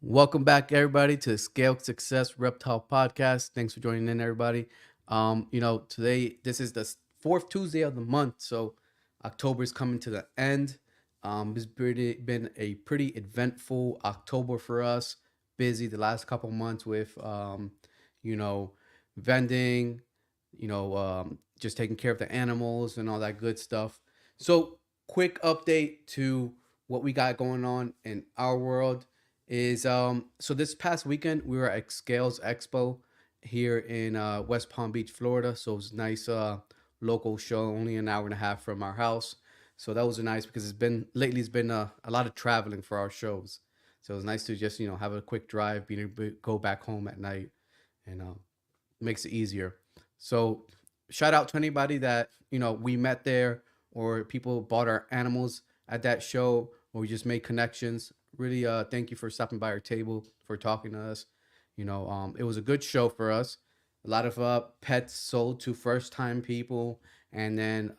Welcome back, everybody, to the Scale Success Reptile Podcast. Thanks for joining in, everybody. Today this is the fourth Tuesday of the month, so October is coming to the end. Been a pretty eventful October for us. Busy the last couple months with, you know, vending, just taking care of the animals and all that good stuff. So, quick update to what we got going on in our world is so this past weekend we were at Scales Expo here in West Palm Beach, Florida. So it was a nice local show, only an hour and a half from our house. So that was nice because it's been a lot of traveling for our shows. So it was nice to just have a quick drive, being able to go back home at night, and makes it easier. So shout out to anybody that we met there, or people bought our animals at that show, or we just made connections. Really, thank you for stopping by our table, for talking to us. It was a good show for us. A lot of pets sold to first time people, and then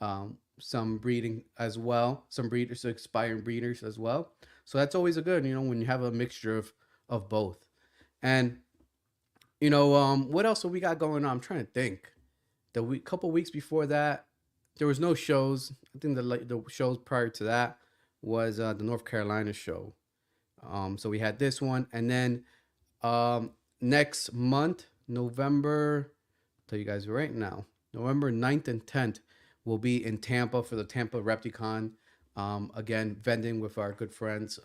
some breeding as well. Some breeders, expiring breeders as well. So that's always a good, when you have a mixture of both. And what else have we got going on? I'm trying to think. The week, couple weeks before that, there was no shows. I think the shows prior to that was the North Carolina show. So we had this one, and then next month, November, I'll tell you guys right now, November 9th and 10th, we'll be in Tampa for the Tampa Repticon. Again, vending with our good friends,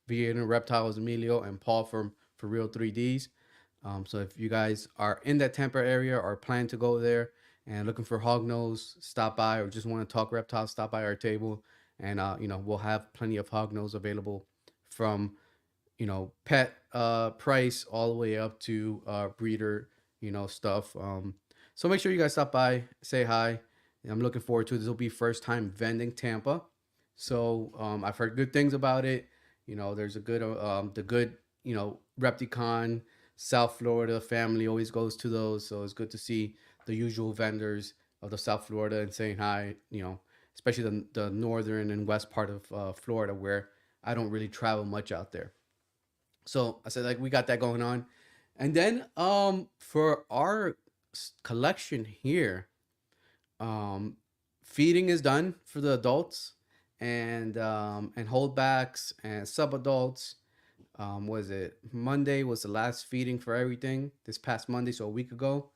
Vienna Reptiles, Emilio and Paul from For Real 3Ds. So if you guys are in that Tampa area or plan to go there and looking for hognose, stop by, or just want to talk reptiles, stop by our table, and we'll have plenty of hognose available from pet price all the way up to breeder stuff. So make sure you guys stop by, say hi. I'm looking forward to it. This will be first time vending Tampa, so I've heard good things about it. There's a good the good Repticon South Florida family always goes to those, so it's good to see the usual vendors of the South Florida and saying hi. Especially the northern and west part of Florida, where I don't really travel much out there. So I said, like, we got that going on. And then for our collection here, um feeding is done for the adults, and holdbacks and sub adults. Was it Monday was the last feeding for everything, this past Monday, so a week ago.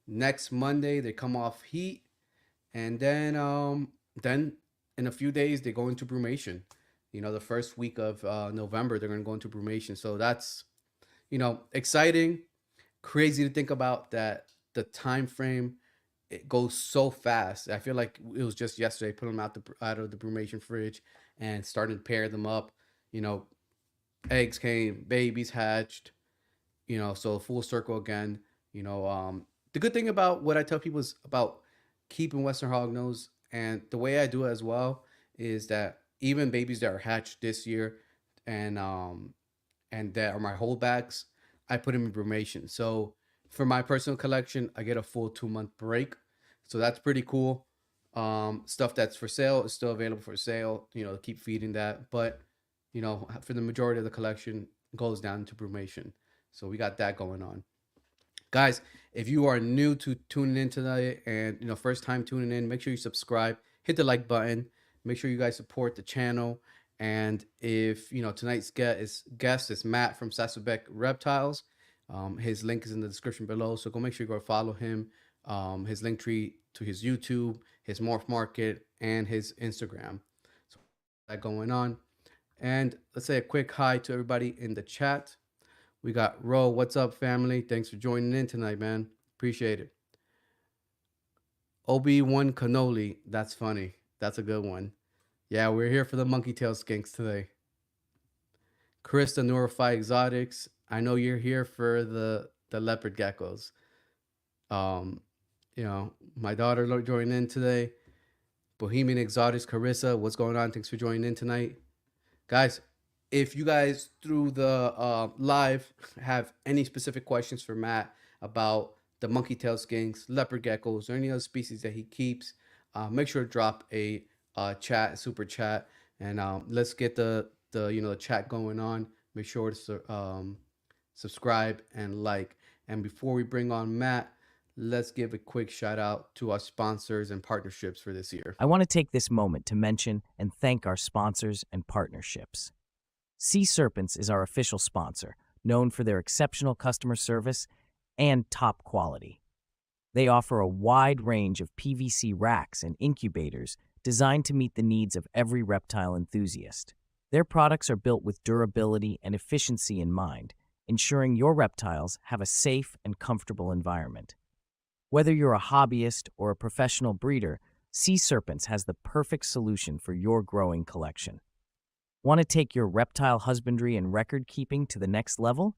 Next Monday they come off heat, and then in a few days they go into brumation. The first week of November they're going to go into brumation. So that's exciting, crazy to think about that. The time frame, it goes so fast. I feel like it was just yesterday putting them out of the brumation fridge and starting to pair them up. You know, eggs came, babies hatched. So full circle again. The good thing about what I tell people is about keeping Western hognose, and the way I do it as well, is that even babies that are hatched this year, and that are my holdbacks, I put them in brumation. So for my personal collection, I get a full 2 month break. So that's pretty cool. Stuff that's for sale is still available for sale. Keep feeding that, but for the majority of the collection goes down to brumation. So we got that going on. Guys, if you are new to tuning in tonight, and first time tuning in, make sure you subscribe, hit the like button, make sure you guys support the channel. And if tonight's guest is Matt from SaSobek Reptiles. His link is in the description below, so go make sure you go follow him. His link tree to his YouTube, his Morph Market, and his Instagram. So that going on. And let's say a quick hi to everybody in the chat. We got Ro. What's up, family? Thanks for joining in tonight, man. Appreciate it. Obi-Wan Cannoli. That's funny. That's a good one. Yeah, we're here for the Monkey-Tailed Skinks today. Chris, the Neurofy Exotics. I know you're here for the Leopard Geckos. My daughter joined in today. Bohemian Exotics, Carissa. What's going on? Thanks for joining in tonight. Guys, if you guys through the live have any specific questions for Matt about the Monkey-Tailed Skinks, Leopard Geckos, or any other species that he keeps, make sure to drop a super chat, and let's get the chat going on. Make sure to subscribe and like. And before we bring on Matt, let's give a quick shout out to our sponsors and partnerships for this year. I want to take this moment to mention and thank our sponsors and partnerships. Sea Serpents is our official sponsor, known for their exceptional customer service and top quality. They offer a wide range of PVC racks and incubators designed to meet the needs of every reptile enthusiast. Their products are built with durability and efficiency in mind, ensuring your reptiles have a safe and comfortable environment. Whether you're a hobbyist or a professional breeder, Sea Serpents has the perfect solution for your growing collection. Want to take your reptile husbandry and record keeping to the next level?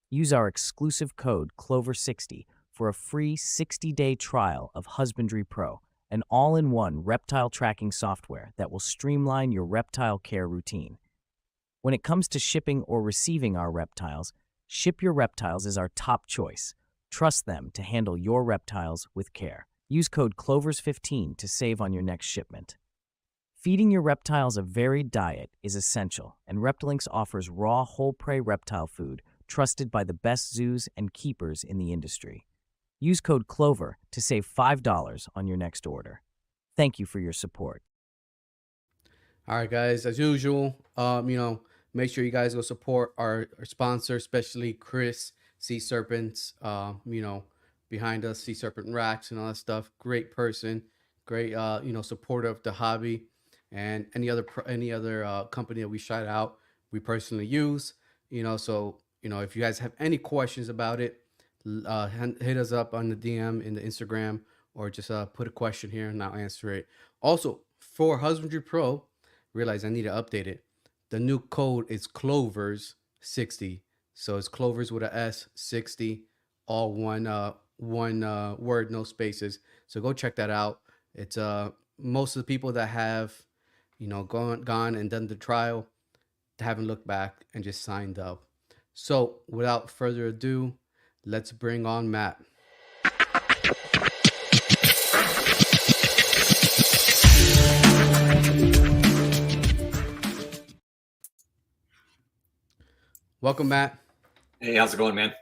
Use our exclusive code Clover60 for a free 60-day trial of Husbandry Pro, an all-in-one reptile tracking software that will streamline your reptile care routine. When it comes to shipping or receiving our reptiles, Ship Your Reptiles is our top choice. Trust them to handle your reptiles with care. Use code CLOVERS15 to save on your next shipment. Feeding your reptiles a varied diet is essential, and Reptilinks offers raw, whole-prey reptile food trusted by the best zoos and keepers in the industry. Use code CLOVER to save $5 on your next order. Thank you for your support. All right, guys, as usual, make sure you guys go support our sponsor, especially Chris, Sea Serpents, behind us, Sea Serpent Racks and all that stuff. Great person, great, supporter of the hobby, and any other company that we shout out, we personally use. So if you guys have any questions about it, hit us up on the DM in the Instagram, or just put a question here and I'll answer it. Also, for Husbandry Pro, realize I need to update it. The new code is Clovers 60. So it's Clovers with a S 60, all one word, no spaces. So go check that out. It's most of the people that have gone and done the trial haven't looked back and just signed up. So without further ado, let's bring on Matt. Welcome, Matt. Hey, how's it going, man?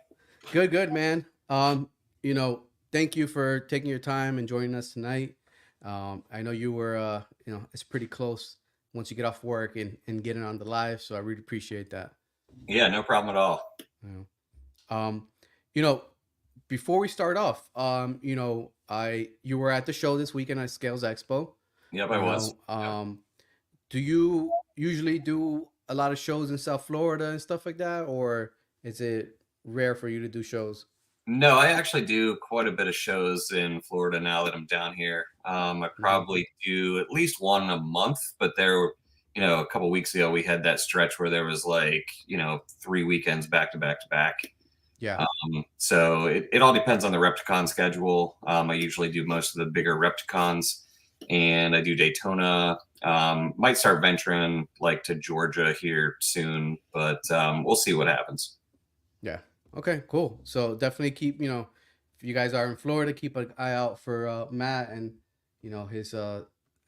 Good, man. Thank you for taking your time and joining us tonight. I know you were, it's pretty close once you get off work and getting on the live, so I really appreciate that. Yeah, no problem at all. Um, you know, Before we start off, you were at the show this weekend at Scales Expo. Yep, I You was. know, um, do you usually do a lot of shows in South Florida and stuff like that, or is it rare for you to do shows? No, I actually do quite a bit of shows in Florida now that I'm down here. I Hmm. probably do at least one a month, but a couple weeks ago we had that stretch where there was 3 weekends back to back to back. Yeah. So it all depends on the Repticon schedule. I usually do most of the bigger Repticons, and I do Daytona. Might start venturing to Georgia here soon, but we'll see what happens. Yeah. Okay, cool. So definitely keep, if you guys are in Florida, keep an eye out for Matt and, his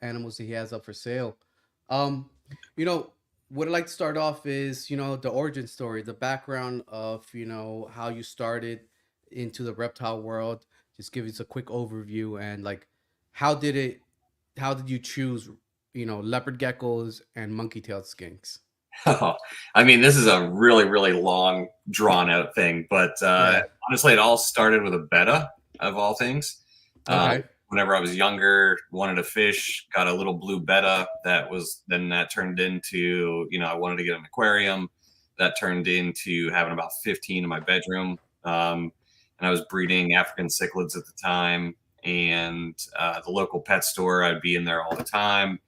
animals that he has up for sale. Um, you know, what I'd like to start off is, the origin story, the background of, how you started into the reptile world. Just give us a quick overview and like how did it how did you choose, leopard geckos and monkey-tailed skinks? Oh, I mean, this is a really, really long, drawn out thing, but Yeah. honestly, it all started with a betta of all things. Um, Okay. Whenever I was younger, wanted to fish, got a little blue betta. That turned into, I wanted to get an aquarium. That turned into having about 15 in my bedroom. And I was breeding African cichlids at the time. And the local pet store, I'd be in there all the time.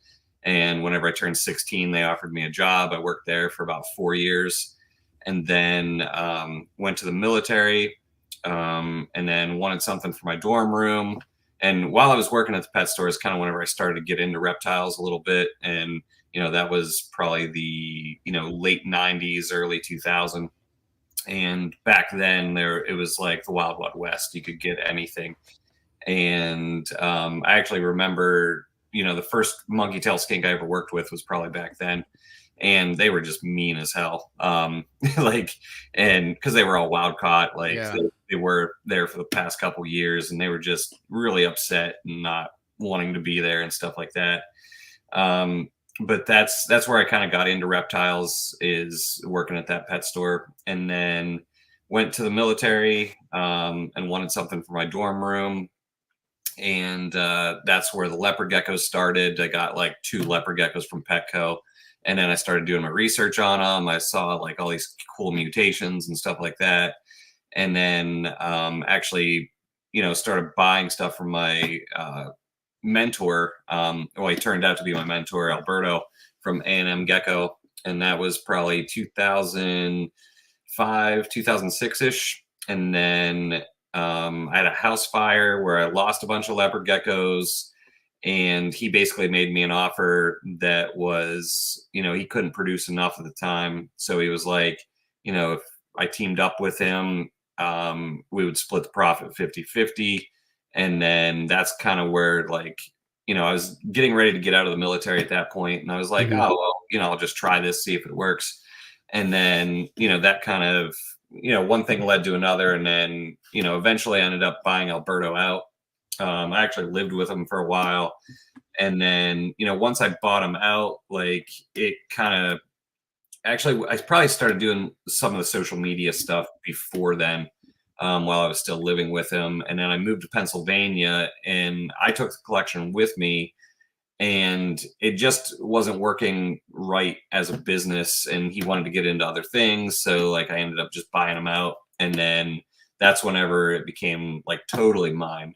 And whenever I turned 16, they offered me a job. I worked there for about 4 years, and then went to the military, and then wanted something for my dorm room. And while I was working at the pet store is kind of whenever I started to get into reptiles a little bit. And, that was probably the, late 90s, early 2000. And back then it was like the Wild Wild West. You could get anything. And I actually remember, the first monkey tail skink I ever worked with was probably back then. and they were just mean as hell. Like, and because they were all wild caught, like Yeah. they were there for the past couple years, and they were just really upset and not wanting to be there and stuff like that. But that's where I kind of got into reptiles, is working at that pet store, and then went to the military, and wanted something for my dorm room, and that's where the leopard geckos started. I got like 2 leopard geckos from Petco, and then I started doing my research on them. I saw like all these cool mutations and stuff like that, and then actually, started buying stuff from my mentor. Well, he turned out to be my mentor, Alberto from A&M Gecko, and that was probably 2005, 2006 ish. And then I had a house fire where I lost a bunch of leopard geckos, and he basically made me an offer that was, he couldn't produce enough at the time. So he was like, if I teamed up with him, we would split the profit 50-50. And then that's kind of where, like, I was getting ready to get out of the military at that point, and I was like, Mhm. oh, well, I'll just try this, see if it works. And then, that kind of, one thing led to another. And then, eventually I ended up buying Alberto out. I actually lived with him for a while. And then, once I bought him out, like, it kind of, actually, I probably started doing some of the social media stuff before then, while I was still living with him. And then I moved to Pennsylvania, and I took the collection with me, and it just wasn't working right as a business. And he wanted to get into other things. So, like, I ended up just buying him out. And then that's whenever it became like totally mine.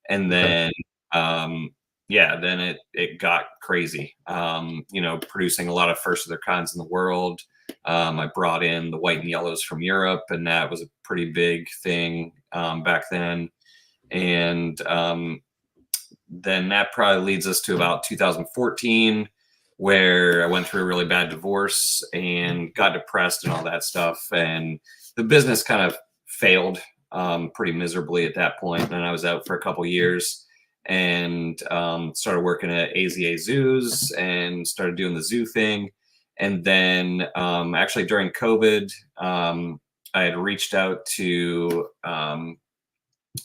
And Okay. then, yeah, then it got crazy. Producing a lot of first of their kinds in the world. I brought in the white and yellows from Europe, and that was a pretty big thing back then. And then that probably leads us to about 2014, where I went through a really bad divorce and got depressed and all that stuff. And the business kind of failed pretty miserably at that point. And I was out for a couple years, and started working at AZA zoos and started doing the zoo thing. And then actually during COVID, I had reached out to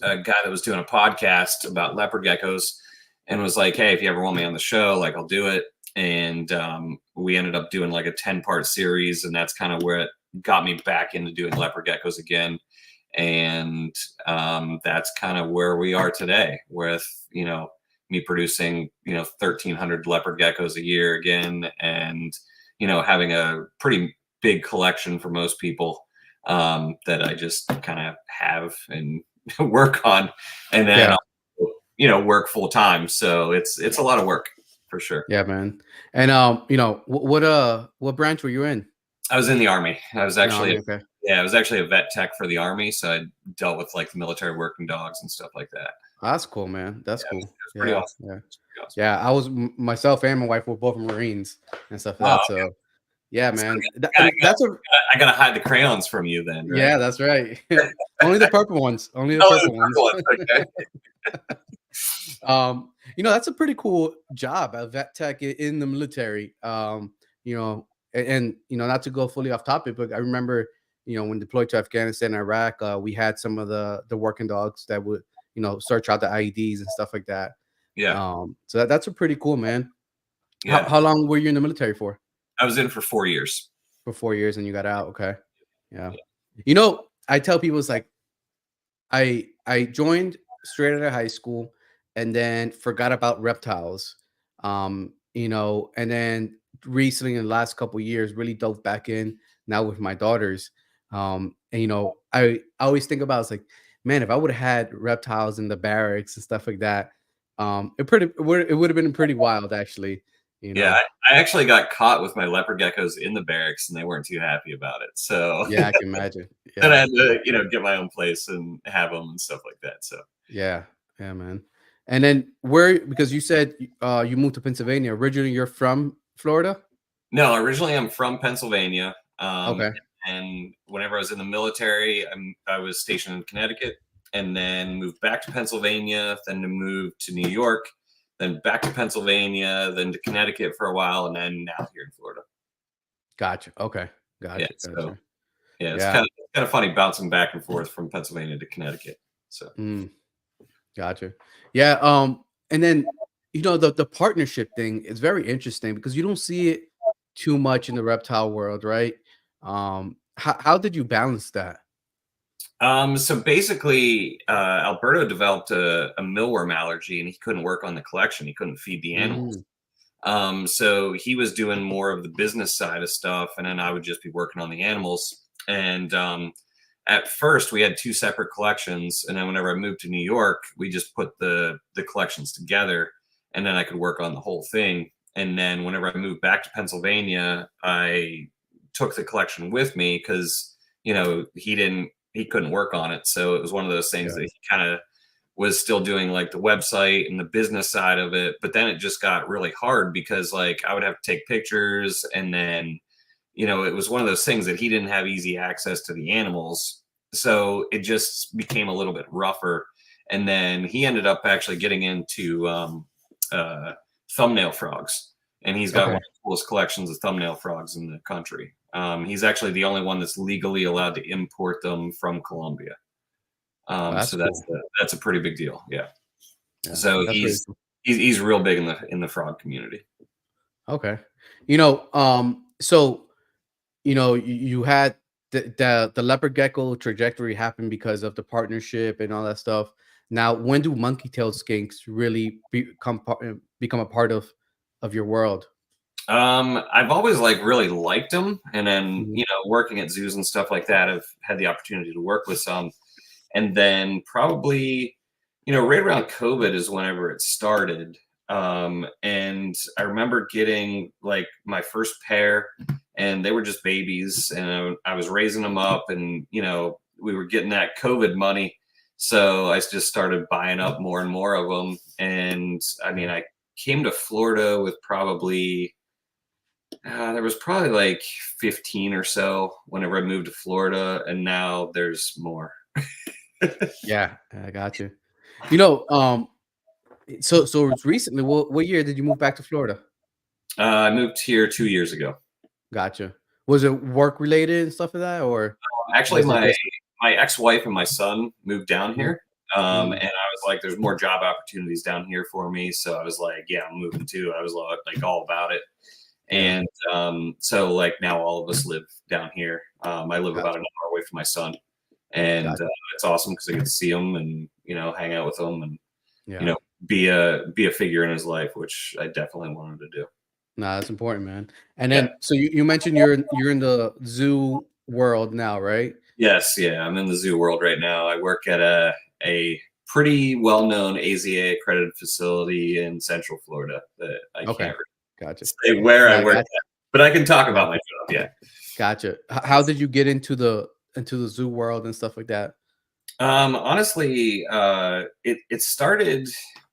a guy that was doing a podcast about leopard geckos, and was like, hey, if you ever want me on the show, like, I'll do it. And we ended up doing like a 10-part series, and that's kind of where it got me back into doing leopard geckos again. And that's kind of where we are today, with me producing 1,300 leopard geckos a year again, and having a pretty big collection for most people, that I just kind of have and work on, and then Yeah. work full time. So it's a lot of work for sure. Yeah, man. And what branch were you in? I was in the Army. I was The Army. actually, Okay. yeah, I was actually a vet tech for the Army. So I dealt with like the military working dogs and stuff like that. That's cool, man. That's Yeah, it was, cool. it was pretty Yeah. awesome. Yeah. It was pretty awesome. Yeah. Myself and my wife were both Marines and stuff like Oh, that. So yeah, so man. I That's a gotta hide the crayons from you then, right? yeah, that's right. Only the purple ones. Only the Oh, purple the ones. purple ones, okay. That's a pretty cool job, a vet tech in the military. Not to go fully off topic, but I remember, when deployed to Afghanistan and Iraq, we had some of the working dogs that would, search out the IEDs and stuff like that. Yeah, So that's a pretty cool, man. yeah. How long were you in the military for? I was in for 4 years. For 4 years, and you got out. Okay. Yeah. Yeah. I tell people, it's like I joined straight out of high school, and then forgot about reptiles. And then recently in the last couple of years really dove back in now with my daughters. And I always think about, it's like, man, if I would have had reptiles in the barracks and stuff like that, it would have been pretty wild, actually. You Yeah, know. I actually got caught with my leopard geckos in the barracks, and they weren't too happy about it. So Yeah, I can imagine. then I Yeah. had to, get my own place and have them and stuff like that. So Yeah. Yeah, man. And then because you said you moved to Pennsylvania. Originally you're from Florida? no, originally I'm from Pennsylvania, Okay. and whenever I was in the military, I was stationed in Connecticut, and then moved back to Pennsylvania, then to move to New York, then back to Pennsylvania, then to Connecticut for a while, and then now here in Florida. Gotcha. Okay. Yeah. Gotcha. So Gotcha. yeah, it's Yeah. kind of funny bouncing back and forth from Pennsylvania to Connecticut. So Mm, gotcha. Yeah. And then the partnership thing is very interesting because you don't see it too much in the reptile world, right? How did you balance that? so basically, Alberto developed a mealworm allergy, and he couldn't work on the collection. He couldn't feed the animals. Mm, So he was doing more of the business side of stuff, and then I would just be working on the animals. And at first, we had two separate collections, and then whenever I moved to New York, we just put the collections together, and then I could work on the whole thing. And then whenever I moved back to Pennsylvania, I took the collection with me because he couldn't work on it, so it was one of those things yeah. that he kind of was still doing like the website and the business side of it. But then it just got really hard because like I would have to take pictures, and then it was one of those things that he didn't have easy access to the animals, so it just became a little bit rougher. And then he ended up actually getting into uh, thumbnail frogs, and he's got one Okay. of the coolest collections of thumbnail frogs in the country. He's actually the only one that's legally allowed to import them from Colombia. Oh, that's So cool. that's a pretty big deal. Yeah. Yeah. So That's pretty cool. he's real big in the frog community. Okay. So you had the leopard gecko trajectory happen because of the partnership and all that stuff. Now, when do monkey-tailed skinks really become a part of your world? I've always like really liked them, and then Mhm. working at zoos and stuff like that, I've had the opportunity to work with some. And then probably right around COVID is whenever it started. And I remember getting like my first pair, and they were just babies, and I was raising them up, and we were getting that COVID money, so I just started buying up more and more of them. And I mean, I came to Florida with probably there was probably like 15 or so whenever I moved to Florida, and now there's more. Yeah, I got you. You know, um, so it's recently. What year did you move back to Florida? I moved here 2 years ago. Gotcha. Was it work related and stuff like that, or Actually, was it just? my ex-wife and my son moved down Mhm, here, mm, and I was like, "There's more job opportunities down here for me." So I was like, "Yeah, I'm moving too." I was like all about it, yeah, and so like now all of us live down here. I live about gotcha, an hour away from my son, and gotcha. it's awesome because I get to see him and hang out with him, and you Yeah. know be a figure in his life, which I definitely wanted to do. Nah, that's important, man. And Yeah. then, so you mentioned you're in the zoo world now, right? Yes, yeah, I'm in the zoo world right now. I work at a pretty well-known AZA accredited facility in Central Florida that I Okay, can't gotcha. say where I Nah, work got at, but I can talk yeah, about my job. Yeah. gotcha. How did you get into the zoo world and stuff like that? Honestly, it started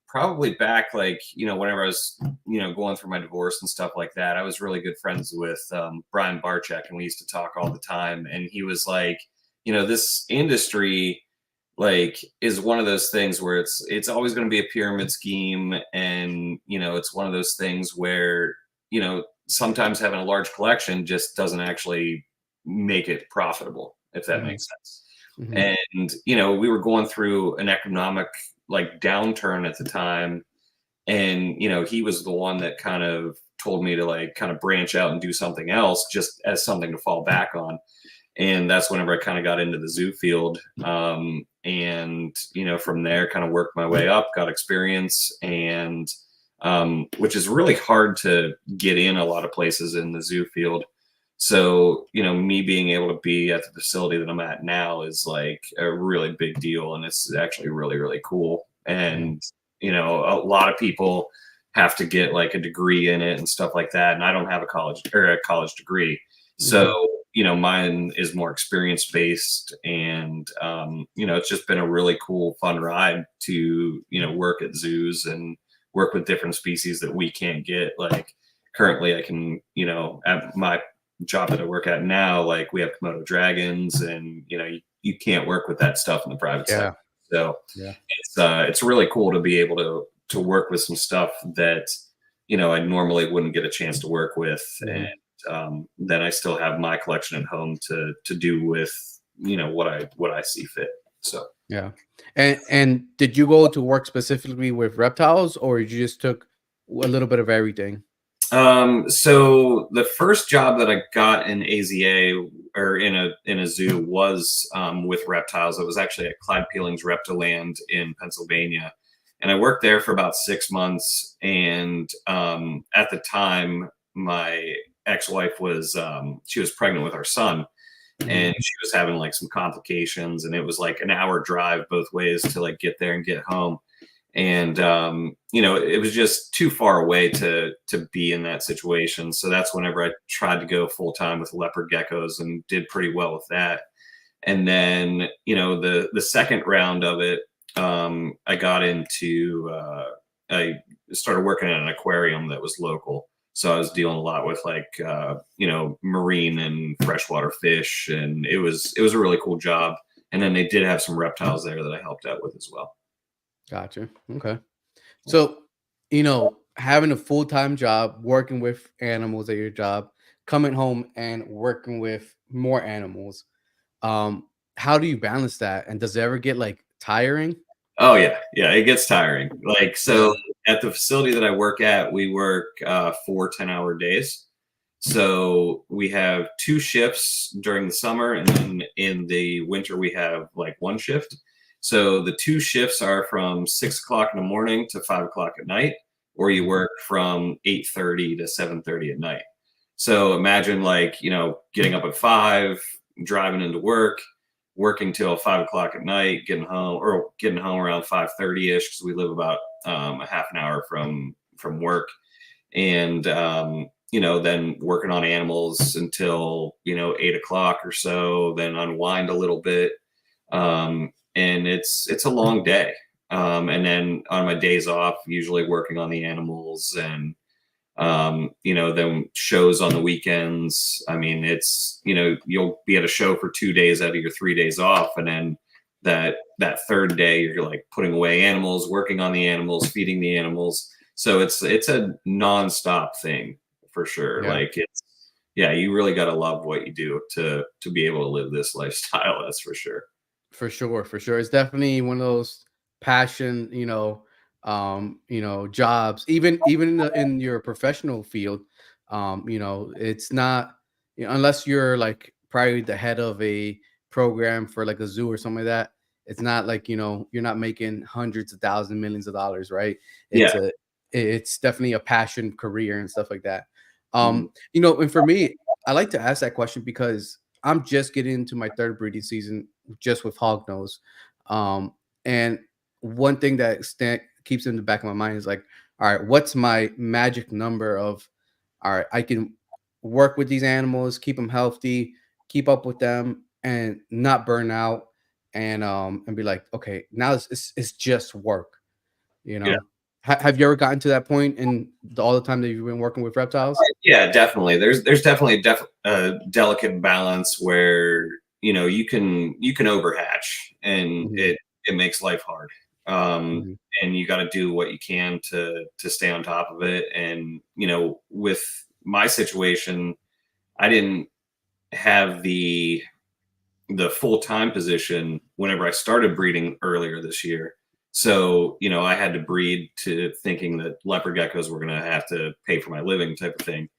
probably back like whenever I was going through my divorce and stuff like that. I was really good friends with Brian Barchek, and we used to talk all the time. And he was like, this industry like is one of those things where it's always going to be a pyramid scheme, and it's one of those things where sometimes having a large collection just doesn't actually make it profitable, if that Mhm, makes sense. mhm, And we were going through an economic like downturn at the time, and he was the one that kind of told me to like kind of branch out and do something else just as something to fall back on. And that's whenever I kind of got into the zoo field, and from there kind of worked my way up, got experience, and which is really hard to get in a lot of places in the zoo field. So me being able to be at the facility that I'm at now is like a really big deal, and it's actually really really cool. mhm, And a lot of people have to get like a degree in it and stuff like that, and I don't have a college degree. So mhm. mine is more experience based, and it's just been a really cool fun ride to work at zoos and work with different species that we can't get. Like currently I can at my job that I work at now, like we have Komodo dragons, and you can't work with that stuff in the private sector. Yeah, So yeah, it's really cool to be able to work with some stuff that I normally wouldn't get a chance to work with. And mhm. then I still have my collection at home to do with, what I see fit. So. Yeah. And did you go to work specifically with reptiles, or you just took a little bit of everything? So the first job that I got in AZA or in a zoo was with reptiles. It was actually at Clyde Peeling's Reptiland in Pennsylvania, and I worked there for about 6 months. And at the time, my ex-wife was she was pregnant with our son, Mhm. and she was having like some complications, and it was like an hour drive both ways to like get there and get home. And it was just too far away to be in that situation. So that's whenever I tried to go full time with Leopard Geckos and did pretty well with that. And then the second round of it, I got into I started working at an aquarium that was local. So I was dealing a lot with like marine and freshwater fish, and it was a really cool job. And then they did have some reptiles there that I helped out with as well. Gotcha. Okay. So, having a full-time job, working with animals at your job, coming home and working with more animals, um, how do you balance that? And does it ever get like tiring? Oh yeah, yeah, it gets tiring. Like Yeah. so at the facility that I work at, we work 4 10-hour days. So we have two shifts during the summer, and then in the winter we have like one shift. So the two shifts are from 6 o'clock in the morning to 5 o'clock at night, or you Mhm. work from 8:30 to 7:30 at night. So imagine like, getting up at 5, driving into work, working till 5 o'clock at night, getting home around 5:30 ish because we live about a half an hour from work, and then working on animals until 8 o'clock or so, then unwind a little bit, and it's a long day. And then on my days off, usually working on the animals, and then shows on the weekends. I mean, you'll be at a show for 2 days out of your 3 days off, and then that third day you're like putting away animals, working on the animals, feeding the animals. So it's a nonstop thing for sure. Yeah. Like yeah, you really got to love what you do to be able to live this lifestyle. That's for sure. For sure, for sure. It's definitely one of those passion, jobs. Even in your professional field, it's not, unless you're like probably the head of a program for like a zoo or something like that. It's not like you're not making hundreds of thousands, millions of dollars, right? It's Yeah. a it's definitely a passion career and stuff like that. Mhm. And for me, I like to ask that question because I'm just getting into my third breeding season just with hognose. And one thing that keeps in the back of my mind is like, all right, what's my magic number of, all right, I can work with these animals, keep them healthy, keep up with them, and not burn out, and be like, okay, now it's just work, you Yeah. know. Have you ever gotten to that point in all the time that you've been working with reptiles? Yeah, definitely. There's definitely a delicate balance where you can overhatch, and Mhm, it makes life hard. Um, mhm. and you got to do what you can to stay on top of it. And with my situation, I didn't have the full-time position whenever I started breeding earlier this year. So, I had to breed to thinking that leopard geckos were going to have to pay for my living type of thing.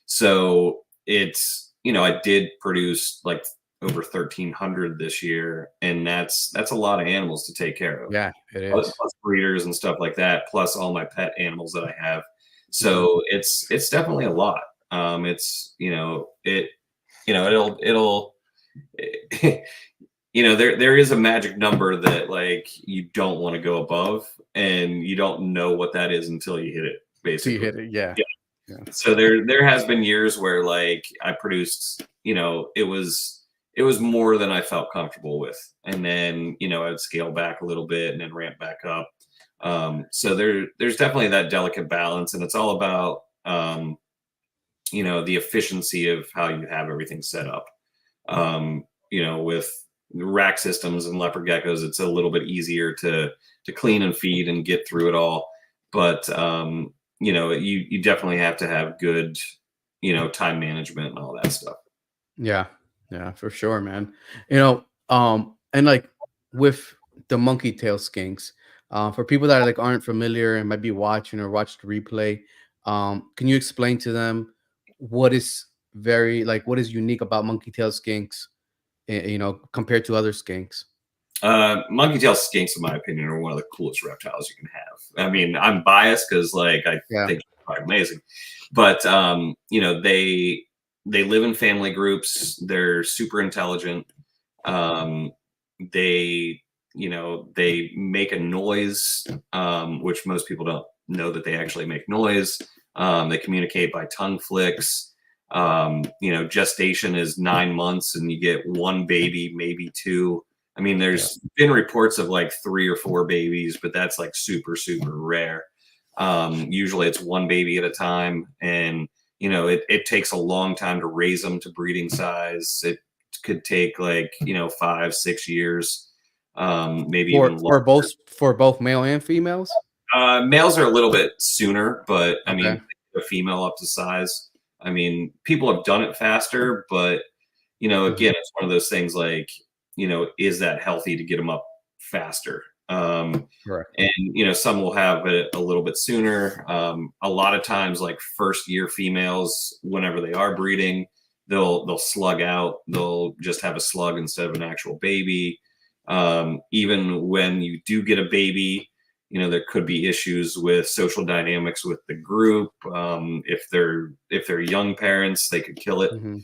So I did produce like over 1,300 this year, and that's a lot of animals to take care of. Yeah, it Plus, is. plus breeders and stuff like that, plus all my pet animals that I have. Mhm. So it's definitely a lot. It's it it'll there is a magic number that like you don't want to go above, and you don't know what that is until you hit it, Till you basically. hit it, yeah, Yeah. yeah. So there has been years where like I produced, it was more than I felt comfortable with, and then I would scale back a little bit and then ramp back up. So there's definitely that delicate balance, and it's all about the efficiency of how you have everything set up. With rack systems and leopard geckos, it's a little bit easier to clean and feed and get through it all. But you definitely have to have good time management and all that stuff. Yeah, yeah, for sure, man. And like with the monkey tail skinks, for people that like aren't familiar and might be watching or watched the replay, can you explain to them what is what is unique about monkey tail skinks, compared to other skinks? Monkey-tailed skinks, in my opinion, are one of the coolest reptiles you can have. I mean, I'm biased because like I Yeah, think they're quite amazing, but they live in family groups. They're super intelligent. Um, they they make a noise, which most people don't know that they actually make noise. They communicate by tongue flicks. Gestation is 9 months, and you get one baby, maybe two. I mean, yeah, there's been reports of like 3 or 4 babies, but that's like super, super rare. Usually it's one baby at a time. And, it takes a long time to raise them to breeding size. It could take like, 5, 6 years, maybe even for longer. both male and females. Males are a little bit sooner, but I mean, Okay. a female up to size. I mean, people have done it faster, but Hmm. again, it's one of those things like, is that healthy to get them up faster? Correct. And some will have it a little bit sooner. A lot of times, like first year females, whenever they are breeding, they'll slug out. They'll just have a slug instead of an actual baby. Even when you do get a baby, there could be issues with social dynamics with the group. If they're young parents, they could kill it. Hmm.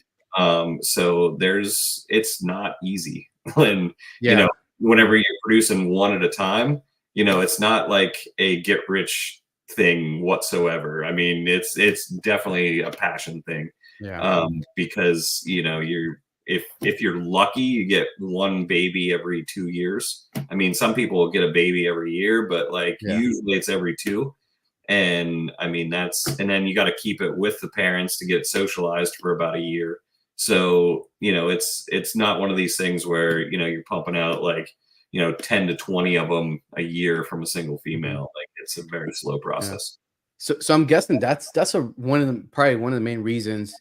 So it's not easy. And, you know, Yeah, whenever you're producing one at a time, it's not like a get rich thing whatsoever. I mean, it's definitely a passion thing. yeah, Because, if you're lucky, you get one baby every 2 years. I mean, some people will get a baby every year, but like yeah, usually it's every two. And I mean, and then you got to keep it with the parents to get socialized for about a year. So, it's not one of these things where, you're pumping out like, 10 to 20 of them a year from a single hmm, female. Like it's a very slow yeah. process. So I'm guessing that's one of the probably one of the main reasons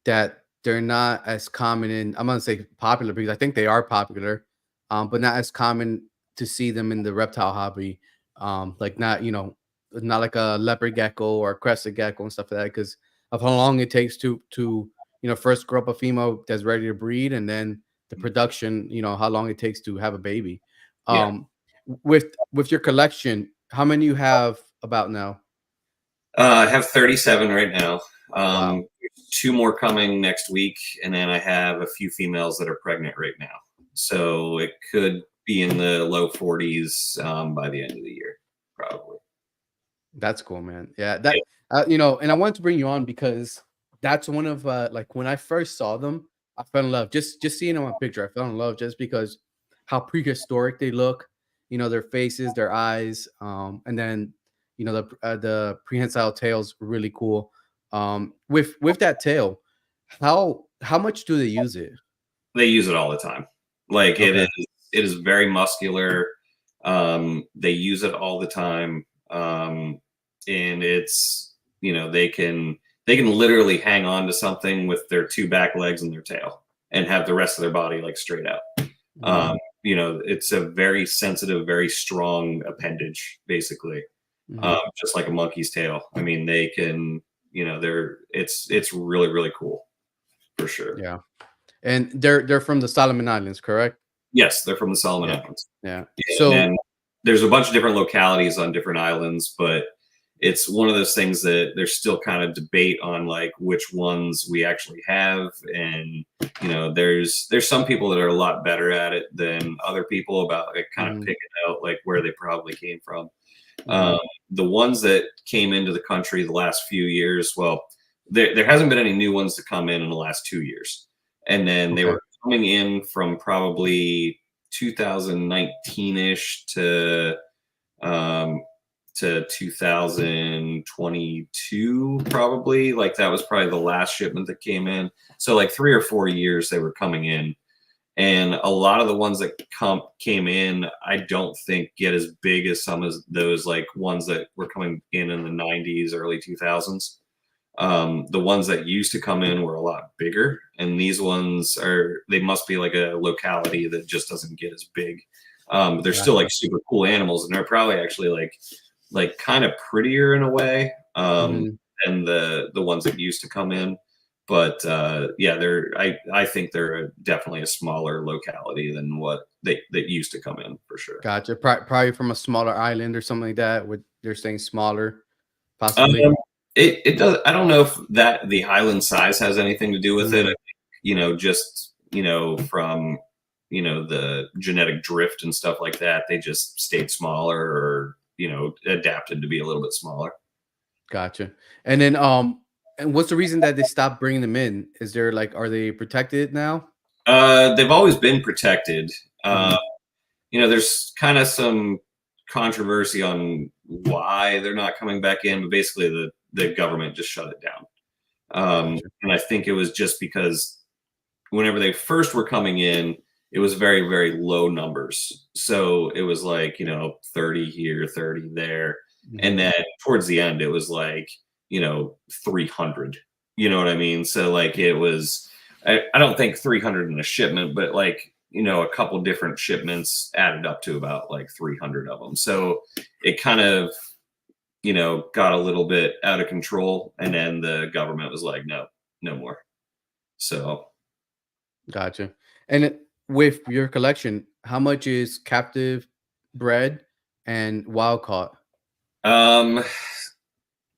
that they're not as common in, I'm gonna say popular because I think they are popular, but not as common to see them in the reptile hobby. Like not like a leopard gecko or a crested gecko and stuff like that because of how long it takes to first grow up a female that's ready to breed and then the production, how long it takes to have a baby. Yeah. With your collection, how many you have about now? I have 37 right now. Wow. 2 more coming next week, and then I have a few females that are pregnant right now. So it could be in the low 40s by the end of the year, probably. That's cool, man. Yeah, Yeah. and I wanted to bring you on because that's one of like when I first saw them, I fell in love. Just seeing them on picture, I fell in love just because how prehistoric they look. Their faces, their eyes, and then the prehensile tail's really cool. With that tail, how much do they use it? They use it all the time. Like Okay. it is very muscular. They use it all the time. And it's, they can literally hang on to something with their 2 back legs and their tail and have the rest of their body like straight out. Wow. It's a very sensitive, very strong appendage, basically. Hmm. Just like a monkey's tail. I mean, they can, it's really, really cool for sure. Yeah, and they're from the Solomon Islands, correct? Yes, they're from the Solomon Yeah, Islands. yeah. Yeah, and So then there's a bunch of different localities on different islands, but it's one of those things that there's still kind of debate on like which ones we actually have. And there's some people that are a lot better at it than other people about like kind of mhm, picking out like where they probably came from. mhm, um, the ones that came into the country the last few years, well, there hasn't been any new ones to come in the last 2 years. And then they okay, were coming in from probably 2019-ish um, to 2022, probably. Like that was probably the last shipment that came in. So like 3 or 4 years they were coming in, and a lot of the ones that came in, I don't think get as big as some of those like ones that were coming in the 90s, early 2000s. The ones that used to come in were a lot bigger, and these ones they must be like a locality that just doesn't get as big. But they're still like Gotcha. super cool animals, and they're probably actually like kind of prettier in a way Mhm. than the ones that used to come in. But yeah, I think they're definitely a smaller locality than what they that used to come in for sure. Gotcha. Probably from a smaller island or something like that. With they're saying smaller, Um, possibly. it does. I don't know if that the island size has anything to do with it. I Mm, think, just from the genetic drift and stuff like that, they just stayed smaller or adapted to be a little bit smaller. gotcha. And then and what's the reason that they stopped bringing them in? Is there like are they protected now? They've always been protected. Uh, Hmm. there's kind of some controversy on why they're not coming back in, but basically the government just shut it down. Gotcha. And I think it was just because whenever they first were coming in, it was very, very low numbers. So it was like, 30 here, 30 there. And Hmm. then towards the end, it was like, 300. You know what I mean? So like it was, I don't think 300 in a shipment, but like, a couple different shipments added up to about like 300 of them. So it kind of, got a little bit out of control. And then the government was like, no, no more. So Gotcha. And with your collection, how much is captive bred and wild caught? Um,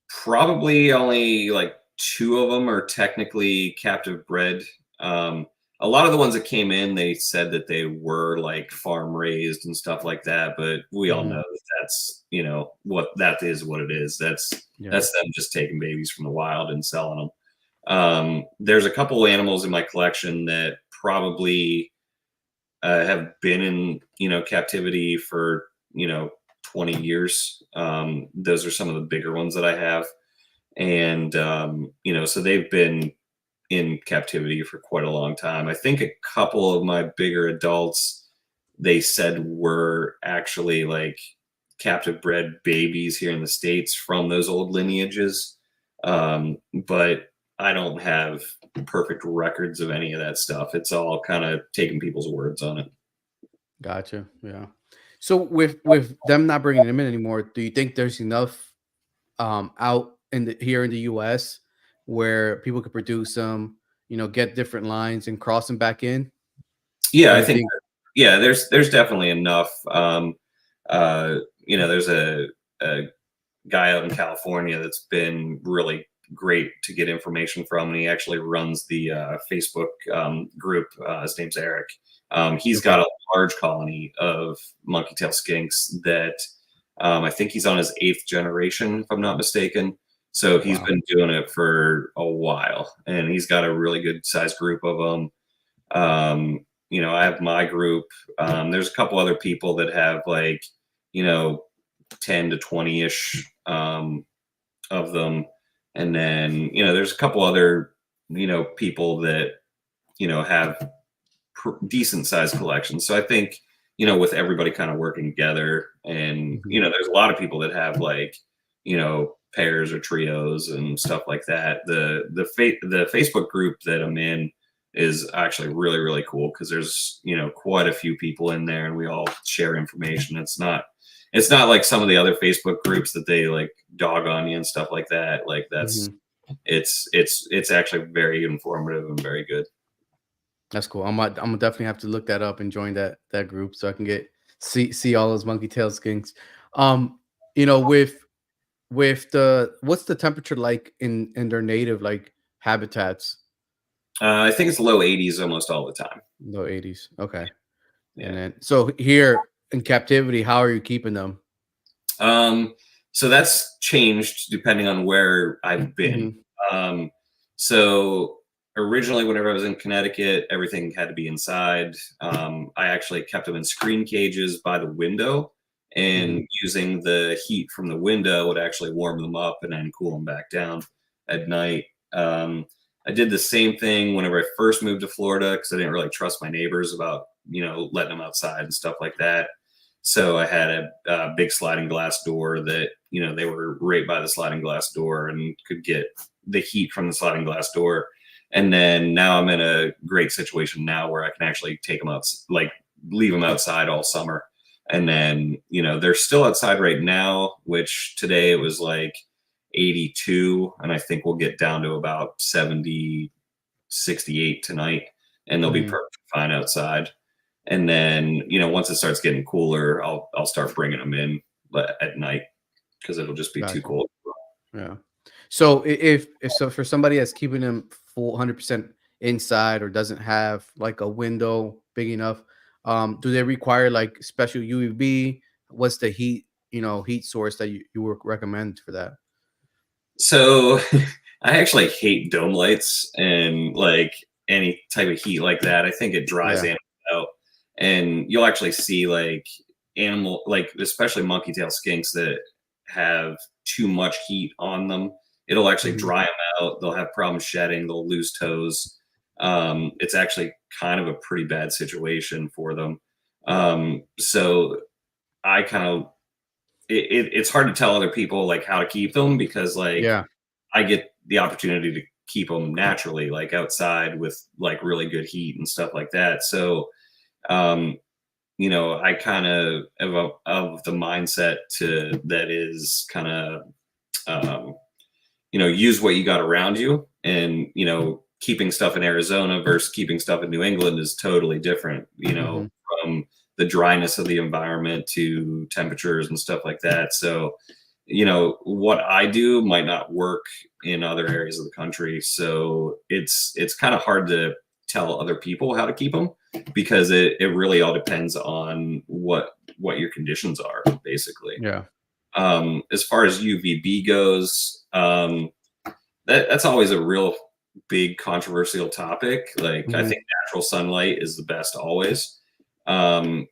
probably only like two of them are technically captive bred. A lot of the ones that came in, they said that they were like farm raised and stuff like that, but we all know Hmm. that that's what that is what it is. Yeah. That's them just taking babies from the wild and selling them. There's a couple animals in my collection that probably have been in captivity for 20 years. Those are some of the bigger ones that I have, and so they've been in captivity for quite a long time. I think a couple of my bigger adults they said were actually like captive bred babies here in the States from those old lineages. But I don't have perfect records of any of that stuff. It's all kind of taking people's words on it. Gotcha. Yeah. So with them not bringing them in anymore, do you think there's enough out in the here in the US where people could produce them, get different lines and cross them back in? Yeah, Or I you think think yeah, there's definitely enough. There's a guy out in California that's been really great to get information from, and he actually runs the Facebook group. His name's Eric. He's okay. got a large colony of monkey-tailed skinks that I think he's on his 8th generation, if I'm not mistaken. So he's Wow. been doing it for a while, and he's got a really good sized group of them. I have my group. There's a couple other people that have like, you know, 10 to 20 ish of them. And then, there's a couple other, people that, have decent sized collections. So I think, with everybody kind of working together and, Mhm. there's a lot of people that have like, pairs or trios and stuff like that. The Facebook group that I'm in is actually really, really cool because there's, quite a few people in there and we all share information. It's not like some of the other Facebook groups that they like dog on you and stuff like that. Like Mhm. it's actually very informative and very good. That's cool. I'm gonna definitely have to look that up and join that group so I can get see all those monkey tail skinks. Um, with the what's the temperature like in their native like habitats? I think it's low 80s almost all the time. Low 80s. Okay. And Yeah. then so here in captivity, how are you keeping them? Um, so that's changed depending on where I've been. Mhm. Um, so originally, whenever I was in Connecticut, everything had to be inside. I actually kept them in screen cages by the window, Mhm. and using the heat from the window would actually warm them up and then cool them back down at night. I did the same thing whenever I first moved to Florida because I didn't really trust my neighbors about letting them outside and stuff like that. So I had a big sliding glass door that they were right by the sliding glass door and could get the heat from the sliding glass door. And then now I'm in a great situation now where I can actually take them out, like leave them outside all summer. And then, they're still outside right now, which today it was like 82. And I think we'll get down to about 70, 68 tonight. And they'll be Mhm. perfectly fine outside. And then, once it starts getting cooler, I'll start bringing them in at night because it'll just be too Gotcha. cold. Yeah. So if so for somebody that's keeping them full 100% inside or doesn't have like a window big enough, do they require like special UVB? What's the heat source that you would recommend for that? So I actually hate dome lights and like any type of heat like that. I think it dries Yeah. animals out. And you'll actually see like especially monkey-tailed skinks that have too much heat on them. It'll actually Mhm. dry them out. They'll have problems shedding. They'll lose toes. It's actually kind of a pretty bad situation for them. So I kind of it's hard to tell other people like how to keep them because like Yeah. I get the opportunity to keep them naturally, like outside with like really good heat and stuff like that. So, um, I kind of of the mindset to that is kind of, um, use what you got around you, and keeping stuff in Arizona versus keeping stuff in New England is totally different. Mhm. From the dryness of the environment to temperatures and stuff like that. So, what I do might not work in other areas of the country. So it's kind of hard to tell other people how to keep them because it really all depends on what your conditions are, basically. Yeah. As far as UVB goes, that's always a real big controversial topic. Like I Mhm. think natural sunlight is the best always. Um,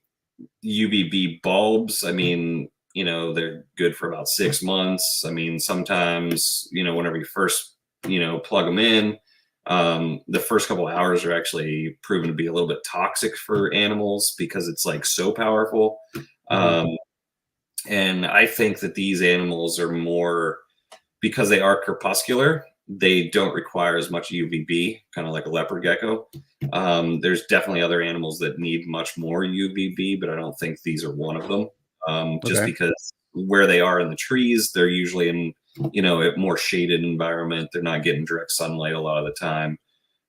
UVB bulbs, I mean, they're good for about 6 months. I mean, sometimes, whenever you first, plug them in, the first couple of hours are actually proven to be a little bit toxic for animals because it's like so powerful. Mhm. Um, and I think that these animals are more because they are crepuscular, they don't require as much UVB, kind of like a leopard gecko. There's definitely other animals that need much more UVB, but I don't think these are one of them. Just Okay. because where they are in the trees, they're usually in, a more shaded environment. They're not getting direct sunlight a lot of the time.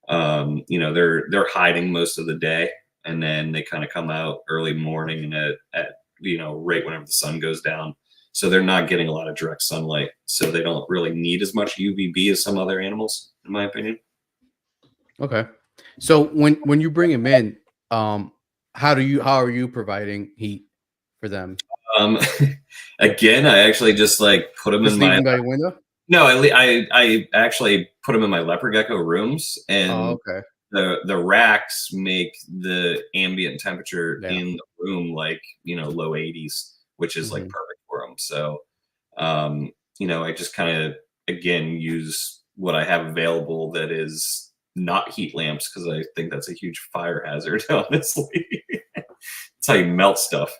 They're hiding most of the day, and then they kind of come out early morning and at right whenever the sun goes down. So they're not getting a lot of direct sunlight. So they don't really need as much UVB as some other animals, in my opinion. Okay. So when you bring them in, um, how are you providing heat for them? Um, again, I actually just like put them in Just leave my them by the window? no, I actually put them in my leopard gecko rooms, Oh, and okay. the racks make the ambient temperature Yeah. in the room like low 80s, which is like Mhm. perfect for them. So I just kind of again use what I have available that is not heat lamps because I think that's a huge fire hazard. Honestly, it's how you melt stuff.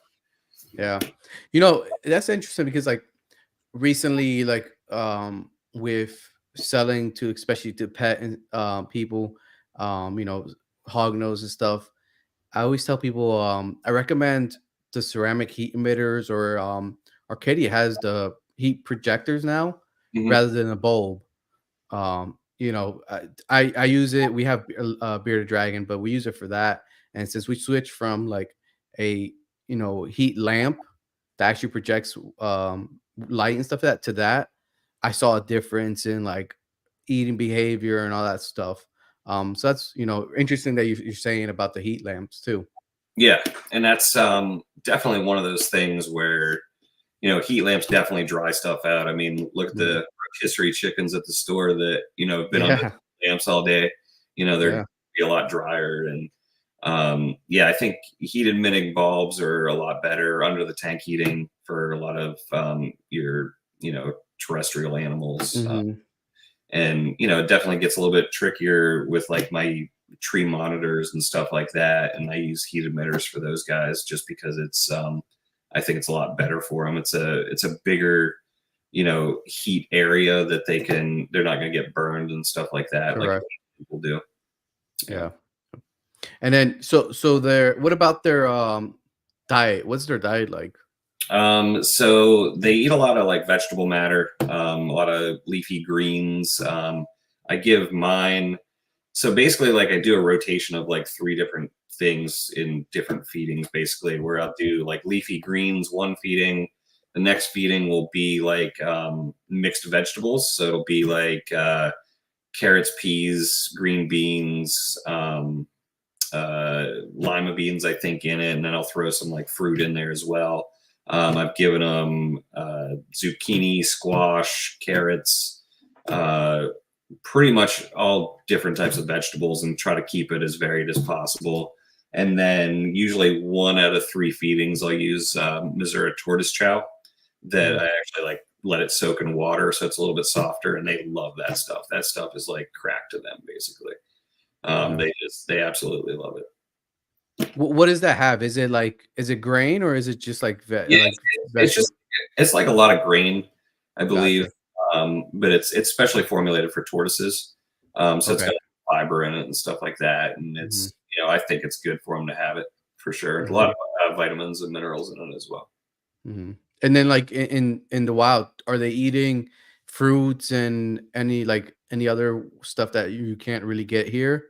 Yeah. That's interesting because like recently, like with selling to especially to pet and people, hog nose and stuff, I always tell people I recommend the ceramic heat emitters or Arcadia has the heat projectors now Hmm. rather than a bulb. I use it. We have bearded dragon, but we use it for that. And since we switched from like a heat lamp that actually projects light and stuff that to that, I saw a difference in like eating behavior and all that stuff. So that's interesting that you're saying about the heat lamps too. Yeah, and that's definitely one of those things where heat lamps definitely dry stuff out. I mean, look at Mhm. the rotisserie chickens at the store that have been under Yeah, lamps all day. They're yeah. be a lot drier, and yeah, I think heat emitting bulbs are a lot better under the tank heating for a lot of your terrestrial animals. Hmm. And it definitely gets a little bit trickier with like my tree monitors and stuff like that, and I use heat emitters for those guys just because it's I think it's a lot better for them. It's a bigger heat area that they're not going to get burned and stuff like that, like Correct. people do. Yeah. Yeah. And then so their what about their diet? What's their diet like? So they eat a lot of like vegetable matter, a lot of leafy greens. I give mine. So basically, like I do a rotation of like three different things in different feedings, basically, where I'll do like leafy greens one feeding. The next feeding will be like mixed vegetables. So it'll be like carrots, peas, green beans, lima beans, I think, in it. And then I'll throw some like fruit in there as well. I've given them zucchini, squash, carrots, pretty much all different types of vegetables, and try to keep it as varied as possible. And then usually 1 out of 3 feedings, I'll use Missouri tortoise chow that I actually like let it soak in water so it's a little bit softer, and they love that stuff. That stuff is like crack to them, basically. Yeah. They absolutely love it. What does that have? Is it grain or is it just like Yeah, like it's vegetable? just it's like a lot of grain, I believe, Gotcha. but it's specially formulated for tortoises, so it's Okay. got fiber in it and stuff like that, and Hmm. I think it's good for them to have it for sure. A lot Hmm. of vitamins and minerals in it as well. Hmm. And then like in the wild, are they eating fruits and any other stuff that you can't really get here?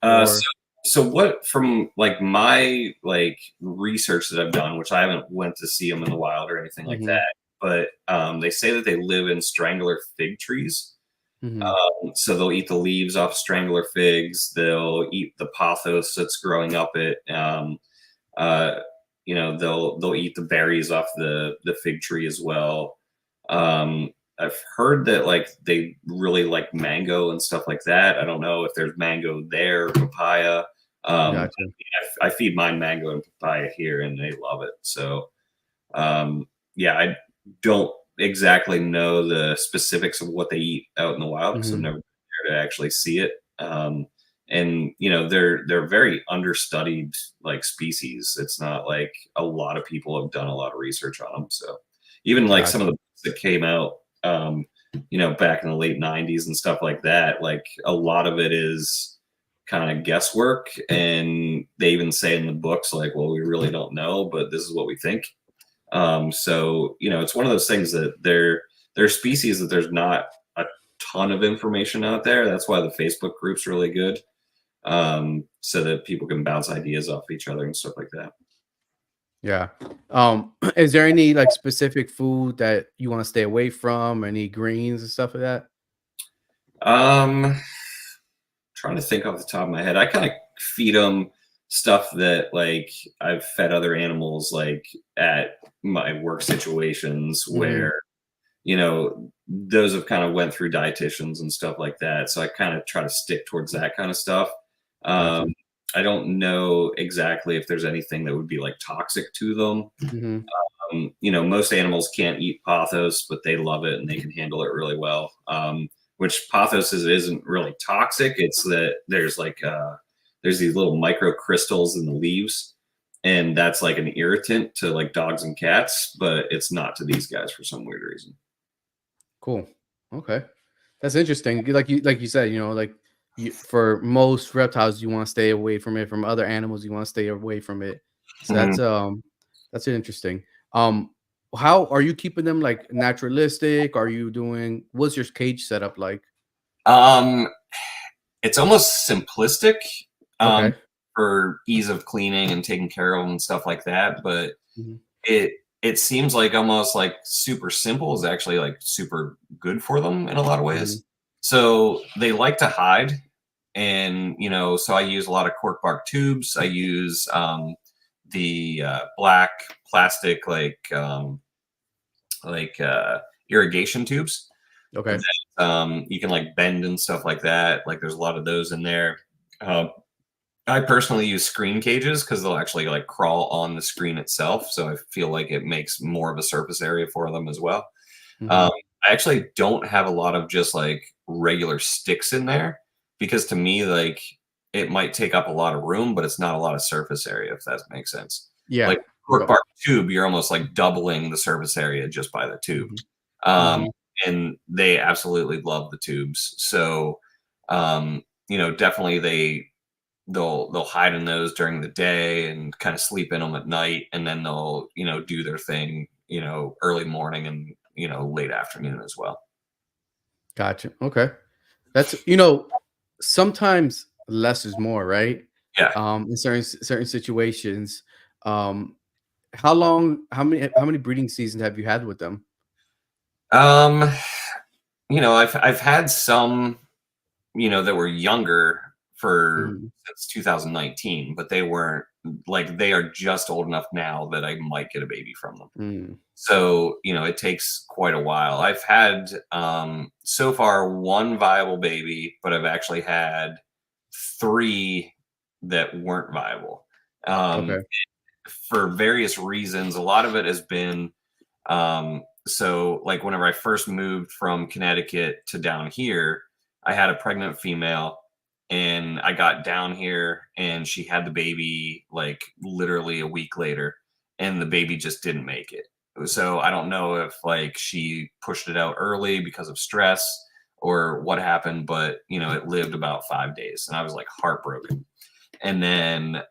Uh, so, Or so what from like my like research that I've done, which I haven't went to see them in the wild or anything like hmm. that, but they say that they live in strangler fig trees. Hmm. So they'll eat the leaves off strangler figs. They'll eat the pothos that's growing up it. Uh, they'll eat the berries off the fig tree as well. Um, I've heard that like they really like mango and stuff like that. I don't know if there's mango there, papaya. Gotcha. I feed mine mango and papaya here, and they love it. So yeah, I don't exactly know the specifics of what they eat out in the wild because I've Hmm. never been there to actually see it. And they're very understudied like species. It's not like a lot of people have done a lot of research on them. So even like some of Gotcha. the books that came out, back in the late '90s and stuff like that, like a lot of it is kind of guesswork. And they even say in the books, like, well, we really don't know, but this is what we think. So it's one of those things that they're species that there's not a ton of information out there. That's why the Facebook group's really good, so that people can bounce ideas off each other and stuff like that. Yeah. Is there any like specific food that you want to stay away from? Any greens and stuff like that? Um, Trying to think off the top of my head, I kind of feed them stuff that like I've fed other animals like at my work situations Hmm. where those have kind of went through dietitians and stuff like that. So I kind of try to stick towards that kind of stuff. Um, Gotcha. I don't know exactly if there's anything that would be like toxic to them. Hmm. Most animals can't eat pothos, but they love it and they can handle it really well. Which pothos isn't really toxic. It's that there's these little microcrystals in the leaves, and that's like an irritant to like dogs and cats, but it's not to these guys for some weird reason. Cool. Okay. That's interesting. Like you said, like for most reptiles, you want to stay away from it. From other animals, you want to stay away from it. So Mhm. that's interesting. Um, how are you keeping them like naturalistic? Are you doing what's your cage setup like? Um, it's almost simplistic, um, Okay. for ease of cleaning and taking care of them and stuff like that. But Hmm. it seems like almost like super simple is actually like super good for them in a lot of Hmm. ways. So they like to hide, and so I use a lot of cork bark tubes. I use the black plastic like irrigation tubes Okay. you can like bend and stuff like that. Like there's a lot of those in there. Um, I personally use screen cages because they'll actually like crawl on the screen itself. So I feel like it makes more of a surface area for them as well. Hmm. Um, I actually don't have a lot of just like regular sticks in there because to me, like it might take up a lot of room, but it's not a lot of surface area, if that makes sense. Yeah. Like cork Go. bark tube, you're almost like doubling the surface area just by the tube. Mhm. Um, Mhm. and they absolutely love the tubes. So, definitely they'll hide in those during the day and kind of sleep in them at night, and then they'll do their thing early morning and late afternoon as well. Gotcha. Okay. That's sometimes less is more, right? Yeah. In certain situations. Um, how many breeding seasons have you had with them? um I've had some that were younger for Mhm. since 2019, but they weren't like they are just old enough now that I might get a baby from them. Mm. So, it takes quite a while. I've had so far one viable baby, but I've actually had three that weren't viable. Um, Okay. for various reasons. A lot of it has been so like whenever I first moved from Connecticut to down here, I had a pregnant female and I got down here and she had the baby like literally a week later and the baby just didn't make it. So I don't know if like she pushed it out early because of stress or what happened, but it lived about 5 days and I was like heartbroken. And then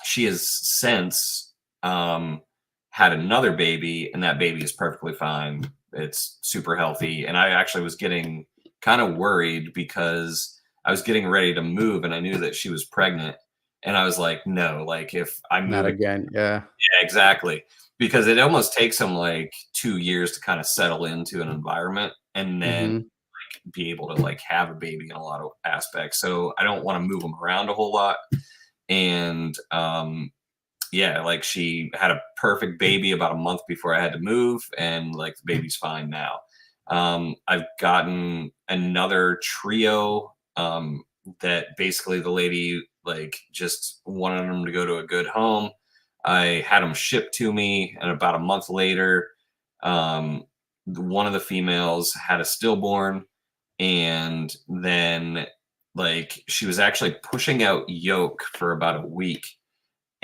she has since had another baby, and that baby is perfectly fine. It's super healthy. And I actually was getting kind of worried because I was getting ready to move and I knew that she was pregnant. And I was like, no, like if I Not move, again. Yeah. yeah, exactly. Because it almost takes them like 2 years to kind of settle into an environment and then Mhm. be able to like have a baby in a lot of aspects. So I don't want to move them around a whole lot. And yeah, like she had a perfect baby about a month before I had to move, and like the baby's fine now. I've gotten another trio that basically the lady like just wanted them to go to a good home. I had them shipped to me, and about a month later, um, one of the females had a stillborn, and then like she was actually pushing out yolk for about a week,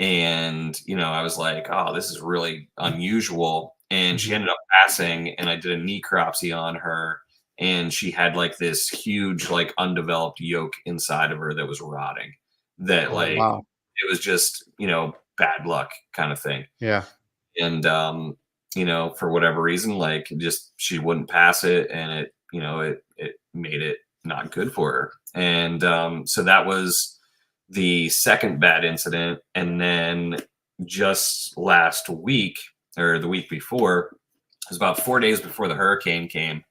and I was like, oh, this is really unusual, and she Mhm. ended up passing, and I did a necropsy on her, and she had like this huge like undeveloped yolk inside of her that was rotting, that Oh, like wow. it was just bad luck kind of thing. Yeah. And for whatever reason, like just she wouldn't pass it, and it made it not good for her. And so that was the second bad incident. And then just last week or the week before, it was about 4 days before the hurricane came.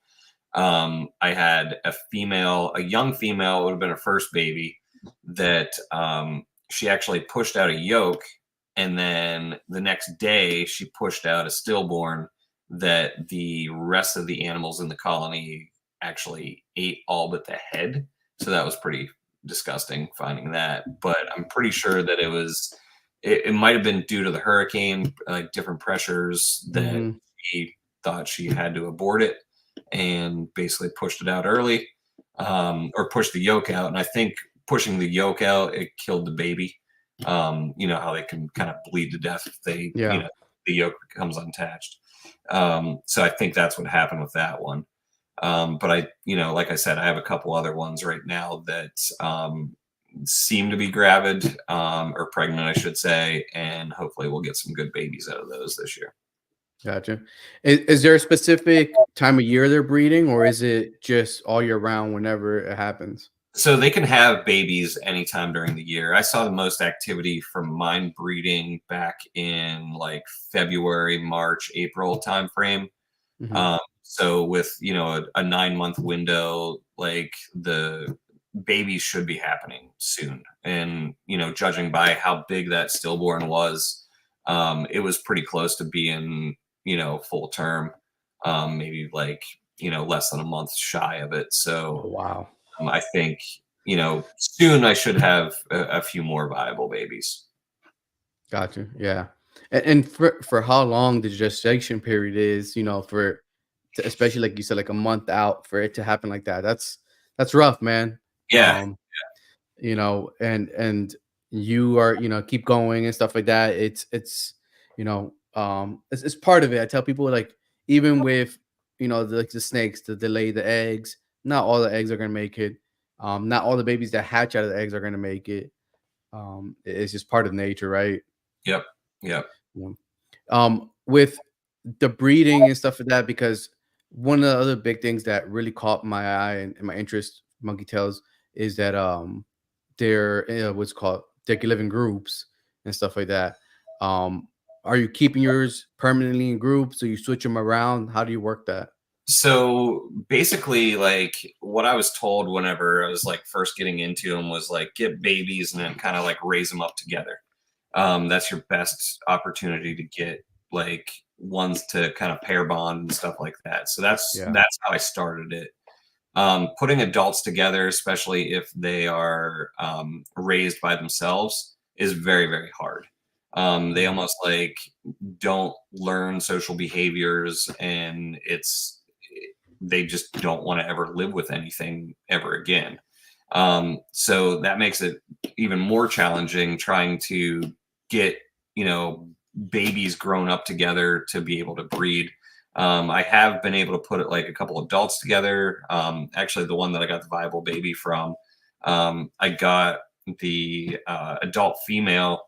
I had a young female, would have been her first baby, that she actually pushed out a yolk, and then the next day she pushed out a stillborn that the rest of the animals in the colony actually ate all but the head. So that was pretty disgusting finding that. But I'm pretty sure that it might have been due to the hurricane, like different pressures that Mhm. she thought she had to abort it and basically pushed it out early, or pushed the yolk out. And I think pushing the yolk out, it killed the baby. You know how they can kind of bleed to death if Yeah. the yolk becomes unattached. So I think that's what happened with that one. But like I said, I have a couple other ones right now that seem to be gravid, or pregnant, I should say, and hopefully we'll get some good babies out of those this year. Gotcha. Is there a specific time of year they're breeding, or is it just all year round whenever it happens? So they can have babies anytime during the year. I saw the most activity from mine breeding back in like February, March, April timeframe. Mhm. So with a 9 month window, like the babies should be happening soon. And judging by how big that stillborn was, it was pretty close to being full term. Maybe like less than a month shy of it. Oh, So wow. I think soon I should have a few more viable babies. Gotcha. Yeah. And for how long the gestation period is, especially like you said, like a month out for it to happen like that. That's rough, man. Yeah, Um, and you are, keep going and stuff like that. It's part of it. I tell people like even with the snakes to delay the eggs, not all the eggs are gonna make it. Not all the babies that hatch out of the eggs are gonna make it. It's just part of nature, right? Yep. Yep. Yeah. With the breeding and stuff like that, because one of the other big things that really caught my eye and my interest, monkey tails, is that they're what's called they can live in groups and stuff like that. Um, are you keeping yours permanently in groups? So you switch them around? How do you work that? So basically, like what I was told whenever I was like first getting into them was like get babies and then kind of like raise them up together. That's your best opportunity to get like ones to kind of pair bond and stuff like that. So Yeah. that's how I started it. Putting adults together, especially if they are raised by themselves, is very, very hard. They Mhm. almost like don't learn social behaviors, and they just don't want to ever live with anything ever again. So that makes it even more challenging trying to get, you know, babies grown up together to be able to breed. I have been able to put it like a couple adults together. Actually, the one that I got the viable baby from, I got the adult female,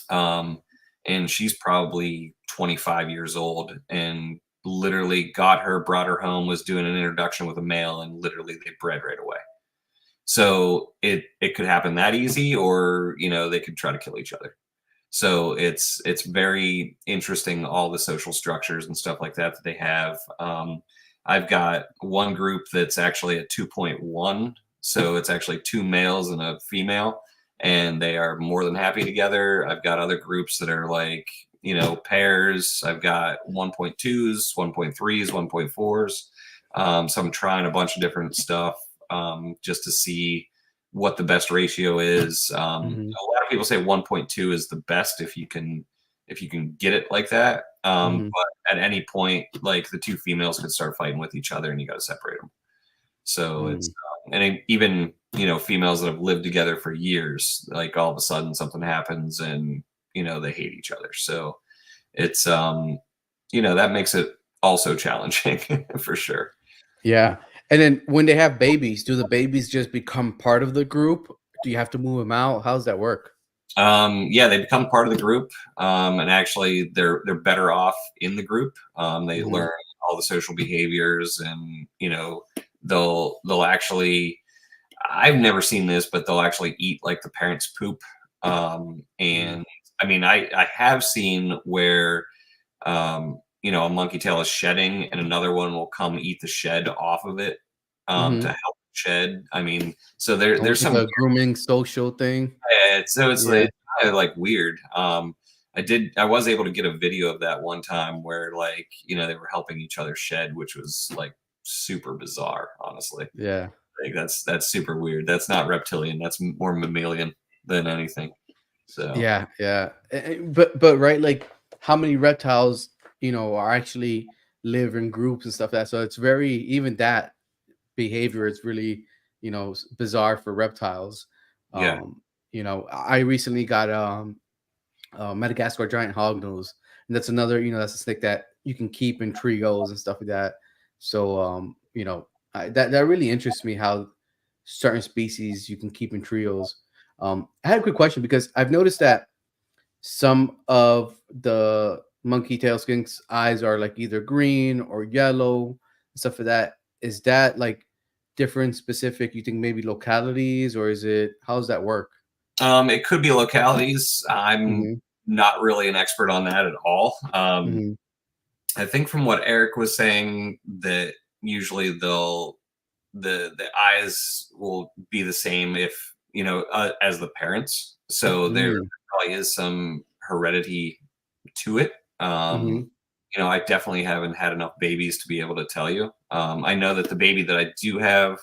um, and she's probably 25 years old, and literally got her, brought her home, was doing an introduction with a male, and literally they bred right away. So it could happen that easy, or they could try to kill each other. So it's very interesting, all the social structures and stuff like that that they have. I've got one group that's actually a 2.1, so it's actually two males and a female, and they are more than happy together. I've got other groups that are like pairs. I've got 1.2s, 1.3s, 1.4s. So I'm trying a bunch of different stuff, just to see what the best ratio is. Mhm. A lot of people say 1.2 is the best if you can get it like that. Mhm. But at any point, like the two females could start fighting with each other, and you got to separate them. So it's Mm. even females that have lived together for years, like all of a sudden something happens and they hate each other. So it's that makes it also challenging for sure. Yeah. And then when they have babies, do the babies just become part of the group? Do you have to move them out? How's that work? Yeah, they become part of the group, and actually, they're better off in the group. They Mhm. learn all the social behaviors, and they'll actually. I've never seen this, but they'll actually eat like the parents' poop. Mm. And I mean, I have seen where a monkey tail is shedding, and another one will come eat the shed off of it, to Mhm. help shed. I mean, so there's Almost like some. a grooming social thing. Yeah, Yeah. it's kinda, like, weird. I was able to get a video of that one time where, like, they were helping each other shed, which was, like, super bizarre, honestly. Yeah. Like, that's super weird. That's not reptilian, that's more mammalian than anything. So, Yeah, yeah. But right, like how many reptiles, are actually live in groups and stuff like that. So it's very even that behavior is really, bizarre for reptiles. yeah. I recently got Madagascar giant hognose, and that's another, that's a snake that you can keep in trios and stuff like that. So, that really interests me how certain species you can keep in trios. I had a quick question because I've noticed that some of the monkey tail skinks eyes are like either green or yellow, stuff like that. Is that like different specific? You think maybe localities, or is it how does that work? It could be localities. I'm Hmm. not really an expert on that at all. Hmm. I think from what Eric was saying that usually the eyes will be the same if as the parents, so there Mm. probably is some heredity to it. Hmm. I definitely haven't had enough babies to be able to tell you. I know that the baby that I do have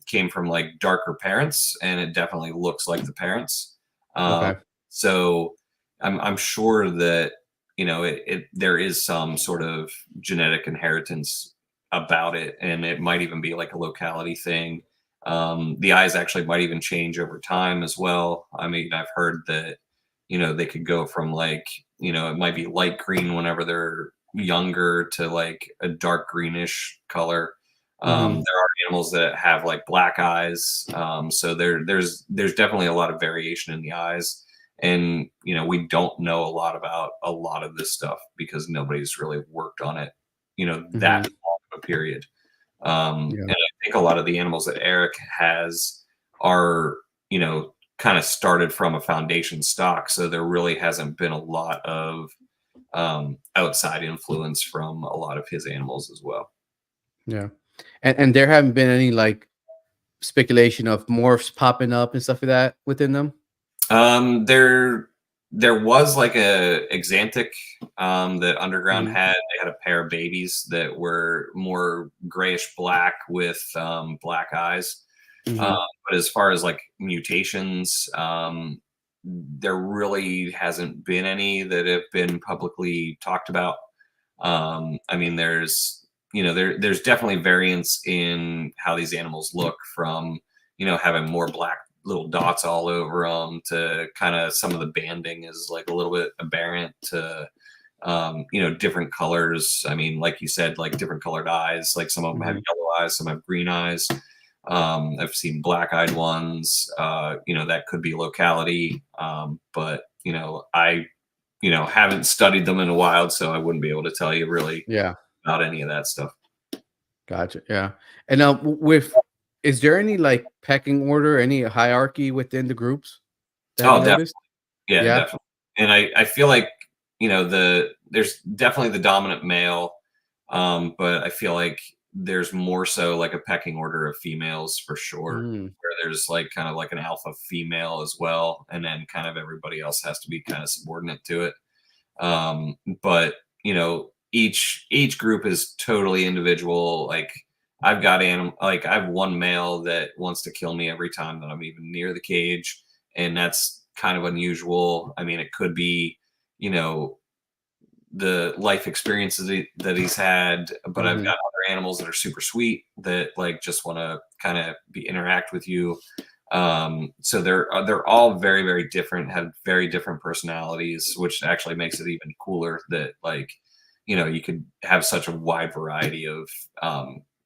came from like darker parents, and it definitely looks like the parents. um, Okay. so I'm sure that there is some sort of genetic inheritance about it, and it might even be like a locality thing. The eyes actually might even change over time as well. I mean, I've heard that they could go from like it might be light green whenever they're younger to like a dark greenish color. Hmm. There are animals that have like black eyes. So there's definitely a lot of variation in the eyes. And we don't know a lot about a lot of this stuff because nobody's really worked on it, that Hmm. long of a period. Yeah. And I think a lot of the animals that Eric has are, kind of started from a foundation stock. So there really hasn't been a lot of outside influence from a lot of his animals as well. Yeah. And there haven't been any like speculation of morphs popping up and stuff like that within them. There was like a Exantic that Underground Hmm. had. They had a pair of babies that were more grayish black with black eyes. Hmm. But as far as like mutations, there really hasn't been any that have been publicly talked about. I mean, there's definitely variance in how these animals look from having more black little dots all over them to kind of some of the banding is like a little bit aberrant to different colors. I mean, like you said, like different colored eyes. Like some of them have Hmm. yellow eyes, some have green eyes. I've seen black-eyed ones. That could be locality, but I haven't studied them in a while, so I wouldn't be able to tell you really Yeah. about any of that stuff. Gotcha. Yeah. And now, with is there any like pecking order, any hierarchy within the groups that have you Oh, definitely. noticed? Yeah, Yeah. definitely. And I feel like, there's definitely the dominant male, but I feel like there's more so like a pecking order of females for sure, Mm. where there's like kind of like an alpha female as well, and then kind of everybody else has to be kind of subordinate to it. But each group is totally individual. Like I have one male that wants to kill me every time that I'm even near the cage, and that's kind of unusual. I mean, it could be, you know, the life experiences that he's had, but I've Mhm. got other animals that are super sweet that like just want to kind of be interact with you. So they're all very very different, have very different personalities, which actually makes it even cooler that like you could have such a wide variety of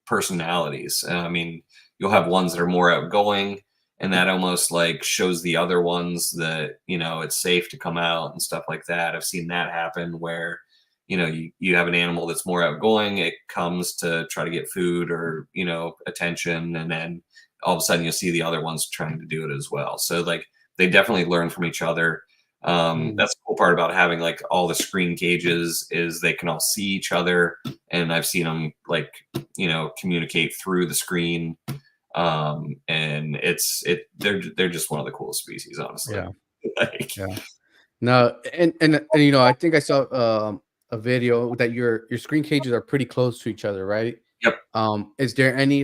personalities. I mean, you'll have ones that are more outgoing, and that almost like shows the other ones that it's safe to come out and stuff like that. I've seen that happen where you have an animal that's more outgoing, it comes to try to get food or attention, and then all of a sudden you'll see the other ones trying to do it as well. So like they definitely learn from each other. Mm. That's the cool part about having like all the screen cages is they can all see each other, and I've seen them like communicate through the screen. And they're just one of the coolest species, honestly. Yeah. Like, Yeah. No, and I think I saw a video that your screen cages are pretty close to each other, right? yep. Is there any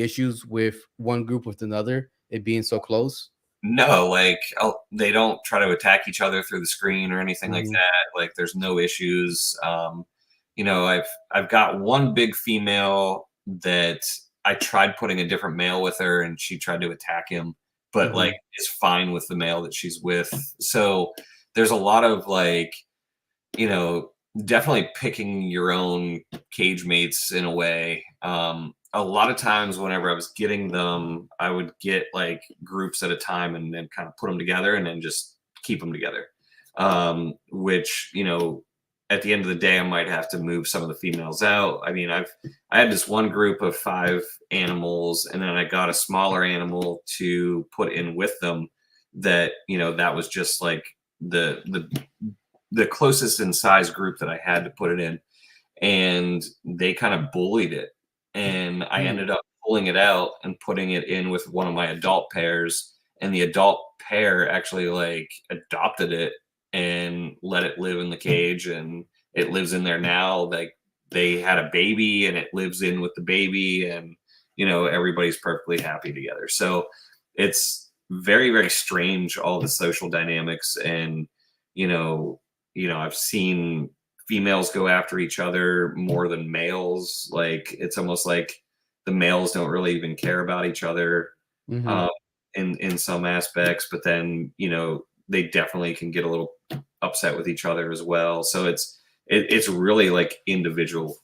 issues with one group with another, it being so close? No, like they don't try to attack each other through the screen or anything like Mhm. that. Like there's no issues. I've got one big female that I tried putting a different male with her, and she tried to attack him, but like Mhm. is fine with the male that she's with. So there's a lot of like you know, definitely picking your own cage mates in a way. A lot of times, whenever I was getting them, I would get like groups at a time and then kind of put them together and then just keep them together. Which, at the end of the day, I might have to move some of the females out. I mean, I had this one group of 5 animals, and then I got a smaller animal to put in with them. That was just like the closest in size group that I had to put it in, and they kind of bullied it. And I Mm. ended up pulling it out and putting it in with one of my adult pairs, and the adult pair actually like adopted it and let it live in the cage, and it lives in there now. Like they had a baby and it lives in with the baby, and everybody's perfectly happy together. So it's very very strange, all the social dynamics. And you know I've seen females go after each other more than males. Like it's almost like the males don't really even care about each other Mhm. um, in some aspects, but then they definitely can get a little upset with each other as well. So it's really like individual.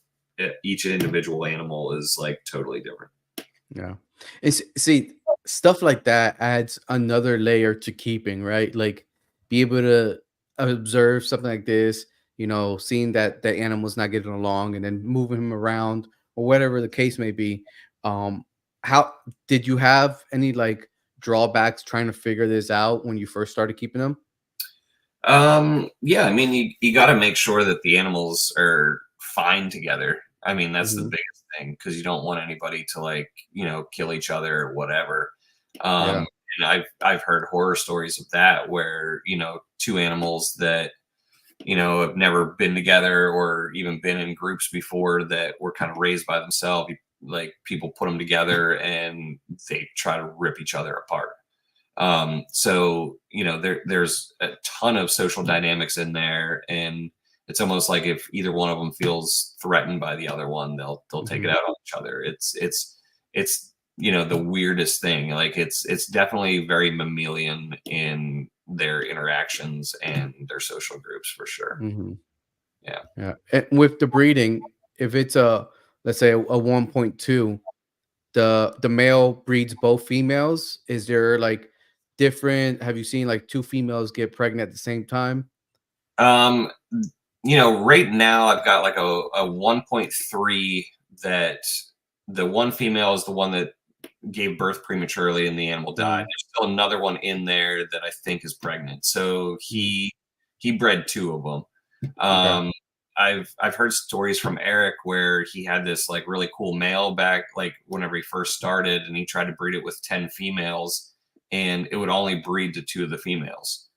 Each individual animal is like totally different. Yeah. It's see, stuff like that adds another layer to keeping, right? Like be able to observe something like this, seeing that the animal's not getting along and then moving him around or whatever the case may be. How did you have any like drawbacks trying to figure this out when you first started keeping them? Yeah, I mean, you got to make sure that the animals are fine together. I mean, that's the Hmm. biggest thing because you don't want anybody to like, kill each other or whatever. Yeah. And I've heard horror stories of that where, two animals that, have never been together or even been in groups before that were kind of raised by themselves. Like people put them together and they try to rip each other apart. So there's a ton of social dynamics in there, and it's almost like if either one of them feels threatened by the other one, they'll take it Hmm. out on each other. It's the weirdest thing. Like it's definitely very mammalian in their interactions and their social groups for sure. Hmm. Yeah. Yeah. And with the breeding, if it's let's say a 1.2, the male breeds both females. Is there like different, have you seen like two females get pregnant at the same time? Um, right now I've got like a 1.3 that the one female is the one that gave birth prematurely and the animal died. Mhm. There's still another one in there that I think is pregnant. So Mm. he bred two of them. Okay. Um, I've heard stories from Eric where he had this like really cool male back like whenever he first started, and he tried to breed it with 10 females, and it would only breed to two of the females.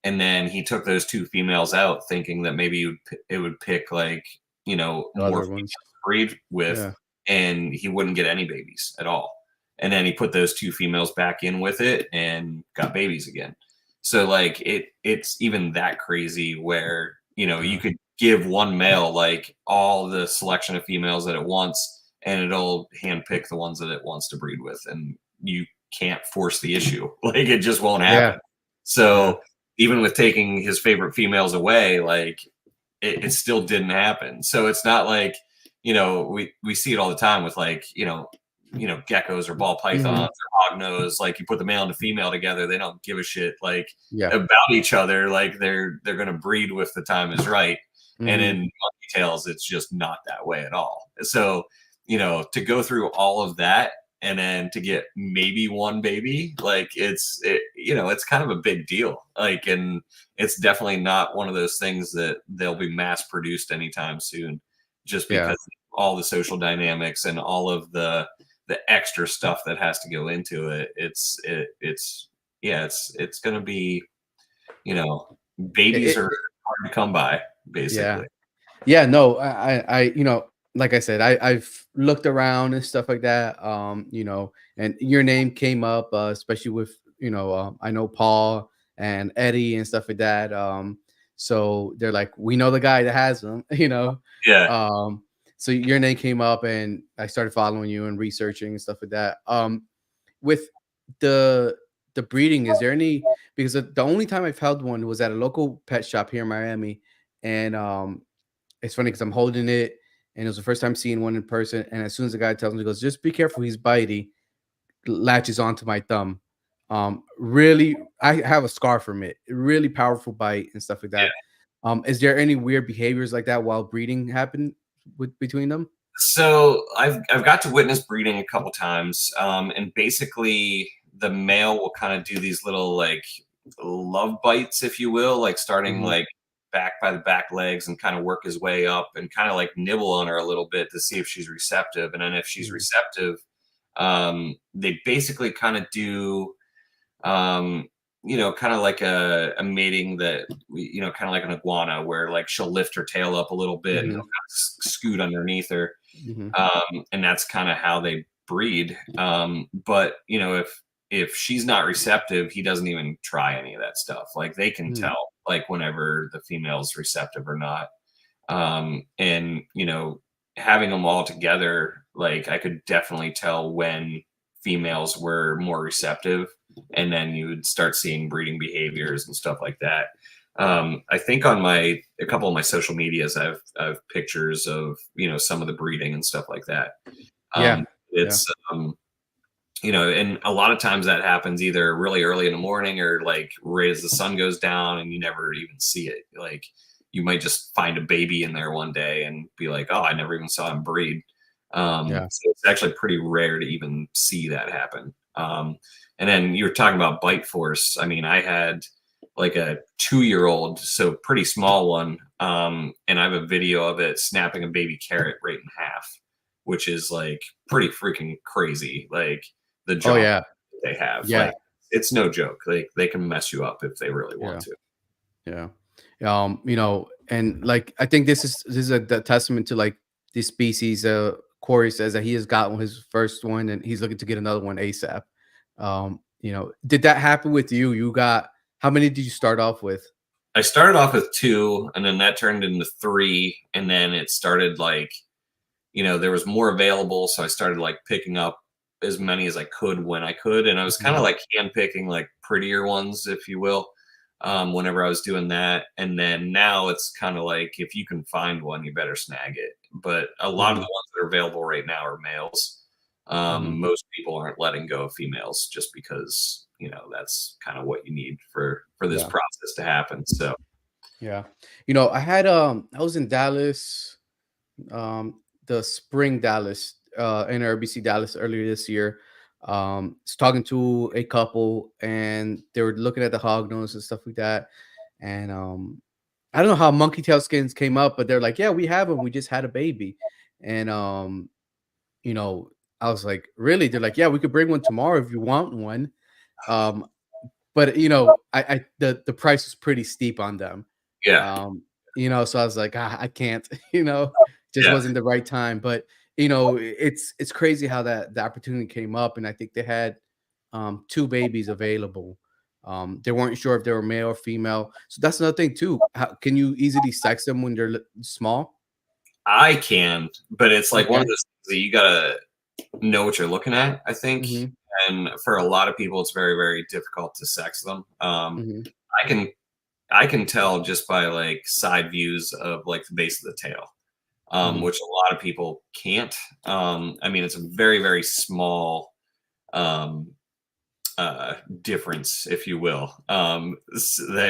And then he took those two females out, thinking that maybe it would pick like The more other females ones. to breed with, Yeah. and he wouldn't get any babies at all. And then he put those two females back in with it and got babies again. So like it's even that crazy where you Yeah. could give one male like all the selection of females that it wants, and it'll handpick the ones that it wants to breed with, and you can't force the issue. Like it just won't Yeah. happen. Yeah. So even with taking his favorite females away, like it still didn't happen. So it's not like we see it all the time with like geckos or ball pythons Mhm. or hognose. Like you put the male and the female together, they don't give a shit like Yeah. about each other. Like they're gonna breed with the time is right. And in Mhm. monkey tails, it's just not that way at all. So to go through all of that and then to get maybe one baby, like it's kind of a big deal. Like, and it's definitely not one of those things that they'll be mass produced anytime soon, just Yeah. because of all the social dynamics and all of the extra stuff that has to go into it. It's yeah, it's gonna be, you know, babies It, are hard to come by, yeah. basically. Yeah, no, like I said, I've looked around and stuff like that. And your name came up, especially with, I know Paul and Eddie and stuff like that. So they're like, we know the guy that has them, Yeah. Um, so your name came up and I started following you and researching and stuff like that. With the the breeding, is there any, because the only time I've held one was at a local pet shop here in Miami, and it's funny because I'm holding it, and it was the first time seeing one in person. And as soon as the guy tells me, he goes, "Just be careful, he's bitey," latches onto my thumb. Really, I have a scar from it. Really powerful bite and stuff like that. Is there any weird behaviors like that while breeding happen with between them? So I've got to witness breeding a couple times, and basically the male will kind of do these little like love bites, if you will, like starting Hmm. like back by the back legs and kind of work his way up and kind of like nibble on her a little bit to see if she's receptive. And then if she's Hmm. receptive, they basically kind of do um kind of like a mating that kind of like an iguana where like she'll lift her tail up a little bit and he'll Hmm. kind of scoot underneath her, Hmm. and that's kind of how they breed. But if she's not receptive, he doesn't even try any of that stuff. Like they can Hmm. tell like whenever the female's receptive or not. And having them all together, like I could definitely tell when females were more receptive, and then you would start seeing breeding behaviors and stuff like that. I think on a couple of my social medias, I've pictures of, some of the breeding and stuff like that. Yeah. Yeah. It's, and a lot of times that happens either really early in the morning or like right as the sun goes down and you never even see it. Like you might just find a baby in there one day and be like, oh, I never even saw him breed. Yeah. So it's actually pretty rare to even see that happen. And then you were talking about bite force. I mean, I had like a 2-year-old, so pretty small one. And I have a video of it snapping a baby carrot right in half, which is like pretty freaking crazy. Like the Oh jump yeah. they have, Yeah. like it's no joke. They can mess you up if they really want Yeah. to. Yeah. And like I think this is the testament to like this species. Corey says that he has gotten his first one and he's looking to get another one ASAP. Did that happen with you? You got how many did you start off with? I started off with 2, and then that turned into 3, and then it started like, there was more available, so I started like picking up as many as I could when I could, and I was kind Mhm. of like hand picking like prettier ones, if you will, whenever I was doing that. And then now it's kind of like if you can find one, you better snag it. But a lot of the Mhm. ones that are available right now are males. Mhm. Most people aren't letting go of females just because that's kind of what you need for this Yeah. process to happen. So Yeah. I was in Dallas, the spring Dallas, NRBC Dallas earlier this year. Was talking to a couple and they were looking at the hog nose and stuff like that. And I don't know how Monkey-Tailed Skins came up, but they're like, yeah, we have them. We just had a baby. And you know, I was like, really? They're like, yeah, we could bring one tomorrow if you want one. Um, but the price was pretty steep on them. yeah, So I was like, I can't, just yeah. wasn't the right time. But it's crazy how that the opportunity came up, and I think they had two babies available. They weren't sure if they were male or female. So that's another thing too. How can you easily sex them when they're small? I can, but it's like one Okay. of those things that you gotta know what you're looking at, I think. Hmm. And for a lot of people, it's very, very difficult to sex them. Hmm. I can I can tell just by like side views of like the base of the tail, Hmm. which a lot of people can't. I mean, it's a very, very small um, difference, if you will. I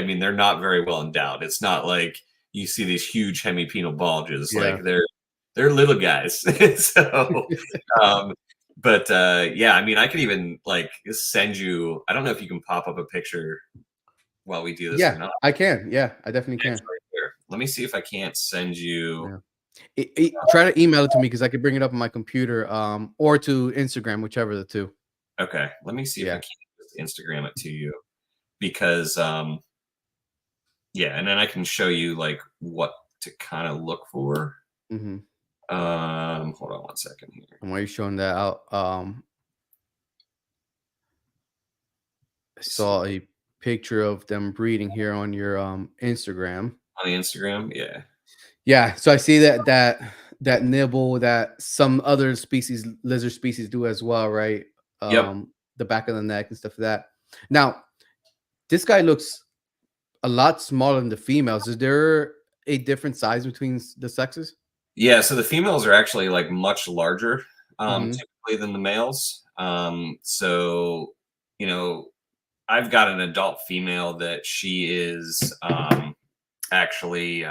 mean, they're not very well endowed. It's not like you see these huge hemipenal bulges. Yeah. Like they're little guys. So, um, but yeah, I mean, I could even like send you. I don't know if you can pop up a picture while we do this or Yeah, not. I can. Yeah, I definitely It's can. right there. Let me see if I can't send you. Yeah. Try to email it to me because I could bring it up on my computer, or to Instagram, whichever the two. Okay, let me see if I Yeah. can just Instagram it to you because yeah, and then I can show you like what to kind of look for. Hmm. Hold on one second here. And while you're showing that out, I Let's see saw a picture of them breeding here on your Instagram. on the Instagram. Yeah. Yeah, so I see that nibble that some other species, lizard species, do as well, right? Yep. The back of the neck and stuff like that. Now, this guy looks a lot smaller than the females. Is there a different size between the sexes? Yeah. So the females are actually like much larger Hmm. typically than the males. So you know, I've got an adult female that she is actually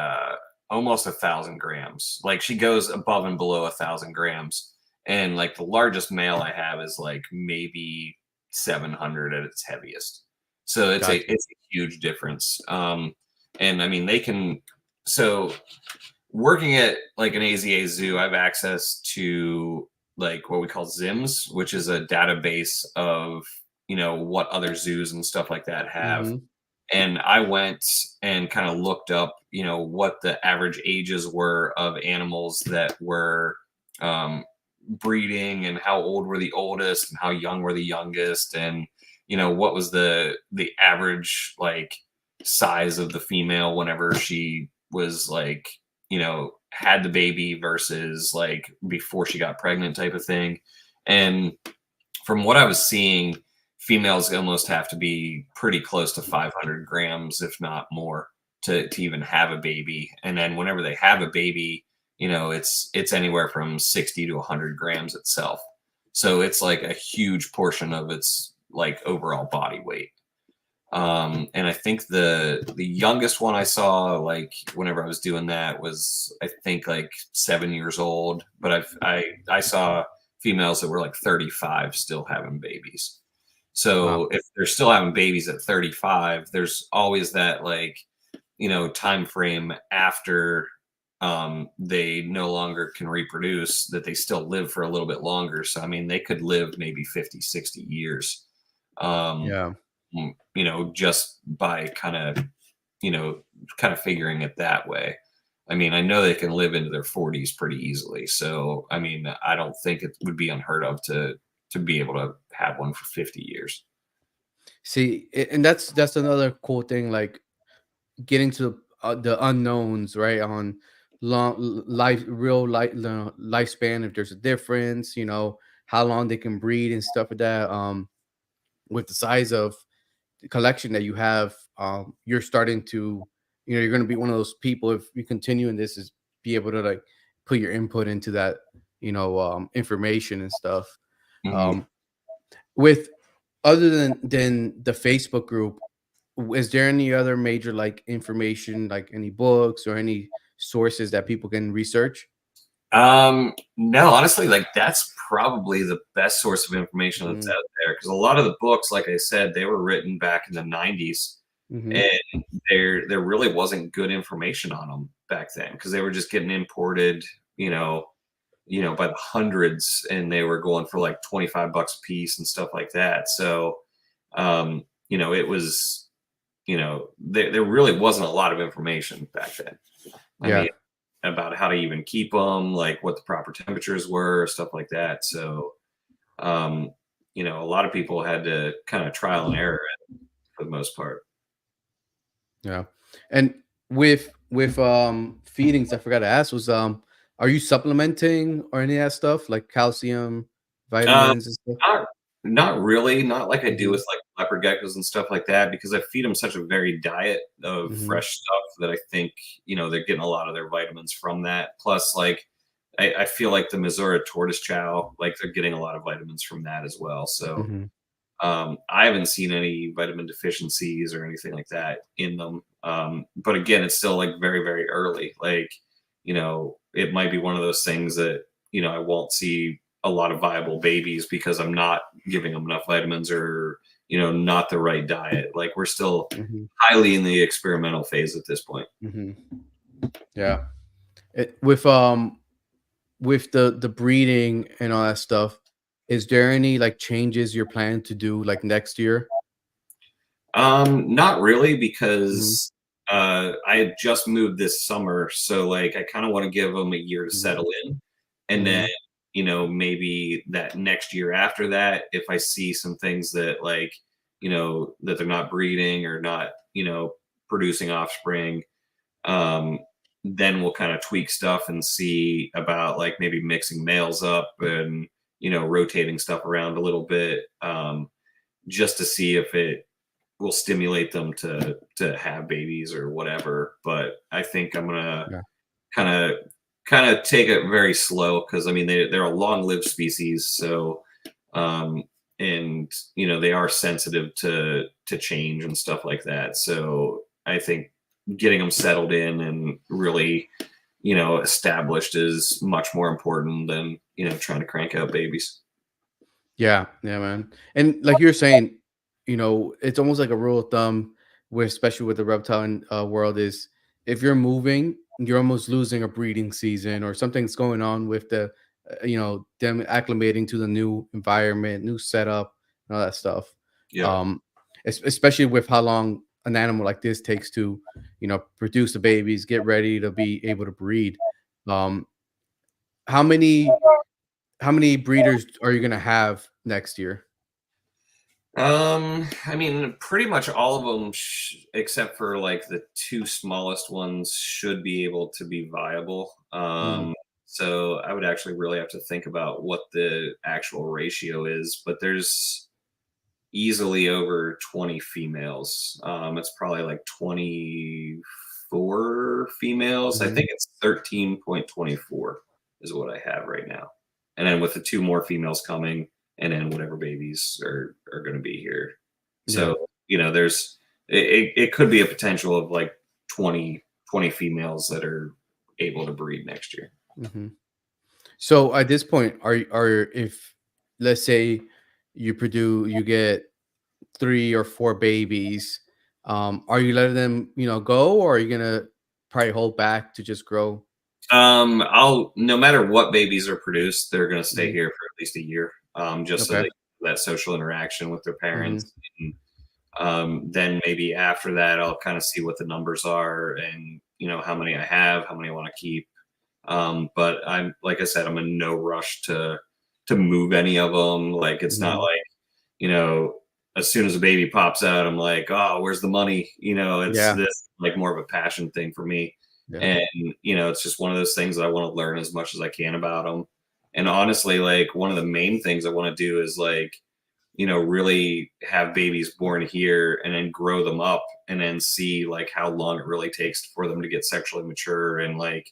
almost 1,000 grams. Like she goes above and below 1,000 grams, and like the largest male I have is like maybe 700 at its heaviest. So Gotcha. it's a huge difference. And I mean they can. So working at like an AZA zoo, I have access to like what we call ZIMS, which is a database of what other zoos and stuff like that have. Hmm. And I went and kind of looked up, what the average ages were of animals that were breeding and how old were the oldest and how young were the youngest, and what was the average like size of the female whenever she was like had the baby versus like before she got pregnant type of thing. And from what I was seeing, females almost have to be pretty close to 500 grams, if not more. to even have a baby. And then whenever they have a baby, it's anywhere from 60 to 100 grams itself. So it's like a huge portion of its like overall body weight. And I think the youngest one I saw, like whenever I was doing that, was I think like 7 years old. But I saw females that were like 35 still having babies. Wow. So if they're still having babies at 35, there's always that like time frame after they no longer can reproduce, that they still live for a little bit longer. So I mean, they could live maybe 50, 60 years. Um, Yeah. just by you know, kind of figuring it that way. I mean, I know they can live into their 40s pretty easily. So, I mean, I don't think it would be unheard of to be able to have one for 50 years. See, and that's another cool thing, like getting to the unknowns, right? On life, real life, lifespan, if there's a difference, how long they can breed and stuff like that. With the size of the collection that you have, you're starting to, you're going to be one of those people, if you continue in this, is be able to like put your input into that, information and stuff. Mhm. Um, with other than the Facebook group, is there any other major like information, like any books or any sources that people can research? No, honestly, like that's probably the best source of information that's Mm, out there, because a lot of the books, like I said, they were written back in the 90s, mm-hmm, and there really wasn't good information on them back then, because they were just getting imported, by the hundreds, and they were going for like 25 bucks a piece and stuff like that. So, it was, there really wasn't a lot of information back then. I yeah, mean, about how to even keep them, like what the proper temperatures were, stuff like that. So, um, a lot of people had to kind of trial and error it for the most part. yeah. And with feedings, I forgot to ask, was are you supplementing or any of that stuff, like calcium, Um, vitamins and stuff? not really, not like I do Mm-hmm, with like leopard geckos and stuff like that, because I feed them such a varied diet of mm-hmm, fresh stuff that I think, they're getting a lot of their vitamins from that. Plus, like, I feel like the Missouri tortoise chow, like they're getting a lot of vitamins from that as well. So, mm-hmm. I haven't seen any vitamin deficiencies or anything like that in them. But again, it's still like very, very early. Like, it might be one of those things that, I won't see a lot of viable babies because I'm not giving them enough vitamins, or, not the right diet. Like, we're still Mm-hmm. highly in the experimental phase at this point. Mm-hmm. Yeah. With the breeding and all that stuff, is there any like changes you're planning to do like next year? Not really, Mhm, because I had just moved this summer, so like I kind of want to give them a year to mhm, settle in, and then mhm, maybe that next year after that, if I see some things that like that they're not breeding or not producing offspring, um, then we'll kind of tweak stuff and see about like maybe mixing males up and rotating stuff around a little bit, just to see if it will stimulate them to have babies or whatever. But I think I'm gonna yeah, kind of take it very slow, because I mean they're a long lived species. So, um and they are sensitive to change and stuff like that. So I think getting them settled in and really established is much more important than trying to crank out babies. yeah, yeah, man. And like you're saying, it's almost like a rule of thumb, where especially with the reptile world, is if you're moving, you're almost losing a breeding season, or something's going on with them acclimating to the new environment, new setup, and all that stuff. Yeah. Um, especially with how long an animal like this takes to, produce the babies, get ready to be able to breed. Um, how many how many breeders are you gonna have next year? I mean, pretty much all of them, except for like the two smallest ones, should be able to be viable. Mm, So I would actually really have to think about what the actual ratio is, but there's easily over 20 females. It's probably like 20, 4 females. I Mhm. think it's 13.24 is what I have right now. And then with the 2 more females coming, and then whatever babies are going to be here. Yeah. So, there's it could be a potential of like 20 females that are able to breed next year. Mhm. So at this point, are if let's say you get 3 or 4 babies, are you letting them, go, or are you gonna probably hold back to just grow? I'll no matter what babies are produced, they're gonna stay Mhm. here for at least a year, just so Okay. they that social interaction with their Mhm. parents. And, then maybe after that, I'll kind of see what the numbers are and how many I have, how many I want to keep. But I'm like I said, I'm in no rush to move any of them. Like it's not Mhm. like you know, as soon as a baby pops out, I'm like, oh, where's the money? It's Yeah. this like more of a passion thing for me. Yeah. And, it's just one of those things that I want to learn as much as I can about them. And honestly, like one of the main things I want to do is like, really have babies born here and then grow them up and then see like how long it really takes for them to get sexually mature and like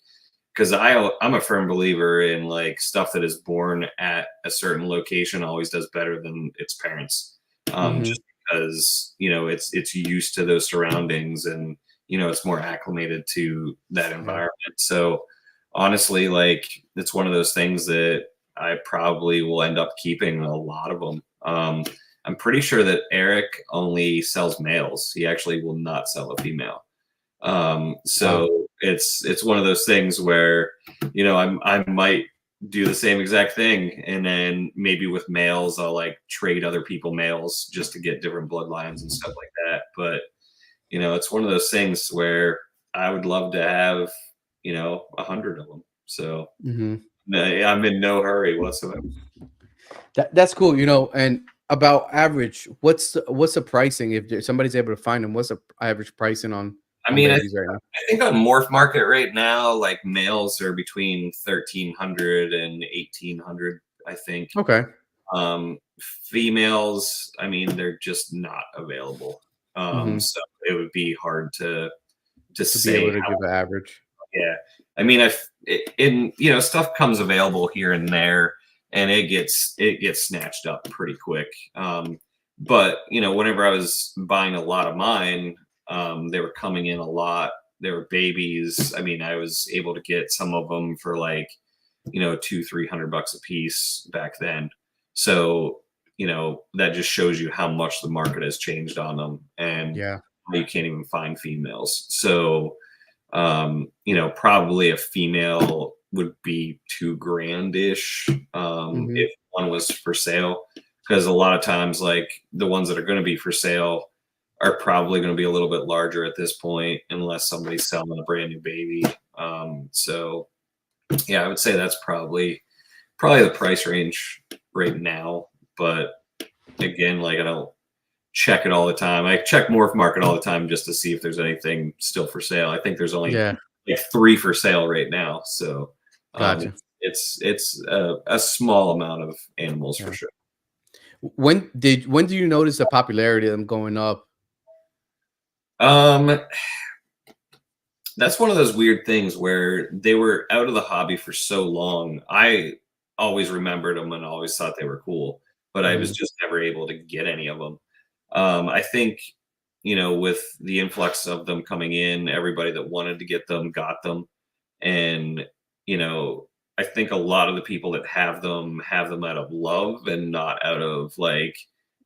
because I'm a firm believer in like stuff that is born at a certain location always does better than its parents, Mhm. just because it's used to those surroundings and it's more acclimated to that Yeah. environment. So honestly, like it's one of those things that I probably will end up keeping a lot of them. I'm pretty sure that Eric only sells males. He actually will not sell a female. Wow. So it's one of those things where I might do the same exact thing, and then maybe with males, I'll like trade other people males just to get different bloodlines and stuff like that. But it's one of those things where I would love to have 100 of them. So Mhm. I'm in no hurry whatsoever. That's cool, and about average, what's the pricing if somebody's able to find them? What's the average pricing on I on mean, babies right now? I think on Morph Market right now, like males are between 1,300 and 1,800. I think. Okay. Um, Females, I mean, they're just not available. Mhm. So it would be hard to To be say able to how. give an average. Yeah, I mean, if in stuff comes available here and there, and it gets snatched up pretty quick. But whenever I was buying a lot of mine, they were coming in a lot. They were babies. I mean, I was able to get some of them for like 200-300 bucks a piece back then. So that just shows you how much the market has changed on them, and Yeah. you can't even find females. So probably a female would be 2 grand ish Mhm. if one was for sale. Because a lot of times, like the ones that are going to be for sale are probably going to be a little bit larger at this point, unless somebody's selling a brand new baby. So yeah, I would say that's probably the price range right now. But again, like I don't check it all the time. I check Morph Market all the time just to see if there's anything still for sale. I think there's only Yeah. like 3 for sale right now. So Gotcha. it's a small amount of animals for Yeah. sure. When do you notice the popularity of them going up? Um, that's one of those weird things where they were out of the hobby for so long. I always remembered them and always thought they were cool, but I was Mhm. just never able to get any of them. I think, with the influx of them coming in, everybody that wanted to get them got them. And, I think a lot of the people that have them out of love and not out of like,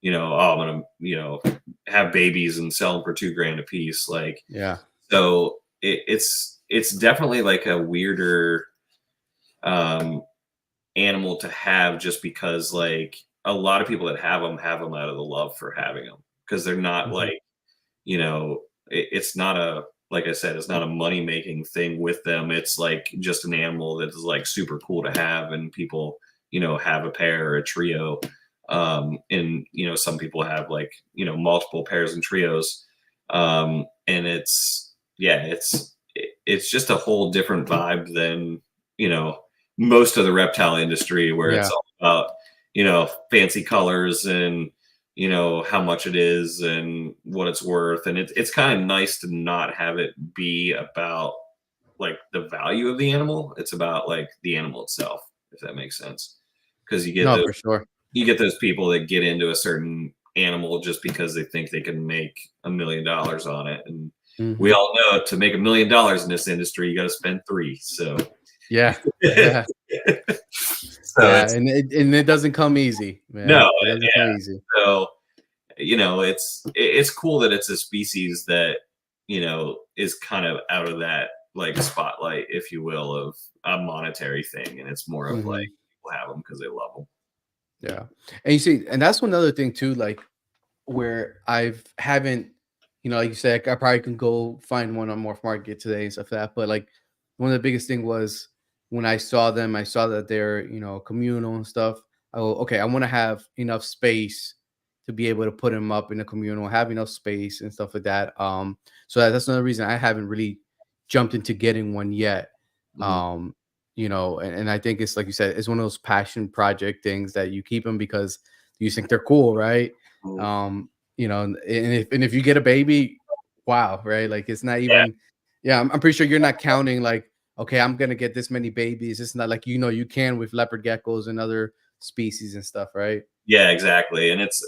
oh, I'm going to, have babies and sell them for 2 grand a piece. Like, Yeah. so it's definitely like a weirder um animal to have just because like a lot of people that have them out of the love for having them because they're not Mhm. like it's not a like I said, it's not a money making thing with them. It's like just an animal that is like super cool to have, and people have a pair or a trio. And some people have like multiple pairs and trios. And it's just a whole different vibe than you know most of the reptile industry where Yeah. it's all about fancy colors and you know, how much it is and what it's worth. And it's kind of nice to not have it be about like the value of the animal. It's about like the animal itself, if that makes sense. Because No, for sure. you get those people that get into a certain animal just because they think they can make $1 million on it. And we Hmm. all know to make $1 million in this industry, you got to spend three. So, Yeah, yeah, so yeah, it's and it doesn't come easy, no, man. It doesn't come yeah. easy. So, you know, it's cool that it's a species that, you know, is kind of out of that like spotlight, if you will, of a monetary thing. And it's more of like Hmm. people have them because they love them. Yeah, and you see, and that's one other thing too. Like where I've haven't, like you said, I probably can go find one on Morph Market today and stuff like that. But like one of the biggest thing was when I saw them, I saw that they're communal and stuff. I go, okay, I want to have enough space to be able to put them up in a communal, have enough space and stuff like that. So that's another reason I haven't really jumped into getting one yet. Mhm. Um, and I think it's like you said, it's one of those passion project things that you keep them because you think they're cool, right? Mhm. And if you get a baby, wow, right? Like it's not Yeah, even, yeah, I'm pretty sure you're not counting like, okay, I'm gonna get this many babies. It's not like you can with leopard geckos and other species and stuff, right? yeah, exactly. And it's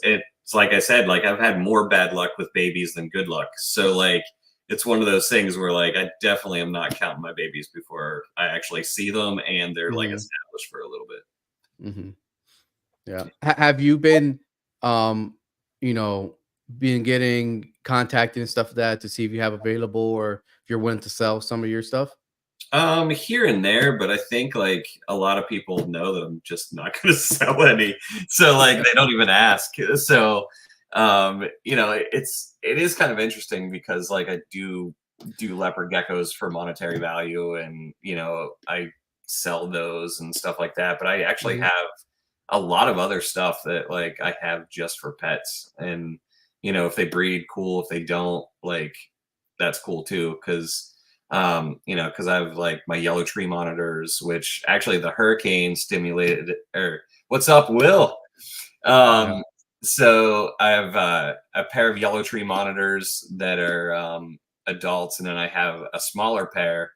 like I said, like I've had more bad luck with babies than good luck. So like it's one of those things where like I definitely am not counting my babies before I actually see them and they're like Hmm. established for a little bit. Hmm. Yeah. Have you been, um, you know, been getting contacted and stuff like that to see if you have available or if you're willing to sell some of your stuff? Here and there, but I think like a lot of people know that I'm just not going to sell any, so like they don't even ask. So, you know, it is kind of interesting because like I do leopard geckos for monetary value, and you know I sell those and stuff like that. But I actually Hmm. have a lot of other stuff that like I have just for pets, and you know if they breed, cool. If they don't, like that's cool too, because you know, because I have like my yellow tree monitors, which actually the hurricane stimulated. Or what's up, Will? Yeah. Um, so I have a pair of yellow tree monitors that are adults, and then I have a smaller pair.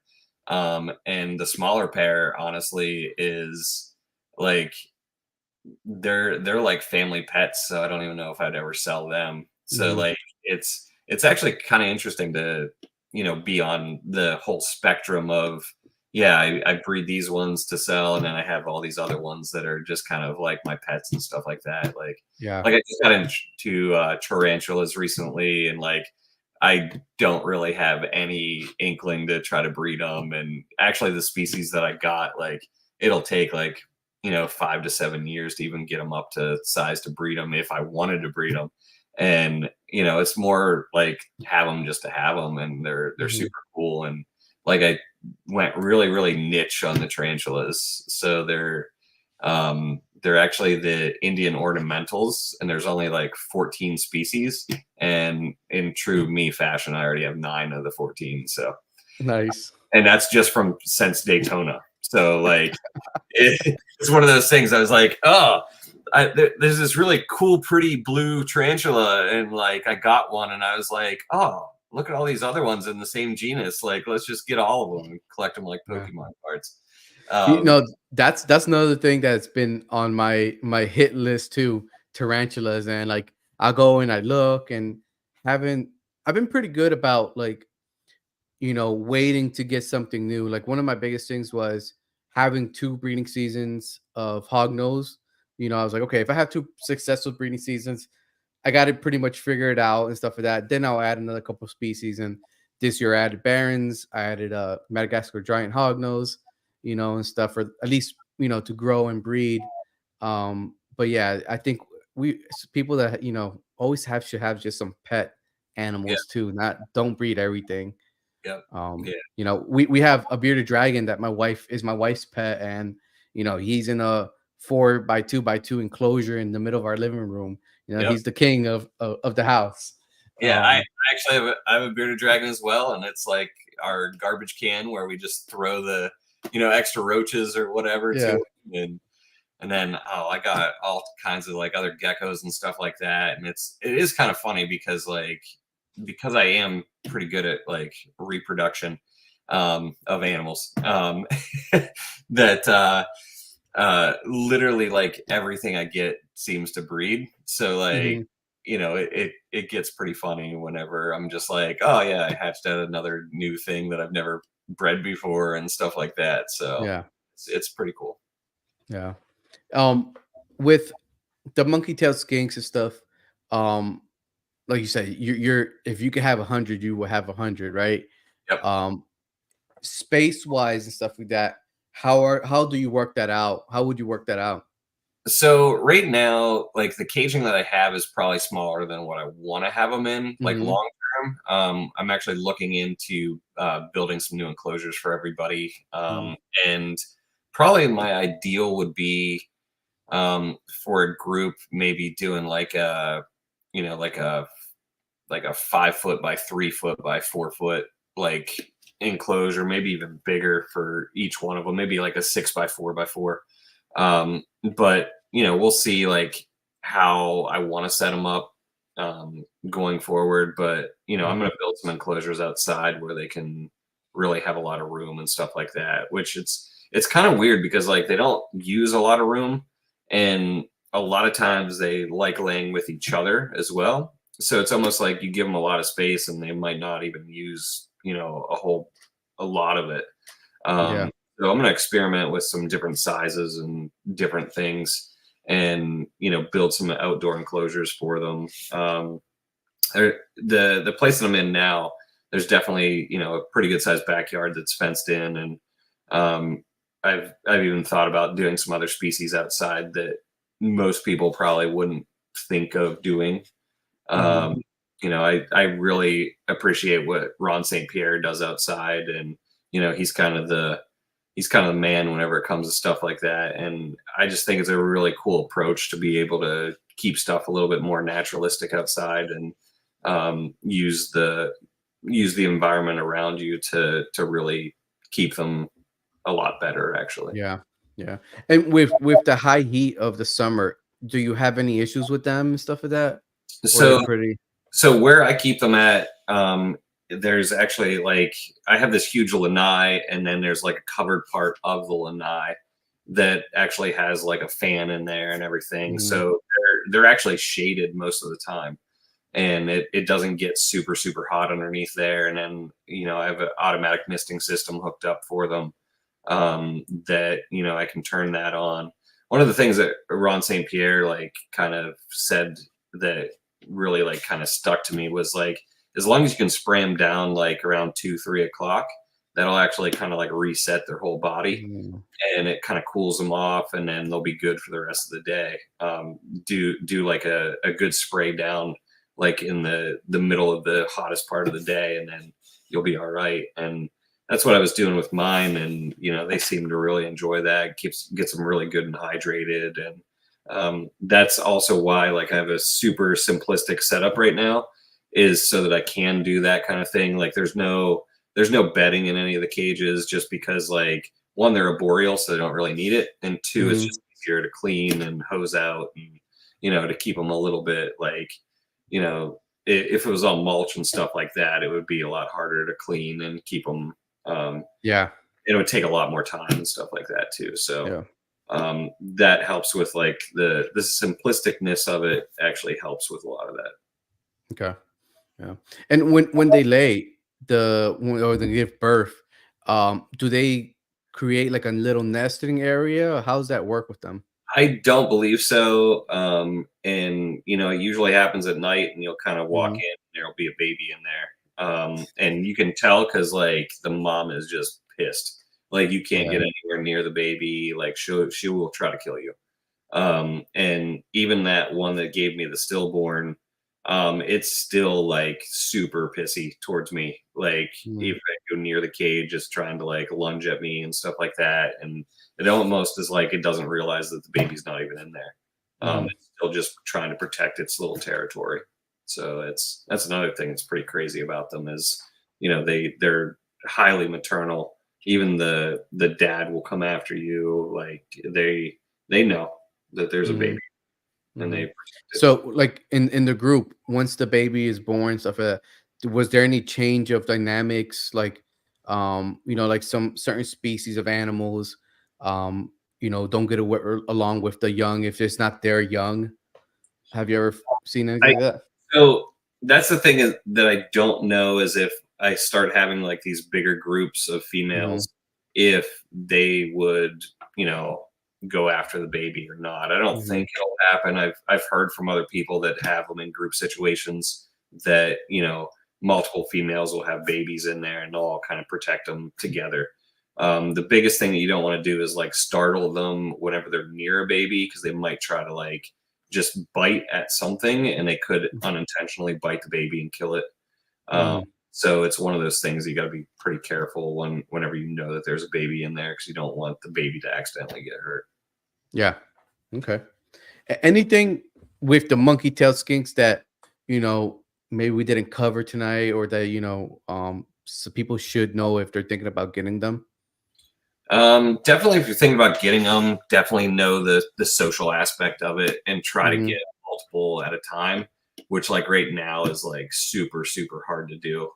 And the smaller pair, honestly, is like they're like family pets, so I don't even know if I'd ever sell them. So Hmm. like it's actually kind of interesting to be on the whole spectrum of yeah, I breed these ones to sell, and then I have all these other ones that are just kind of like my pets and stuff like that. Yeah. Like I just got into tarantulas recently, and like I don't really have any inkling to try to breed them. And actually, the species that I got, like it'll take like 5 to 7 years to even get them up to size to breed them if I wanted to breed them. And it's more like have them just to have them, and they're Hmm. super cool. And like I went really really niche on the tarantulas, so they're actually the Indian ornamentals, and there's only like 14 species. And in true me fashion, I already have 9 of the 14. So, Nice. and that's just from since Daytona. So like it's one of those things. I was like, oh, there's this really cool, pretty blue tarantula, and like I got one, and I was like, oh, look at all these other ones in the same genus. Like, let's just get all of them and collect them like Yeah. Pokemon cards. You Um, know, that's another thing that's been on my hit list too, tarantulas. And like I go and I look and haven't I've been pretty good about like, waiting to get something new. Like one of my biggest things was having two breeding seasons of hognose. I was like, okay, if I have two successful breeding seasons, I got it pretty much figured out and stuff like that. Then I'll add another couple species. And this year I added Barons, I added Madagascar giant hognose, and stuff for at least, to grow and breed. But yeah, I think people that, always should have just some pet yeah, animals too, not don't breed everything. yeah, yeah, We have a bearded dragon that my wife's pet, and he's in a 4x2x2 enclosure in the middle of our living room. yeah. He's the king of the house. Yeah, I Um, actually I have a bearded dragon as well, and it's like our garbage can where we just throw the extra roaches or whatever to yeah, it. And And then I got all kinds of like other geckos and stuff like that. And it is kind of funny because I am pretty good at like reproduction of animals. That literally like everything I get seems to breed. So like, Hmm. it gets pretty funny whenever I'm just like, oh yeah, I hatched out another new thing that I've never bred before and stuff like that. So Yeah. it's pretty cool. Yeah. With the monkey-tailed skinks and stuff, um, like you said, you're if you could have 100, you will have 100, right? Yep. Um, space wise and stuff like that. How do you work that out? How would you work that out? So right now, like the caging that I have is probably smaller than what I want to have them in, like Hmm. long term. I'm actually looking into building some new enclosures for everybody. And probably my ideal would be for a group maybe doing like a, you know, like a 5 foot by 3 foot by 4 foot like enclosure, maybe even bigger for each one of them, maybe like a 6 by 4 by 4. But we'll see like how I want to set them up going forward. But I'm Hmm. going to build some enclosures outside where they can really have a lot of room and stuff like that. Which it's kind of weird because like they don't use a lot of room, and a lot of times they like laying with each other as well. So it's almost like you give them a lot of space and they might not even use a lot of it. Yeah. So I'm going to experiment with some different sizes and different things, and build some outdoor enclosures for them. The place that I'm in now, there's definitely a pretty good sized backyard that's fenced in, and I've even thought about doing some other species outside that most people probably wouldn't think of doing. Hmm. um, I really appreciate what Ron St. Pierre does outside, and he's kind of the man whenever it comes to stuff like that. And I just think it's a really cool approach to be able to keep stuff a little bit more naturalistic outside, and use the environment around you to really keep them a lot better, actually. Yeah. Yeah. And with the high heat of the summer, do you have any issues with them and stuff like that? Or they're So pretty. where I keep them at, there's actually like I have this huge lanai, and then there's like a covered part of the lanai that actually has like a fan in there and everything. Mhm. So they're actually shaded most of the time, and it doesn't get super super hot underneath there. And then I have an automatic misting system hooked up for them, that I can turn that on. One of the things that Ron St. Pierre like kind of said that really like kind of stuck to me was like, as long as you can spray them down like around 2-3 o'clock, that'll actually kind of like reset their whole body, Mm. and it kind of cools them off, and then they'll be good for the rest of the day. Do like a good spray down like in the middle of the hottest part of the day, and then you'll be all right. And that's what I was doing with mine, and they seem to really enjoy that. Gets them really good and hydrated. And that's also why like I have a super simplistic setup right now, is so that I can do that kind of thing. Like there's no bedding in any of the cages, just because like, one, they're arboreal, so they don't really need it, and two, it's Mhm. just easier to clean and hose out, and to keep them a little bit like, if it was all mulch and stuff like that, it would be a lot harder to clean and keep them. um, Yeah. it would take a lot more time and stuff like that too. So Yeah. that helps with like the simplisticness of it, actually helps with a lot of that. Okay. Yeah. And when they lay or they give birth, do they create like a little nesting area? Or how does that work with them? I don't believe so. And it usually happens at night, and you'll kind of walk Mhm. in, and there'll be a baby in there. And you can tell because like the mom is just pissed. Like you can't Yeah. get anywhere near the baby. Like she will try to kill you. And even that one that gave me the stillborn, it's still like super pissy towards me. Like if Mhm. I go near the cage, it's trying to like lunge at me and stuff like that. And it almost is like it doesn't realize that the baby's not even in there. Mhm. It's still just trying to protect its little territory. So that's another thing that's pretty crazy about them is, they're highly maternal. Even the dad will come after you. Like they know that there's a baby, Mhm, and they mhm. protect it. So, like in the group, once the baby is born, stuff like that, was there any change of dynamics? Like, like some certain species of animals, um, don't get along with the young if it's not their young. Have you ever seen anything I like that? So that's the thing is that I don't know is if I start having like these bigger groups of Hmm. females, if they would, you know, go after the baby or not. I don't Hmm. think it'll happen. I've heard from other people that have them in group situations that, multiple females will have babies in there and they'll all kind of protect them together. The biggest thing that you don't want to do is like startle them whenever they're near a baby because they might try to like just bite at something and they could unintentionally bite the baby and kill it. Um, Hmm. so it's one of those things you got to be pretty careful whenever you know that there's a baby in there because you don't want the baby to accidentally get hurt. Yeah. Okay. Anything with the monkey tail skinks that you know maybe we didn't cover tonight, or that so people should know if they're thinking about getting them. Definitely, if you're thinking about getting them, definitely know the social aspect of it and try to Hmm. get multiple at a time, which like right now is like super super hard to do.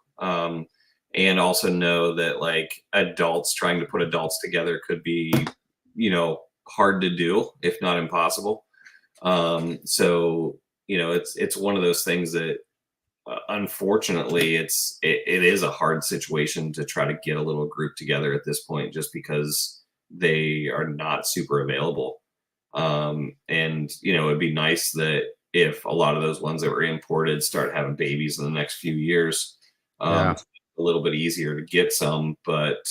And also know that like adults trying to put adults together could be, hard to do if not impossible. So it's one of those things that unfortunately it is a hard situation to try to get a little group together at this point just because they are not super available. And it'd be nice that if a lot of those ones that were imported start having babies in the next few years, Yeah. a little bit easier to get some, but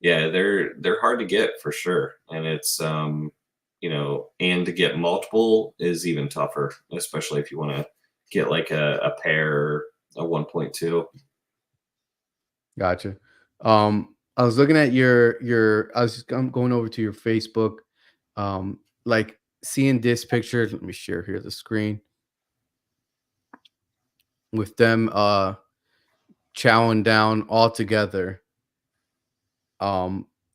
yeah, they're hard to get for sure. And it's and to get multiple is even tougher, especially if you want to get like a pair, a 1.2. Gotcha. I was looking at I was just, I'm going over to your Facebook, like seeing this picture. Let me share here the screen with them chowing down all together.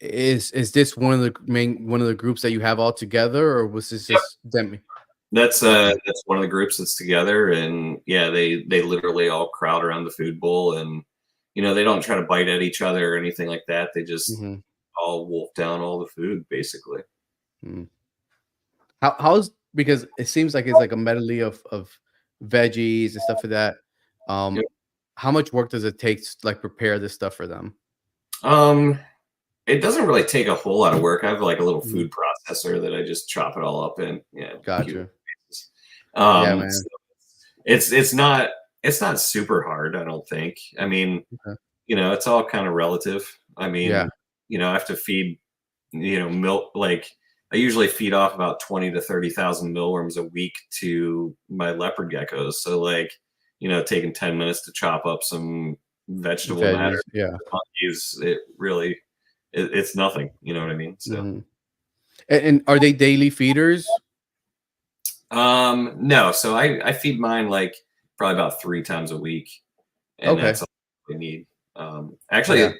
Is this one of the groups that you have all together, or was this Yep. just them? That's Okay. that's one of the groups that's together, and yeah, they literally all crowd around the food bowl, and they don't try to bite at each other or anything like that. They just Hmm. all wolf down all the food basically. How's because it seems like it's like a medley of veggies and stuff like that. Um, Yep. how much work does it take to like prepare this stuff for them? Um, it doesn't really take a whole lot of work. I have like a little Mhm. food processor that I just chop it all up in. Yeah, cube Gotcha. pieces. Yeah, So man. it's not super hard, I don't think. I mean, Okay. it's all kind of relative. I Yeah. mean, I have to feed, milk like I usually feed off about 20 to 30,000 millworms a week to my leopard geckos. So like, taking 10 minutes to chop up some vegetable matter Veggies. Yeah. monkeys, it's nothing. You know what I mean? So Mhm. And are they daily feeders? no, so I feed mine like probably about 3 times a week, and Okay. that's all they need. Yeah. Actually,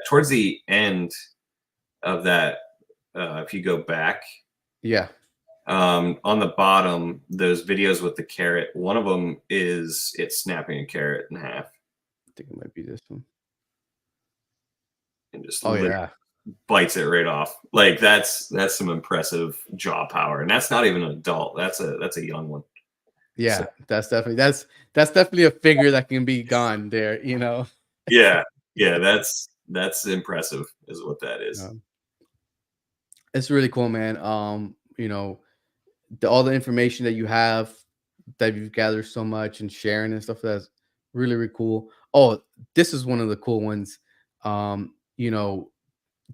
towards the end of that, if you go back, Yeah. on the bottom, those videos with the carrot, one of them is it snapping a carrot in half I think it might be this one. and just Oh literally yeah. bites it right off. Like that's some impressive jaw power, and that's not even an adult. That's a young one. So Yeah. That's definitely a figure that can be gone there. yeah, yeah, that's impressive, is what that is. Um, it's really cool, man. All the information that you have that you've gathered so much and sharing and stuff, that's really really cool. Oh, this is one of the cool ones. um you know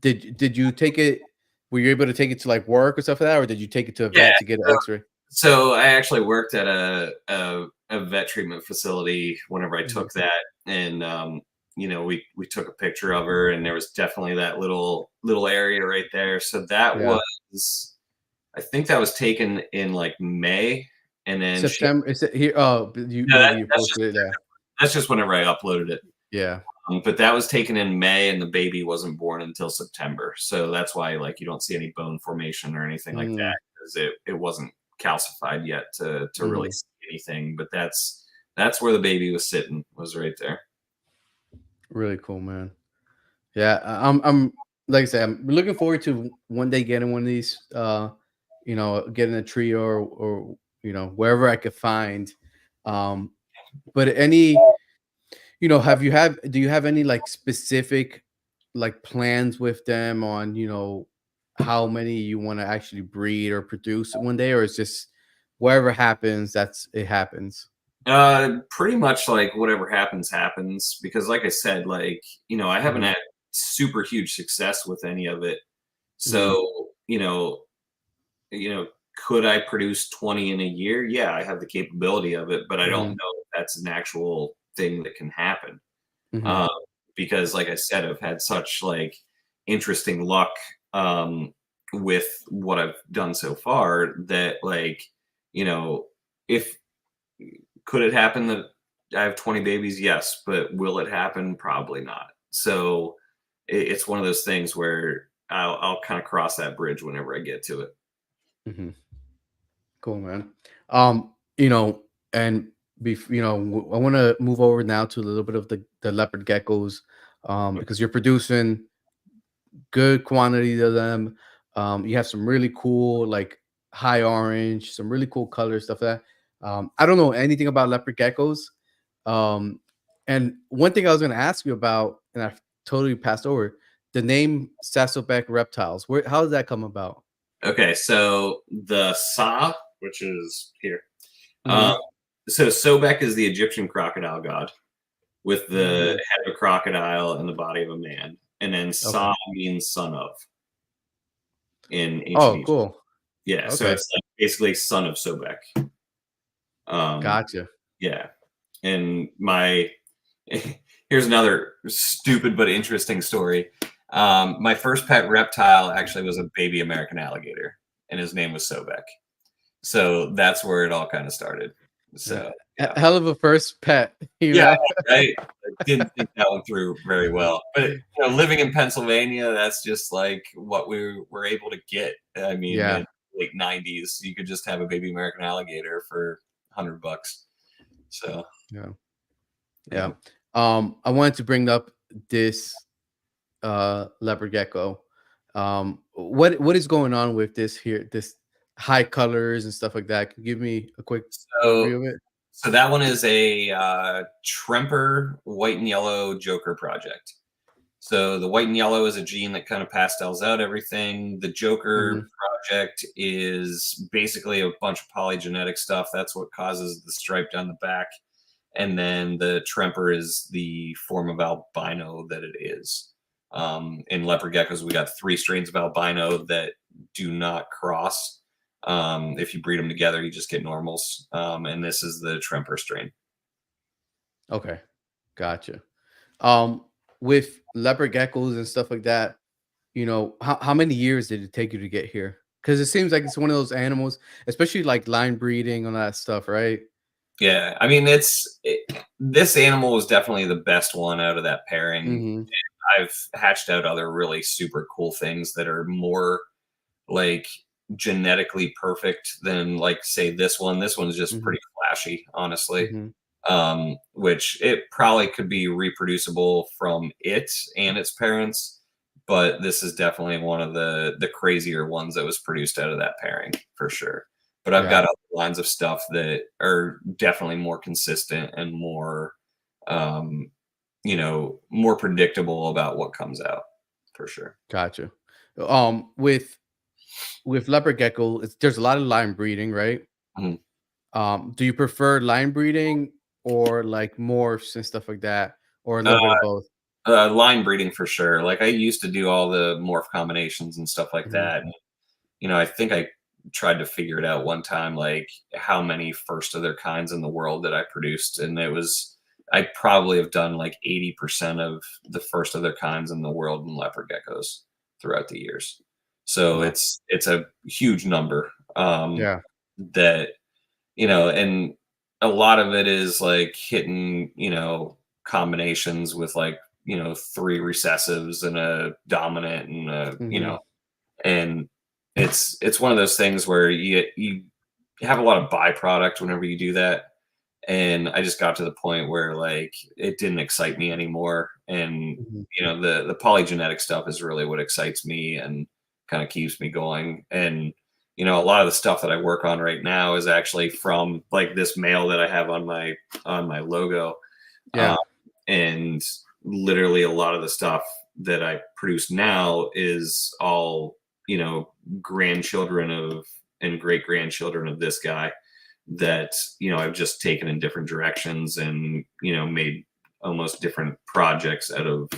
did you take it, were you able to take it to like work or stuff like that, or did you take it to a Yeah. vet to get an x-ray? So I actually worked at a vet treatment facility whenever I Hmm. took that, and we took a picture of her, and there was definitely that little area right there. So that Yeah. was, I think that was taken in like May, and then she September is it here? Oh, but you no, maybe you that's just posted it. Yeah. whenever I uploaded it. Yeah. But that was taken in May, and the baby wasn't born until September. So that's why like you don't see any bone formation or anything like Mm, that, because it wasn't calcified yet to really mhm. see anything. But that's where the baby was sitting, was right there. Really cool, man. Yeah, I'm like I said, I'm looking forward to one day getting one of these. Getting a tree or wherever I could find. Um, but any do you have any like specific like plans with them on how many you want to actually breed or produce one day, or it's just wherever happens, that's it happens. Pretty much like whatever happens, happens. Because like I said, like, I haven't Hmm. had super huge success with any of it. Hmm. So, could I produce 20 in a year? Yeah, I have the capability of it, but I don't Hmm. know if that's an actual thing that can happen. Hmm. Um, because like I said, I've had such like interesting luck with what I've done so far that like, you know, if could it happen that I have 20 babies? Yes, but will it happen? Probably not. So it's one of those things where I'll kind of cross that bridge whenever I get to it. Hmm. Cool, man. And I want to move over now to a little bit of the leopard geckos, because you're producing good quantities of them. You have some really cool, like high orange, some really cool colors, stuff like that. I don't know anything about leopard geckos. Um, and one thing I was going to ask you about, and I totally passed over, the name SaSobek Reptiles. How does that come about? Okay, so the Sa, which is here. Um, Hmm. so Sobek is the Egyptian crocodile god with the Hmm. head of a crocodile and the body of a man. And then Okay. Sa means son of in ancient Oh, Egypt. cool. Yeah, so Okay. it's like basically son of Sobek. Um, Gotcha. yeah. And my here's another stupid but interesting story. My first pet reptile actually was a baby American alligator, and his name was Sobek. So that's where it all kind of started. Uh, So yeah. Hell of a first pet, you Yeah, know? right? I didn't think that one through very well. But, living in Pennsylvania, that's just, like, what we were able to get. I mean, Yeah. in late '90s, you could just have a baby American alligator for 100 bucks. So, Yeah. yeah. Yeah. I wanted to bring up this leopard gecko. What is going on with this here, this high colors and stuff like that? Can you give me a quick So overview of it? so that one is a, Tremper white and yellow Joker project. So the white and yellow is a gene that kind of pastels out everything. The Joker Hmm. project is basically a bunch of polygenetic stuff. That's what causes the stripe down the back. And then the Tremper is the form of albino that it is. In leopard geckos, we got 3 strains of albino that do not cross. If you breed them together, you just get normals. And this is the Tremper strain. Okay. Gotcha. Um, with leopard geckos and stuff like that, how many years did it take you to get here? Because it seems like it's one of those animals, especially like line breeding and that stuff, right? Yeah, I mean, this animal was definitely the best one out of that pairing. Hmm. I've hatched out other really super cool things that are more like genetically perfect than like say this one. This one's just Hmm. pretty flashy, honestly. Hmm. Which it probably could be reproducible from it and its parents, but this is definitely one of the crazier ones that was produced out of that pairing for sure. But I've Yeah. got other lines of stuff that are definitely more consistent and more, um, more predictable about what comes out for sure. Gotcha. With leopard gecko, there's a lot of line breeding, right? Mhm. Do you prefer line breeding or like morphs and stuff like that, or a Uh, little bit of both? line breeding for sure. Like I used to do all the morph combinations and stuff like Hmm. that. I think I tried to figure it out one time, like how many first of their kinds in the world that I produced. And I probably have done like 80% of the first of their kinds in the world in leopard geckos throughout the years. So Wow. it's a huge number. Yeah. That, and a lot of it is like hitting, combinations with like three recessives and a dominant and Mm-hmm. and it's one of those things where you have a lot of byproduct whenever you do that. And I just got to the point where like it didn't excite me anymore. And Mm-hmm. the polygenetic stuff is really what excites me and kind of keeps me going. And a lot of the stuff that I work on right now is actually from like this male that I have on my logo. Yeah. Um, and literally a lot of the stuff that I produce now is all, grandchildren of and great grandchildren of this guy that, I've just taken in different directions and, made almost different projects out of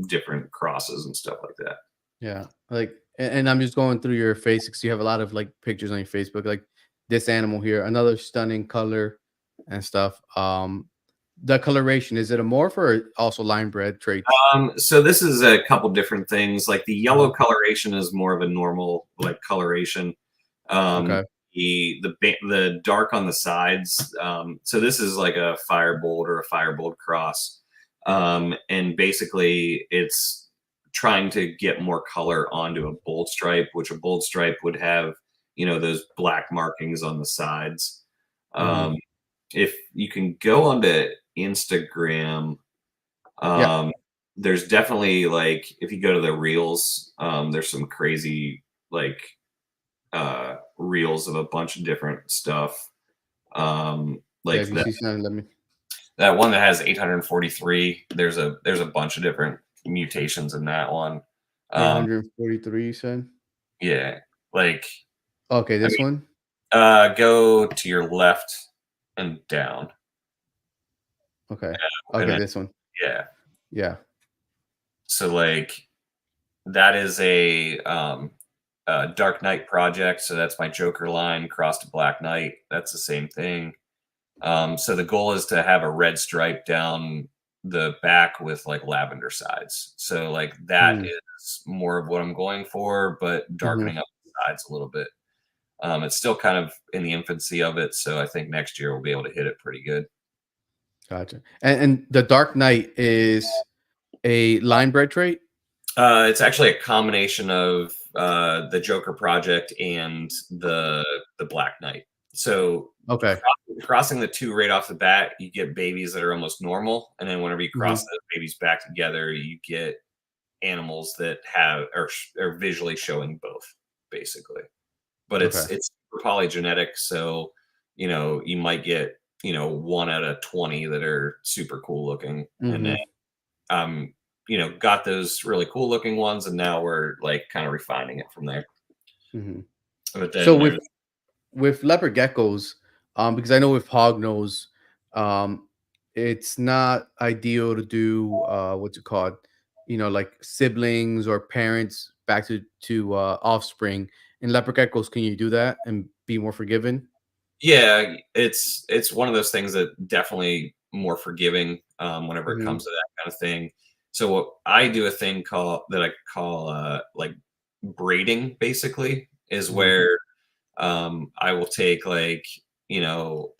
different crosses and stuff like that. Yeah. Like, and I'm just going through your face because you have a lot of like pictures on your Facebook, like this animal here, another stunning color and stuff. The coloration, is it a morph or also line bred traits? So this is a couple different things. Like the Mhm. yellow coloration is more of a normal like coloration. Um, Okay. the dark on the sides. So this is like a firebolt or a firebolt cross, and basically it's trying to get more color onto a bold stripe, which a bold stripe would have, those black markings on the sides. Hmm. Um, if you can go onto Instagram, Yeah. um, there's definitely like if you go to the reels, there's some crazy like reels of a bunch of different stuff. Yeah. Like If you see something, let me. that one that has 843. There's a bunch of different mutations in that one. Um, 843, you said? yeah, like Okay. I This mean, one? go to your left and down, Okay. and Okay. then This one. yeah. Yeah. So like that is a Dark Knight project. So that's my Joker line crossed to Black Knight. That's the same thing. So the goal is to have a red stripe down the back with like lavender sides. So like that Mm-hmm. is more of what I'm going for, but darkening up the sides a little bit. It's still kind of in the infancy of it, so I think next year we'll be able to hit it pretty good. Gotcha. And the Dark Knight is a line bred trait? It's actually a combination of the Joker project and the Black Knight. So Okay. crossing the two right off the bat, you get babies that are almost normal, and then whenever you cross Hmm. those babies back together, you get animals that are visually showing both, basically. But Okay. it's super polygenetic, so you might get 1 out of 20 that are super cool looking, and then Hmm. um got those really cool looking ones, and now we're like kind of refining it from there. Hmm. But So then there's with leopard geckos, because I know with hognose, um, it's not ideal to do what's it called? Like siblings or parents back to offspring. In leopard geckos, can you do that and be more forgiving? yeah, it's one of those things that definitely more forgiving whenever it Hmm. comes to that kind of thing. So what I do a thing called that I call like braiding, basically, is Hmm. where I will take like you know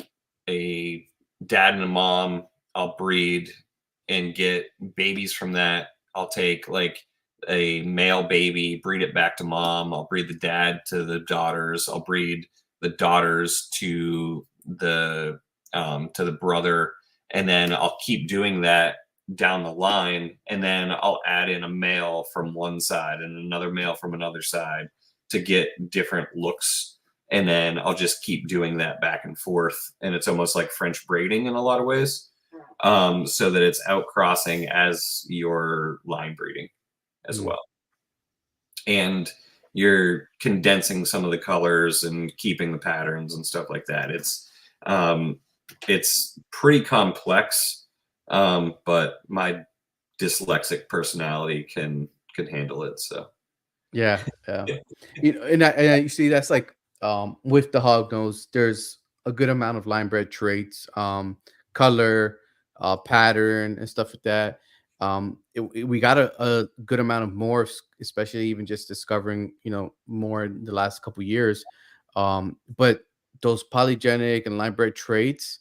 a dad and a mom, I'll breed and get babies from that. I'll take like a male baby, breed it back to mom. I'll breed the dad to the daughters. I'll breed the daughters to the brother, and then I'll keep doing that down the line, and then I'll add in a male from one side and another male from another side to get different looks, and then I'll just keep doing that back and forth, and it's almost like French braiding in a lot of ways, so that it's outcrossing as you're line breeding as Hmm. well, and you're condensing some of the colors and keeping the patterns and stuff like that. Um, it's pretty complex, but my dyslexic personality can handle it. So Yeah, yeah. You see, that's like with the hog nose, there's a good amount of line bred traits, color, pattern, and stuff like that. We got a good amount of morphs, especially even just discovering, more in the last couple years. But those polygenic and line bred traits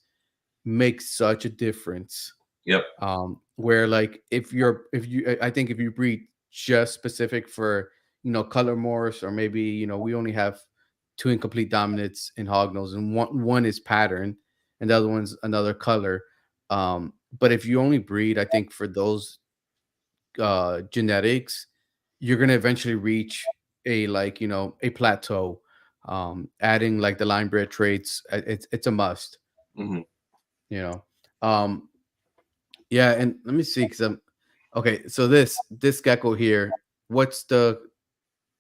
make such a difference. yep. where like if you I think if you breed just specific for color morphs, or maybe we only have two incomplete dominants in hognose, and one is pattern and the other one's another color. But if you only breed, I think for those genetics, you're gonna eventually reach a like a plateau. Adding like the line bred traits, it's a must. Mhm. You know. Um, yeah, and let me see, because I'm okay. So this gecko here, what's the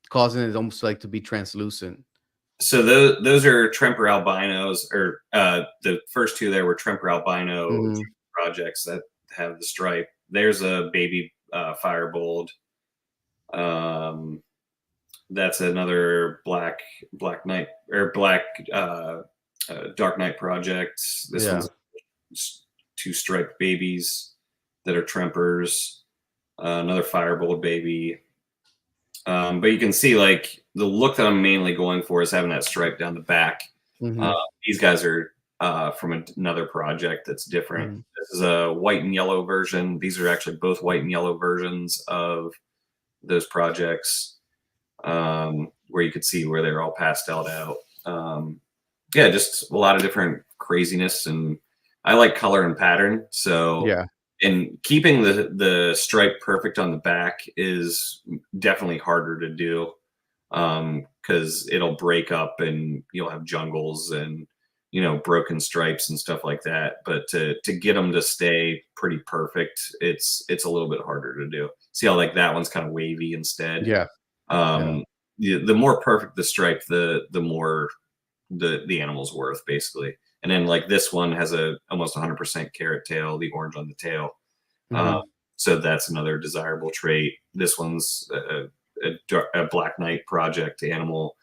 causing it almost like to be translucent? So those are Tremper albinos, or the first two there were Tremper albino Hmm. projects that have the stripe. There's a baby firebold. Um, that's another black knight, or black dark knight project. This Yeah. one's two striped babies that are Trempers. Another firebold baby. But you can see like the look that I'm mainly going for is having that stripe down the back. Uh, Hmm. these guys are from another project that's different. Hmm. This is a white and yellow version. These are actually both white and yellow versions of those projects, where you could see where they're all pasteled out. Yeah, just a lot of different craziness, and I like color and pattern. So, Yeah. and keeping the stripe perfect on the back is definitely harder to do, because it'll break up and you'll have jungles and broken stripes and stuff like that. But to get them to stay pretty perfect, it's a little bit harder to do. See how like that one's kind of wavy instead. Yeah. Yeah. Um, the more perfect the stripe, the more the animal's worth, basically. And then like this one has a almost 100% carrot tail, the orange on the tail. Uh, Hmm. so that's another desirable trait. This one's a Black Knight project animal.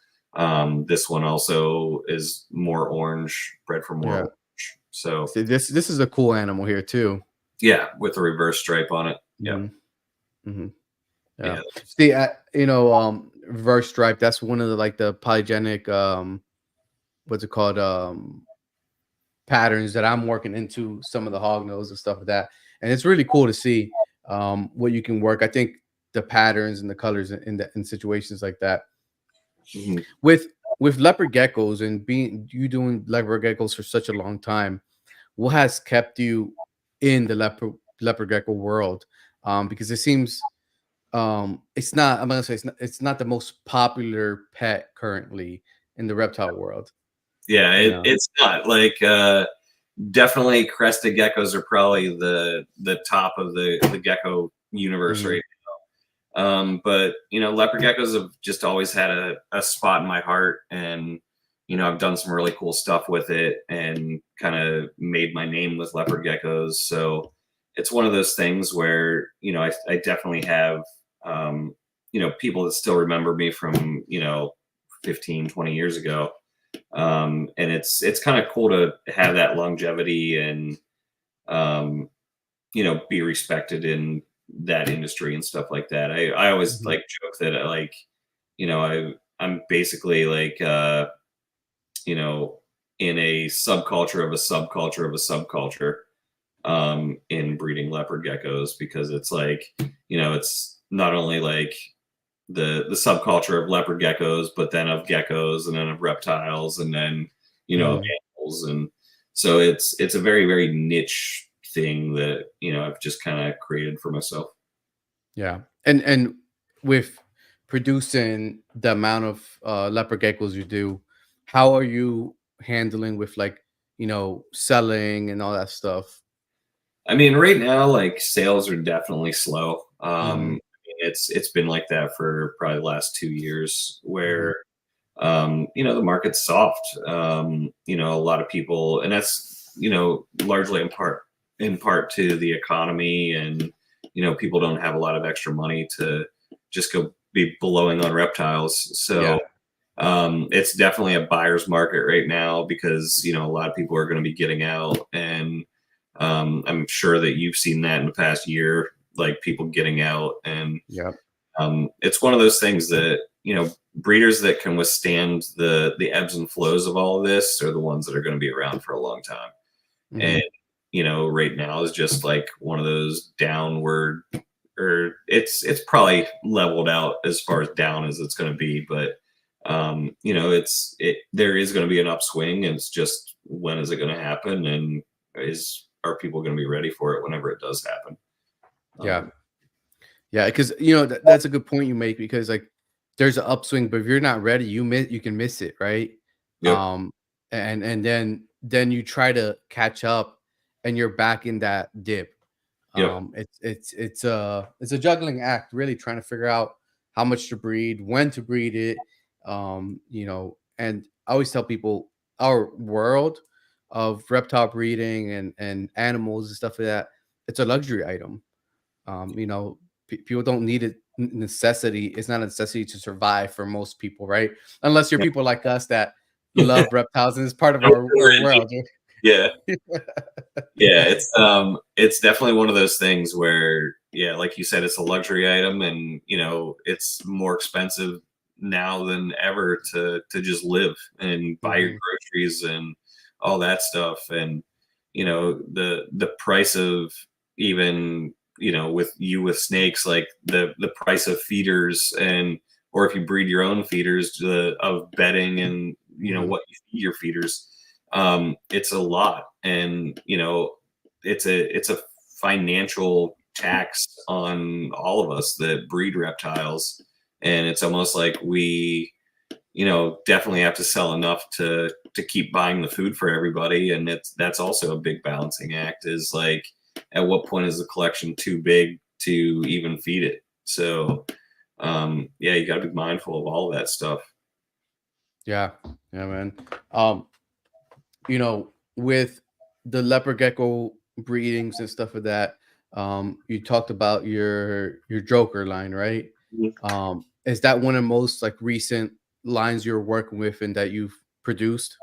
This one also is more orange, bred for more Yeah. orange. So See, this is a cool animal here too. yeah, with a reverse stripe on it. Yep. Hmm. Hmm. Yeah. Yeah. See, reverse stripe. That's one of the like the polygenic what's it called, patterns that I'm working into some of the hog nose and stuff like that. And it's really cool to see what you can work. I think the patterns and the colors in situations like that. Mhm. With leopard geckos, and being you doing leopard geckos for such a long time, what has kept you in the leopard gecko world? Because it seems it's not, I'm gonna say it's not the most popular pet currently in the reptile world. Yeah, You know. it's not like definitely crested geckos are probably the top of the gecko universe Hmm. right. But leopard geckos have just always had a spot in my heart, and I've done some really cool stuff with it, and kind of made my name with leopard geckos. So it's one of those things where I definitely have people that still remember me from 15, 20 years ago. And it's kind of cool to have that longevity, and um, be respected in that industry and stuff like that. I always Hmm. like joke that I'm basically like you know in a subculture of a subculture of a subculture, in breeding leopard geckos, because it's like it's not only like the subculture of leopard geckos, but then of geckos, and then of reptiles, and then of Hmm. animals. And so it's a very, very niche thing that I've just kind of created for myself. Yeah. And with producing the amount of leopard geckos you do, how are you handling with like, selling and all that stuff? I mean, right now, like sales are definitely slow. Hmm. It's been like that for probably the last 2 years, Hmm. where the market's soft. A lot of people, and that's largely in part to the economy, and people don't have a lot of extra money to just go be blowing on reptiles. Yeah. So it's definitely a buyer's market right now, because a lot of people are going to be getting out, and I'm sure that you've seen that in the past year, like people getting out. And Yeah. it's one of those things that breeders that can withstand the ebbs and flows of all of this are the ones that are going to be around for a long time. Hmm. And right now is just like one of those downward, or it's probably leveled out as far as down as it's going to be, but there is going to be an upswing, and it's just when is it going to happen, and are people going to be ready for it whenever it does happen? Yeah. Yeah, because that's a good point you make, because like there's an upswing, but if you're not ready, you can miss it, right? Yep. Um, and then you try to catch up, and you're back in that dip. Yep. It's a juggling act, really trying to figure out how much to breed, when to breed it. And I always tell people our world of reptile breeding and animals and stuff like that, it's a luxury item. People don't need it. Necessity. It's not a necessity to survive for most people, right? Unless you're people like us that love reptiles and it's part of our world. Yeah. Yeah, it's definitely one of those things where, yeah, like you said, it's a luxury item, and it's more expensive now than ever to just live and buy your Mhm, groceries and all that stuff. And the price of, even with snakes, like the price of feeders, and or if you breed your own feeders, of bedding, and mhm, what you feed your feeders, it's a lot. And it's a financial tax on all of us that breed reptiles. And it's almost like we definitely have to sell enough to keep buying the food for everybody. And that's also a big balancing act, is like, at what point is the collection too big to even feed it? So yeah, you got to be mindful of all of that stuff. yeah, yeah, man. With the leopard gecko breedings and stuff of that, you talked about your Joker line, right? Is that one of the most like recent lines you're working with and that you've produced?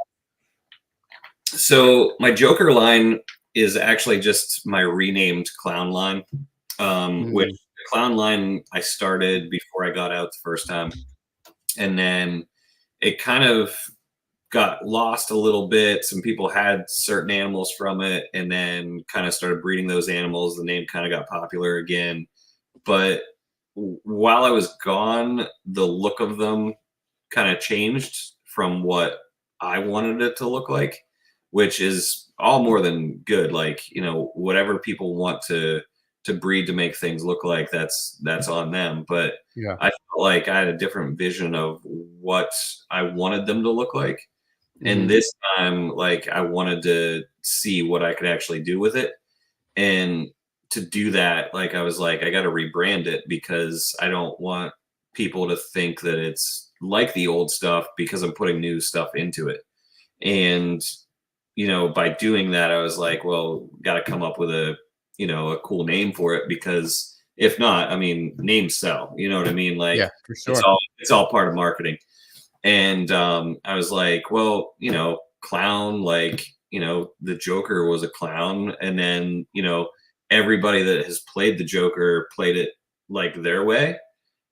So my Joker line is actually just my renamed clown line, which Mm, the clown line I started before I got out the first time. And then it kind of got lost a little bit. Some people had certain animals from it, and then kind of started breeding those animals. The name kind of got popular again. But while I was gone, the look of them kind of changed from what I wanted it to look like, which is all more than good. Like, whatever people want to breed to make things look like, that's on them. But yeah. I felt like I had a different vision of what I wanted them to look like. And Hmm. this time, like, I wanted to see what I could actually do with it. And to do that, like, I was like, I got to rebrand it, because I don't want people to think that it's like the old stuff, because I'm putting new stuff into it. And, by doing that, I was like, well, got to come up with a cool name for it, because if not, I mean, names sell, you know what I mean? Like, Yeah, for it's sure. all part of marketing. And I was like, well, clown, like, the Joker was a clown. And then, everybody that has played the Joker played it like their way.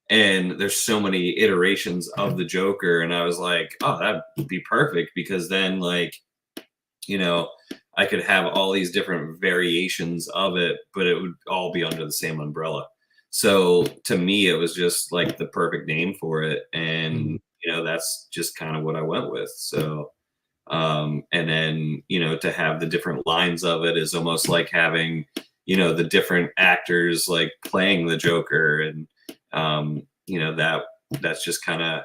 And there's so many iterations of the Joker. And I was like, oh, that would be perfect, because then, like, you know, I could have all these different variations of it, but it would all be under the same umbrella. So to me, it was just like the perfect name for it. Hmm. And, that's just kind of what I went with. So, and then, to have the different lines of it is almost like having, the different actors like playing the Joker. And, that's just kind of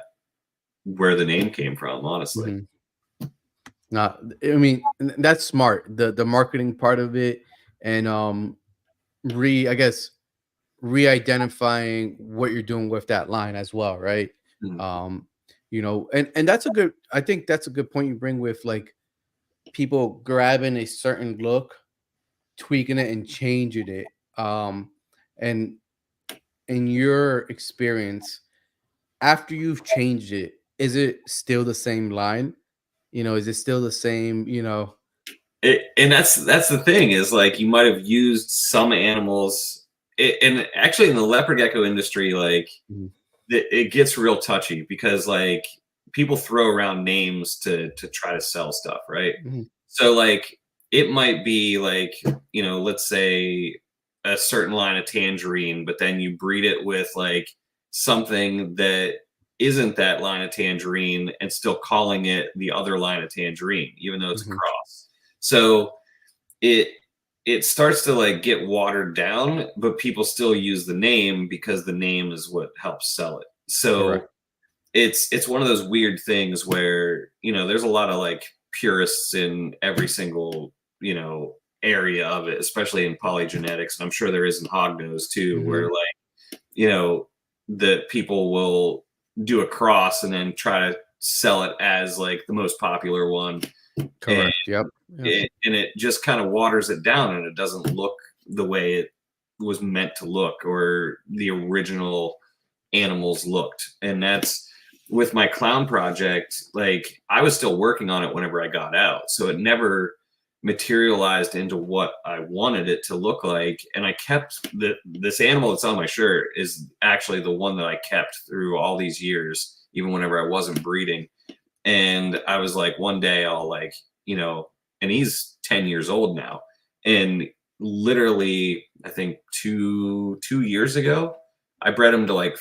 where the name came from, honestly. Hmm. Not, I mean, that's smart. The marketing part of it, and I guess re-identifying what you're doing with that line as well, right? Mm. And that's a good. I think that's a good point you bring with like people grabbing a certain look, tweaking it, and changing it. And in your experience, after you've changed it, is it still the same line? Is it still the same? And that's the thing, is like, you might have used some animals, and actually in the leopard gecko industry, like, Mhm, it gets real touchy, because like people throw around names to try to sell stuff, right? mhm, So like, it might be like, let's say a certain line of tangerine, but then you breed it with like something that isn't that line of tangerine and still calling it the other line of tangerine, even though it's a Hmm. cross. So it it starts to like get watered down, but people still use the name because the name is what helps sell it. So Correct. it's one of those weird things where there's a lot of like purists in every single area of it, especially in polygenetics, and I'm sure there is in hognose too, where Hmm. like the people will do a cross and then try to sell it as like the most popular one, and Correct. Yep. Yep. it just kind of waters it down, and it doesn't look the way it was meant to look, or the original animals looked. And that's with my clown project, like I was still working on it whenever I got out, so it never materialized into what I wanted it to look like. And I kept this animal that's on my shirt is actually the one that I kept through all these years, even whenever I wasn't breeding. And I was like, one day I'll like, and he's 10 years old now. And literally, I think two years ago, I bred him to like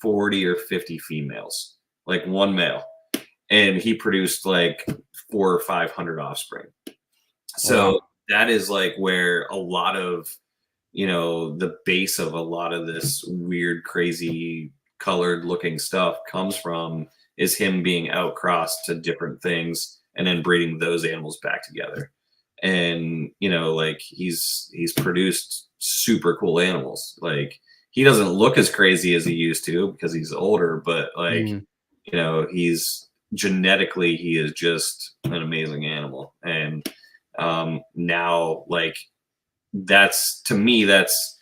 40 or 50 females, like one male. And he produced like 400 or 500 offspring. Oh, wow. So that is like where a lot of, the base of a lot of this weird, crazy colored looking stuff comes from, is him being outcrossed to different things and then breeding those animals back together. And, like he's produced super cool animals. Like he doesn't look as crazy as he used to because he's older, but like, Mhm. he's genetically, he is just an amazing animal. And now like that's, to me, that's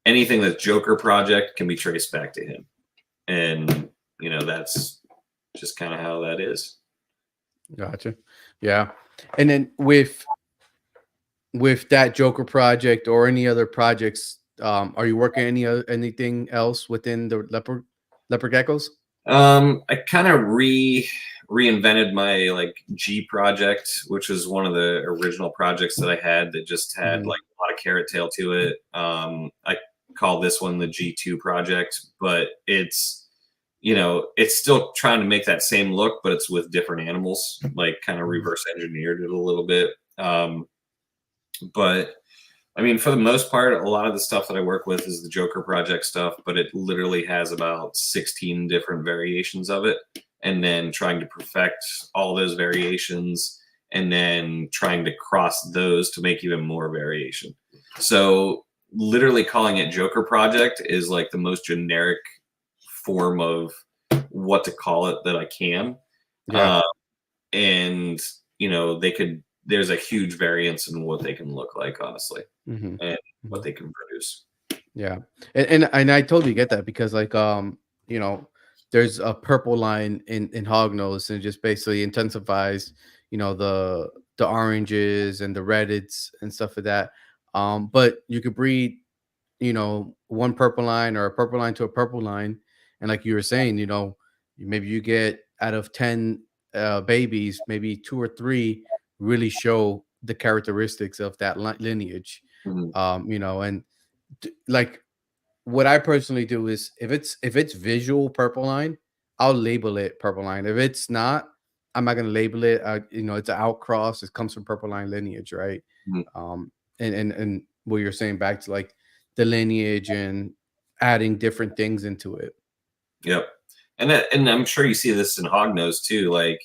anything that's Joker project can be traced back to him. And that's just kind of how that is. Gotcha. Yeah. And then with that Joker project or any other projects, are you working anything else within the leopard geckos? I kind of reinvented my like G project, which was one of the original projects that I had that just had Hmm. like a lot of carrot tail to it. I call this one the G2 project, but it's still trying to make that same look, but it's with different animals, like kind of reverse engineered it a little bit. But I mean, for the most part, a lot of the stuff that I work with is the Joker project stuff, but it literally has about 16 different variations of it. And then trying to perfect all those variations and then trying to cross those to make even more variation. So, literally calling it Joker project is like the most generic form of what to call it that I can. Yeah. Uh, and, there's a huge variance in what they can look like, honestly, Hmm. and what Hmm. they can produce. Yeah. And I totally get that because like you know, there's a purple line in hognose and it just basically intensifies, the oranges and the reds and stuff like that. But you could breed, one purple line or a purple line to a purple line. And like you were saying, maybe you get out of 10 babies, maybe two or three really show the characteristics of that lineage. Mhm. And like what I personally do is if it's visual purple line, I'll label it purple line. If it's not, I'm not gonna label it. It's an outcross. It comes from purple line lineage, right? Mhm. Um, and what you're saying back to like the lineage and adding different things into it. Yep. And I'm sure you see this in hognose too. Like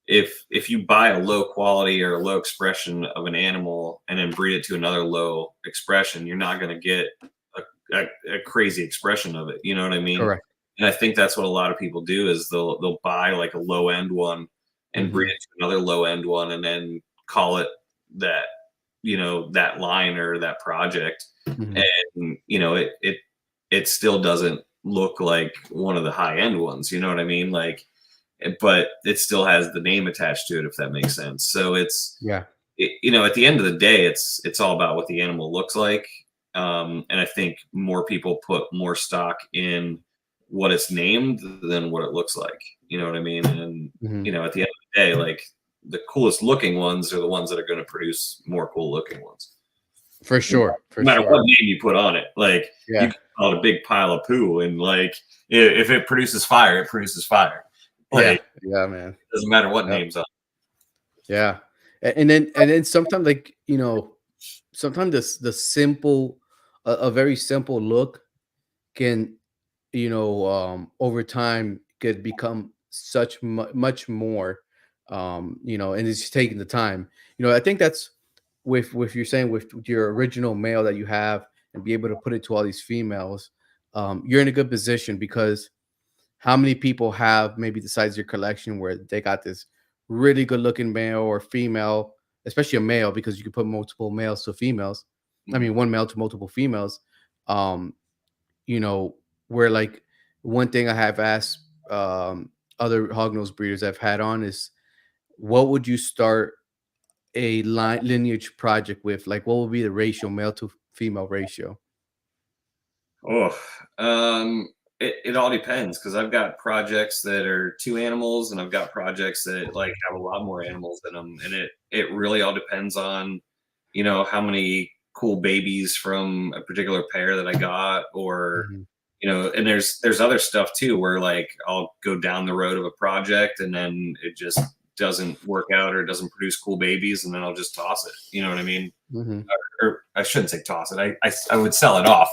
if you buy a low quality or a low expression of an animal and then breed it to another low expression, you're not going to get a crazy expression of it. You know what I mean? Correct. And I think that's what a lot of people do is they'll buy like a low end one and breed Hmm. it to another low end one and then call it that that line or that project. Hmm. And it still doesn't look like one of the high end ones. You know what I mean? Like, but it still has the name attached to it, if that makes sense. So Yeah. at the end of the day, it's all about what the animal looks like. And I think more people put more stock in what it's named than what it looks like. You know what I mean? And Hmm. at the end of the day, like the coolest looking ones are the ones that are going to produce more cool looking ones. For sure. For No matter sure. what name you put on it, like Yeah. you can call it a big pile of poo, and like if it produces fire, it produces fire. Like, Yeah, man. it doesn't matter what Yep. name's on. Yeah. And then sometimes, like, sometimes the simple, a very simple look can, over time could become much more, and it's just taking the time. I think that's with you're saying with your original male that you have and be able to put it to all these females. You're in a good position because how many people have maybe the size of your collection where they got this really good looking male or female, especially a male, because you can put multiple males to females. I mean, one male to multiple females. Um, you know, where like one thing I have asked other hognose breeders I've had on is what would you start a lineage project with? Like, what would be the ratio, male to female ratio? Oh, it all depends because I've got projects that are 2 animals, and I've got projects that like have a lot more animals in them, and it really all depends on, how many cool babies from a particular pair that I got, or Mhm. and there's other stuff too where like I'll go down the road of a project and then it just doesn't work out or it doesn't produce cool babies, and then I'll just toss it. You know what I mean? Mhm. Or I shouldn't say toss it. I would sell it off.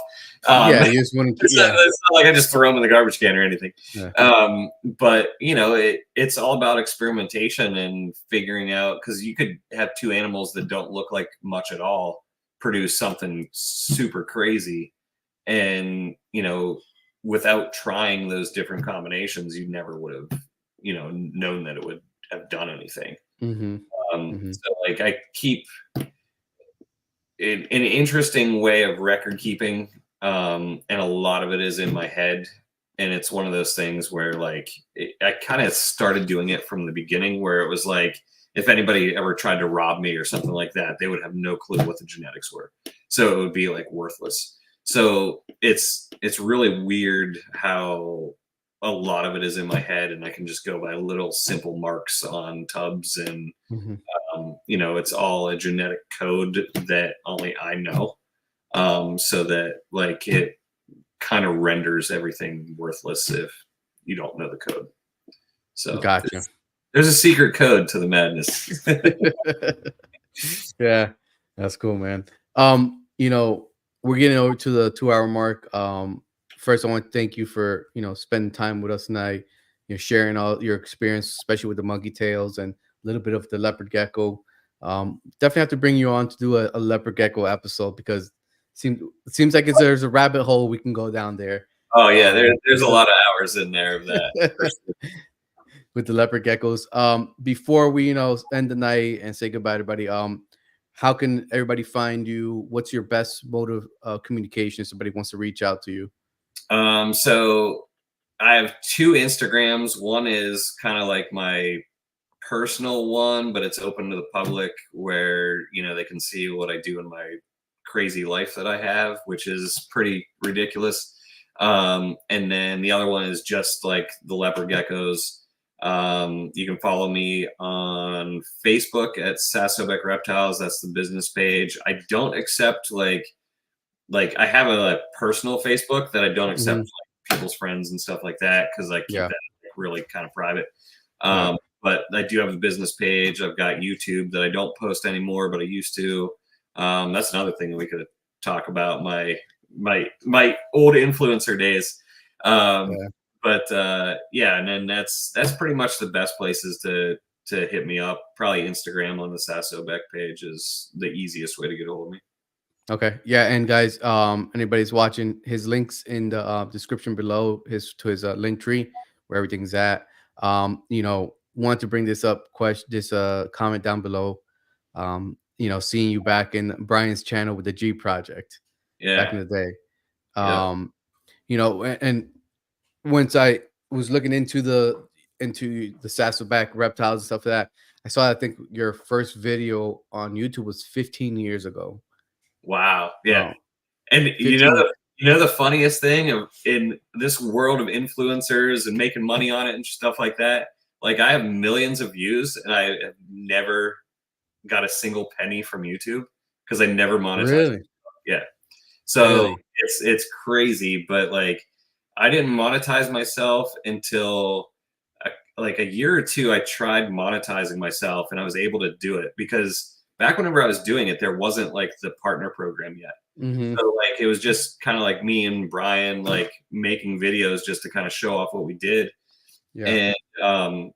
Yeah, you just want to, yeah, It's not like I just throw them in the garbage can or anything. yeah. But it's all about experimentation and figuring out, because you could have 2 animals that don't look like much at all produce something super crazy, and without trying those different combinations, you never would have known that it would have done anything. Hmm. Hmm. So like I keep an interesting way of record keeping, and a lot of it is in my head, and it's one of those things where like I kind of started doing it from the beginning, where it was like if anybody ever tried to rob me or something like that, they would have no clue what the genetics were, so it would be like worthless. So it's really weird how a lot of it is in my head, and I can just go by little simple marks on tubs, and Hmm. it's all a genetic code that only I know. So that like it kind of renders everything worthless if you don't know the code. So Gotcha. there's a secret code to the madness. Yeah, that's cool, man. We're getting over to the 2 hour mark. First I want to thank you for, spending time with us tonight, sharing all your experience, especially with the monkey tails and a little bit of the leopard gecko. Definitely have to bring you on to do a leopard gecko episode because it seems like there's a rabbit hole we can go down there. Oh yeah, there's With a the lot of hours in there of that. with the leopard geckos. Before we, end the night and say goodbye to everybody, how can everybody find you? What's your best mode of communication if somebody wants to reach out to you? So I have 2 Instagrams. One is kind of like my personal one, but it's open to the public, where they can see what I do in my crazy life that I have, which is pretty ridiculous. And then the other one is just like the leopard geckos. You can follow me on Facebook at SaSobek Reptiles. That's the business page. I don't accept like I have a personal Facebook that I don't accept Mhm. like people's friends and stuff like that, because I keep Yeah. that really kind of private. Yeah. But I do have a business page. I've got YouTube that I don't post anymore, but I used to. That's another thing that we could talk about, my old influencer days. Um, Yeah. but yeah, and then that's pretty much the best places to hit me up. Probably Instagram on the SaSobek page is the easiest way to get a hold of me. Okay. Yeah. And guys, anybody's watching, his links in the description below, his link tree where everything's at. Want to bring this up this comment down below. Seeing you back in Brian's channel with the G project back Yeah. in the day. Yep. And once I was looking into the SaSobek reptiles and stuff like that, I saw, I think your first video on YouTube was 15 years ago. Wow. Yeah. Oh, And 15. the funniest thing in this world of influencers and making money on it and stuff like that, Like I have millions of views and I have never got a single penny from YouTube because I never monetized. Really? Yeah. So Really? it's crazy, but like I didn't monetize myself until like a year or two. I tried monetizing myself and I was able to do it because back whenever I was doing it, there wasn't like the partner program yet. Mm-hmm. So like it was just kind of like me and Brian like making videos just to kind of show off what we did. Yeah. And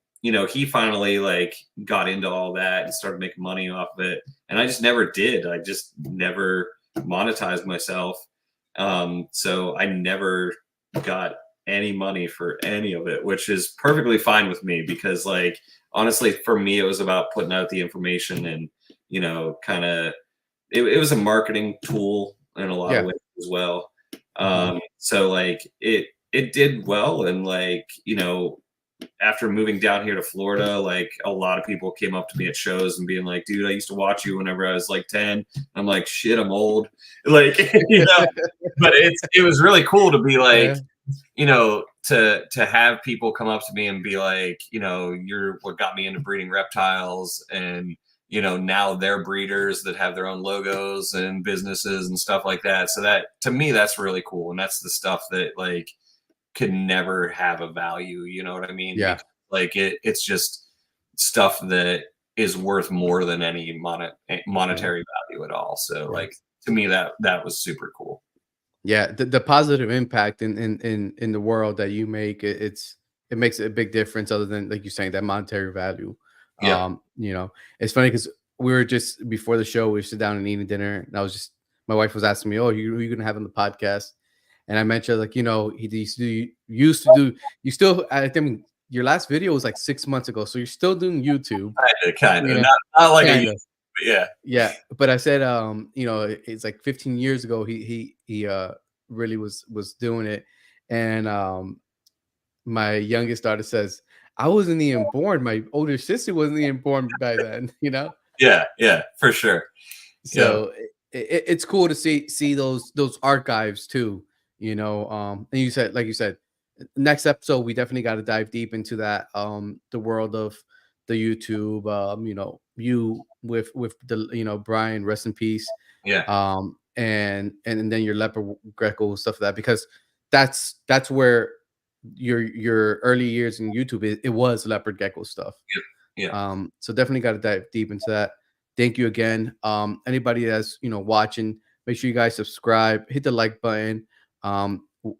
he finally like got into all that and started making money off of it. And I just never did. I just never monetized myself. So I never got any money for any of it, which is perfectly fine with me because like honestly for me it was about putting out the information and kind of it was a marketing tool in a lot of Yeah. ways as well. Mm-hmm. So like it did well and like after moving down here to Florida, like a lot of people came up to me at shows and being like, dude, I used to watch you whenever I was like 10. I'm like, shit, I'm old. Like, but it was really cool to be like, Yeah. to have people come up to me and be like, you're what got me into breeding reptiles. And, now they're breeders that have their own logos and businesses and stuff like that. So that to me, that's really cool. And that's the stuff that like, could never have a value, you know what I mean? Yeah. Because like it's just stuff that is worth more than any Yeah. monetary value at all. So Yeah. like to me that was super cool. Yeah, the positive impact in the world that you make, it makes a big difference other than like you're saying that monetary value. Yeah. It's funny because we were just before the show, we sit down and eating dinner, and I was just my wife was asking me, "Oh, you gonna have on the podcast?" And I mentioned like, he used to do you still I think your last video was like 6 months ago, so you're still doing YouTube, Kind you of know, not like a kind of. but yeah. Yeah, but I said, it's like 15 years ago he really was doing it, and my youngest daughter says, "I wasn't even born. My older sister wasn't even born by then," you know. Yeah, for sure. Yeah. So it's cool to see those archives too, And you said, like you said, next episode we definitely got to dive deep into that, the world of the YouTube, you with the Brian, rest in peace, Yeah. and then your leopard gecko stuff like that, because that's where your early years in YouTube, it was leopard gecko stuff. Yeah. So definitely got to dive deep into that. Thank you again. Anybody that's watching, make sure you guys subscribe, hit the like button.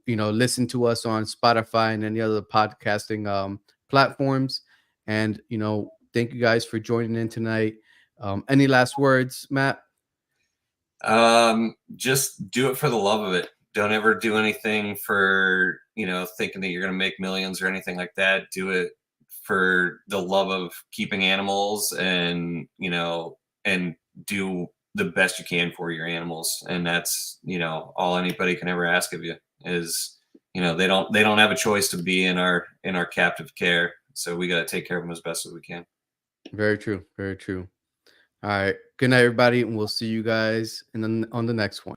Listen to us on Spotify and any other podcasting platforms. And thank you guys for joining in tonight. Any last words, Matt? Just do it for the love of it. Don't ever do anything for, thinking that you're going to make millions or anything like that. Do it for the love of keeping animals and, and do the best you can for your animals. And that's, all anybody can ever ask of you is, they don't have a choice to be in our captive care. So we got to take care of them as best as we can. Very true. Very true. All right. Good night, everybody, and we'll see you guys on the next one.